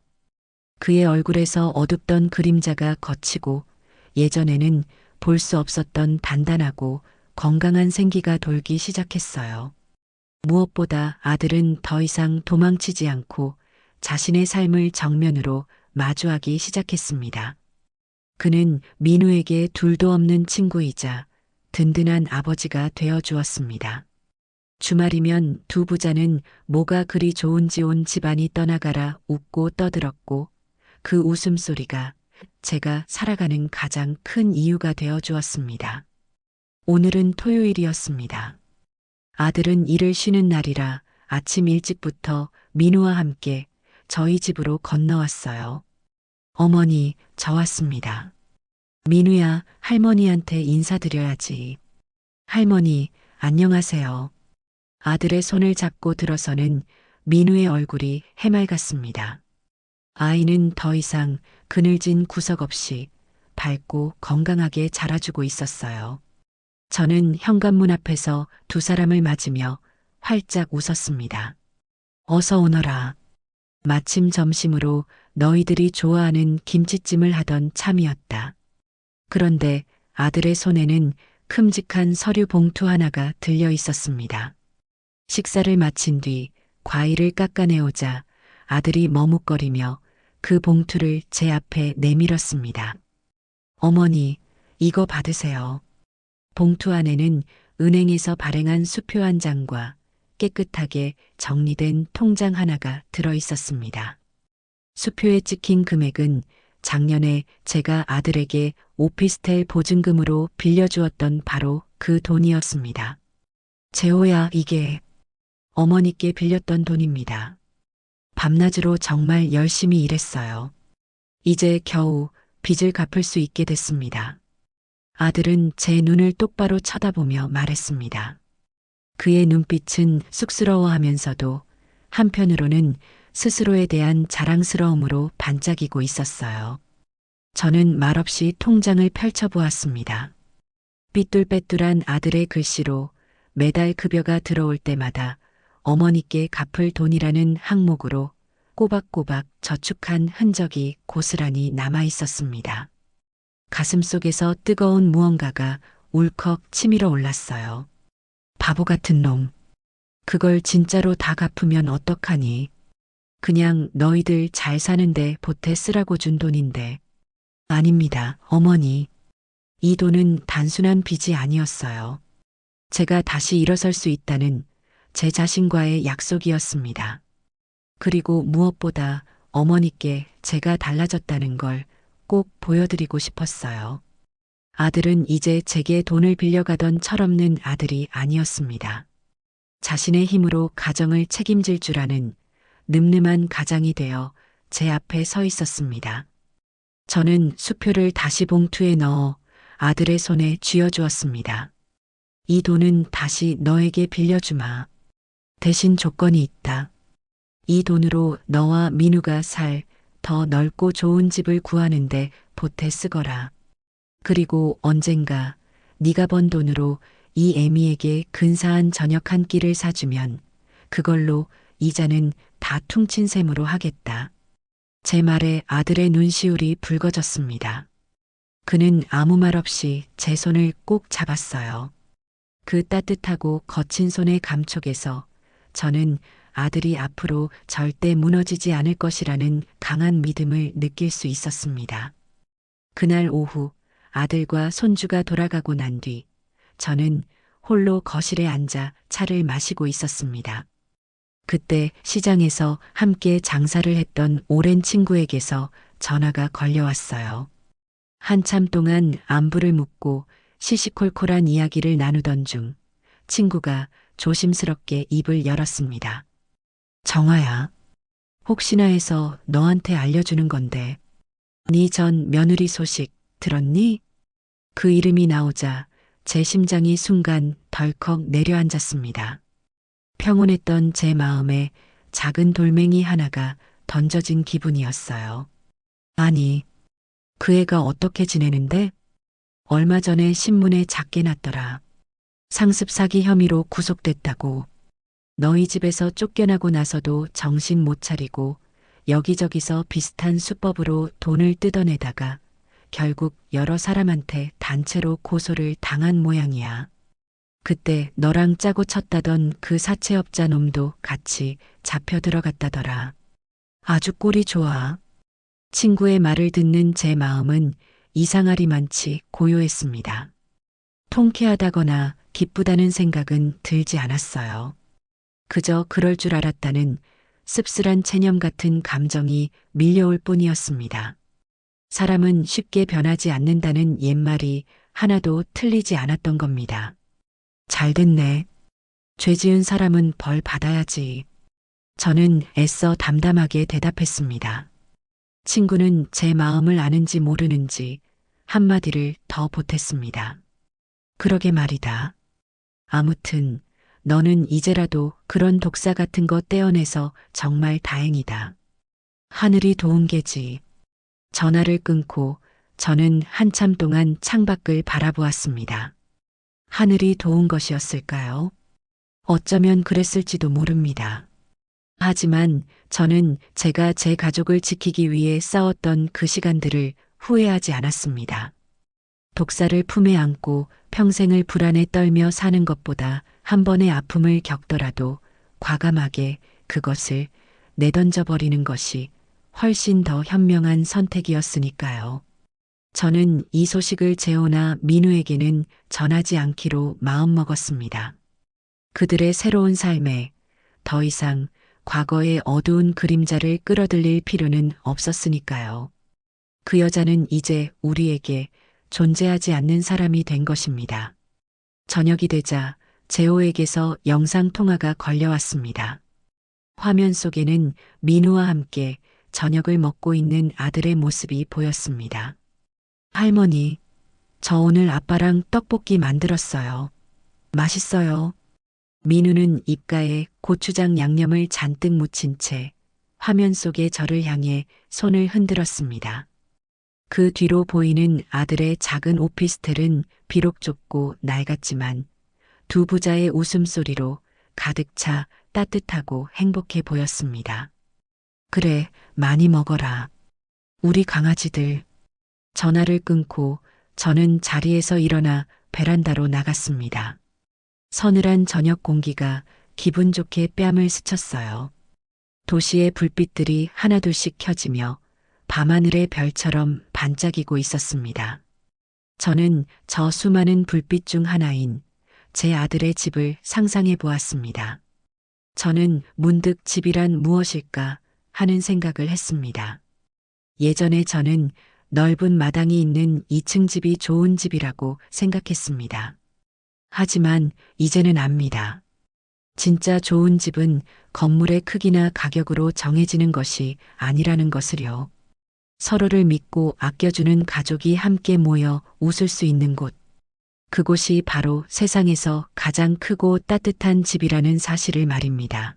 그의 얼굴에서 어둡던 그림자가 걷히고 예전에는 볼 수 없었던 단단하고 건강한 생기가 돌기 시작했어요. 무엇보다 아들은 더 이상 도망치지 않고 자신의 삶을 정면으로 마주하기 시작했습니다. 그는 민우에게 둘도 없는 친구이자 든든한 아버지가 되어 주었습니다. 주말이면 두 부자는 뭐가 그리 좋은지 온 집안이 떠나가라 웃고 떠들었고 그 웃음소리가 제가 살아가는 가장 큰 이유가 되어 주었습니다. 오늘은 토요일이었습니다. 아들은 일을 쉬는 날이라 아침 일찍부터 민우와 함께 저희 집으로 건너왔어요. 어머니, 저 왔습니다. 민우야, 할머니한테 인사드려야지. 할머니, 안녕하세요. 아들의 손을 잡고 들어서는 민우의 얼굴이 해맑았습니다. 아이는 더 이상 그늘진 구석 없이 밝고 건강하게 자라주고 있었어요. 저는 현관문 앞에서 두 사람을 맞으며 활짝 웃었습니다. 어서 오너라. 마침 점심으로 너희들이 좋아하는 김치찜을 하던 참이었다. 그런데 아들의 손에는 큼직한 서류 봉투 하나가 들려 있었습니다. 식사를 마친 뒤 과일을 깎아내오자 아들이 머뭇거리며 그 봉투를 제 앞에 내밀었습니다. 어머니, 이거 받으세요. 봉투 안에는 은행에서 발행한 수표 한 장과 깨끗하게 정리된 통장 하나가 들어 있었습니다. 수표에 찍힌 금액은 작년에 제가 아들에게 오피스텔 보증금으로 빌려주었던 바로 그 돈이었습니다. 재호야, 이게 어머니께 빌렸던 돈입니다. 밤낮으로 정말 열심히 일했어요. 이제 겨우 빚을 갚을 수 있게 됐습니다. 아들은 제 눈을 똑바로 쳐다보며 말했습니다. 그의 눈빛은 쑥스러워하면서도 한편으로는 스스로에 대한 자랑스러움으로 반짝이고 있었어요. 저는 말없이 통장을 펼쳐보았습니다. 삐뚤빼뚤한 아들의 글씨로 매달 급여가 들어올 때마다 어머니께 갚을 돈이라는 항목으로 꼬박꼬박 저축한 흔적이 고스란히 남아 있었습니다. 가슴속에서 뜨거운 무언가가 울컥 치밀어 올랐어요. 바보 같은 놈. 그걸 진짜로 다 갚으면 어떡하니? 그냥 너희들 잘 사는데 보태 쓰라고 준 돈인데. 아닙니다, 어머니. 이 돈은 단순한 빚이 아니었어요. 제가 다시 일어설 수 있다는 제 자신과의 약속이었습니다. 그리고 무엇보다 어머니께 제가 달라졌다는 걸 꼭 보여드리고 싶었어요. 아들은 이제 제게 돈을 빌려가던 철없는 아들이 아니었습니다. 자신의 힘으로 가정을 책임질 줄 아는 늠름한 가장이 되어 제 앞에 서 있었습니다. 저는 수표를 다시 봉투에 넣어 아들의 손에 쥐어주었습니다. 이 돈은 다시 너에게 빌려주마. 대신 조건이 있다. 이 돈으로 너와 민우가 살 더 넓고 좋은 집을 구하는데 보태 쓰거라. 그리고 언젠가 네가 번 돈으로 이 애미에게 근사한 저녁 한 끼를 사주면 그걸로 이자는 다 퉁친 셈으로 하겠다. 제 말에 아들의 눈시울이 붉어졌습니다. 그는 아무 말 없이 제 손을 꼭 잡았어요. 그 따뜻하고 거친 손의 감촉에서 저는 아들이 앞으로 절대 무너지지 않을 것이라는 강한 믿음을 느낄 수 있었습니다. 그날 오후 아들과 손주가 돌아가고 난 뒤 저는 홀로 거실에 앉아 차를 마시고 있었습니다. 그때 시장에서 함께 장사를 했던 오랜 친구에게서 전화가 걸려왔어요. 한참 동안 안부를 묻고 시시콜콜한 이야기를 나누던 중 친구가 조심스럽게 입을 열었습니다. 정아야, 혹시나 해서 너한테 알려주는 건데, 네 전 며느리 소식 들었니? 그 이름이 나오자 제 심장이 순간 덜컥 내려앉았습니다. 평온했던 제 마음에 작은 돌멩이 하나가 던져진 기분이었어요. 아니, 그 애가 어떻게 지내는데? 얼마 전에 신문에 작게 났더라. 상습 사기 혐의로 구속됐다고. 너희 집에서 쫓겨나고 나서도 정신 못 차리고 여기저기서 비슷한 수법으로 돈을 뜯어내다가 결국 여러 사람한테 단체로 고소를 당한 모양이야. 그때 너랑 짜고 쳤다던 그 사채업자 놈도 같이 잡혀 들어갔다더라. 아주 꼴이 좋아. 친구의 말을 듣는 제 마음은 이상하리만치 고요했습니다. 통쾌하다거나 기쁘다는 생각은 들지 않았어요. 그저 그럴 줄 알았다는 씁쓸한 체념 같은 감정이 밀려올 뿐이었습니다. 사람은 쉽게 변하지 않는다는 옛말이 하나도 틀리지 않았던 겁니다. 잘 됐네. 죄 지은 사람은 벌 받아야지. 저는 애써 담담하게 대답했습니다. 친구는 제 마음을 아는지 모르는지 한마디를 더 보탰습니다. 그러게 말이다. 아무튼 너는 이제라도 그런 독사 같은 거 떼어내서 정말 다행이다. 하늘이 도운 게지. 전화를 끊고 저는 한참 동안 창밖을 바라보았습니다. 하늘이 도운 것이었을까요? 어쩌면 그랬을지도 모릅니다. 하지만 저는 제가 제 가족을 지키기 위해 싸웠던 그 시간들을 후회하지 않았습니다. 독사를 품에 안고 평생을 불안에 떨며 사는 것보다 한 번의 아픔을 겪더라도 과감하게 그것을 내던져 버리는 것이 훨씬 더 현명한 선택이었으니까요. 저는 이 소식을 재호나 민우에게는 전하지 않기로 마음먹었습니다. 그들의 새로운 삶에 더 이상 과거의 어두운 그림자를 끌어들일 필요는 없었으니까요. 그 여자는 이제 우리에게 존재하지 않는 사람이 된 것입니다. 저녁이 되자 재호에게서 영상통화가 걸려왔습니다. 화면 속에는 민우와 함께 저녁을 먹고 있는 아들의 모습이 보였습니다. 할머니, 저 오늘 아빠랑 떡볶이 만들었어요. 맛있어요. 민우는 입가에 고추장 양념을 잔뜩 묻힌 채 화면 속의 저를 향해 손을 흔들었습니다. 그 뒤로 보이는 아들의 작은 오피스텔은 비록 좁고 낡았지만 두 부자의 웃음소리로 가득 차 따뜻하고 행복해 보였습니다. 그래, 많이 먹어라. 우리 강아지들. 전화를 끊고 저는 자리에서 일어나 베란다로 나갔습니다. 서늘한 저녁 공기가 기분 좋게 뺨을 스쳤어요. 도시의 불빛들이 하나둘씩 켜지며 밤하늘의 별처럼 반짝이고 있었습니다. 저는 저 수많은 불빛 중 하나인 제 아들의 집을 상상해 보았습니다. 저는 문득 집이란 무엇일까 하는 생각을 했습니다. 예전에 저는 넓은 마당이 있는 2층 집이 좋은 집이라고 생각했습니다. 하지만 이제는 압니다. 진짜 좋은 집은 건물의 크기나 가격으로 정해지는 것이 아니라는 것을요. 서로를 믿고 아껴주는 가족이 함께 모여 웃을 수 있는 곳. 그곳이 바로 세상에서 가장 크고 따뜻한 집이라는 사실을 말입니다.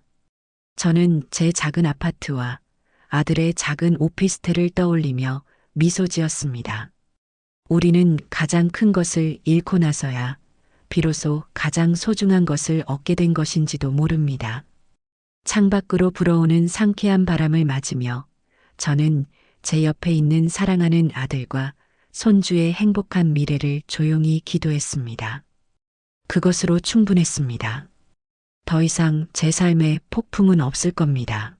저는 제 작은 아파트와 아들의 작은 오피스텔을 떠올리며 미소 지었습니다. 우리는 가장 큰 것을 잃고 나서야 비로소 가장 소중한 것을 얻게 된 것인지도 모릅니다. 창밖으로 불어오는 상쾌한 바람을 맞으며 저는 제 옆에 있는 사랑하는 아들과 손주의 행복한 미래를 조용히 기도했습니다. 그것으로 충분했습니다. 더 이상 제 삶에 폭풍은 없을 겁니다.